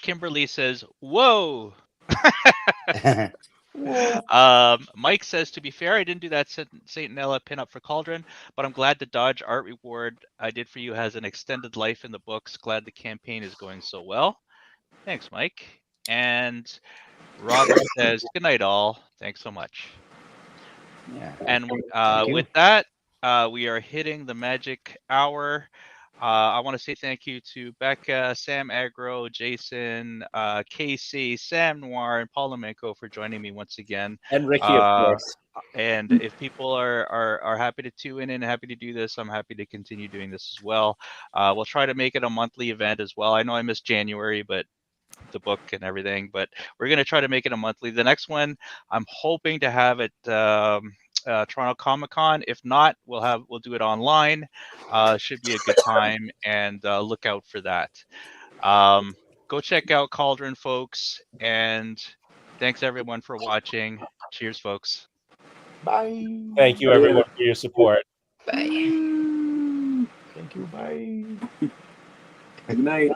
Speaker 1: Kimberly says, whoa, Mike says, to be fair, I didn't do that Saint Nella pinup for Cauldron, but I'm glad the Dodge art reward I did for you has an extended life in the books. Glad the campaign is going so well. Thanks, Mike. And Robert says, good night, all. Thanks so much.
Speaker 3: Yeah.
Speaker 1: And
Speaker 3: Thank you.
Speaker 1: with that, we are hitting the magic hour. I want to say thank you to Becca, Sam Agro, Jason, Casey, Sam Noir, and Paul Limgenco for joining me once again.
Speaker 6: And Ricky, of course.
Speaker 1: And if people are happy to tune in and happy to do this, I'm happy to continue doing this as well. We'll try to make it a monthly event as well. I know I missed January, but the book and everything, but we're going to try to make it a monthly. The next one, I'm hoping to have it Toronto Comic-Con. If not, we'll do it online. Should be a good time, and look out for that. Go check out Cauldron, folks, and thanks everyone for watching. Cheers, folks.
Speaker 3: Bye.
Speaker 6: Thank you, everyone, for your support.
Speaker 2: Bye.
Speaker 3: Thank you. Bye.
Speaker 10: Good night.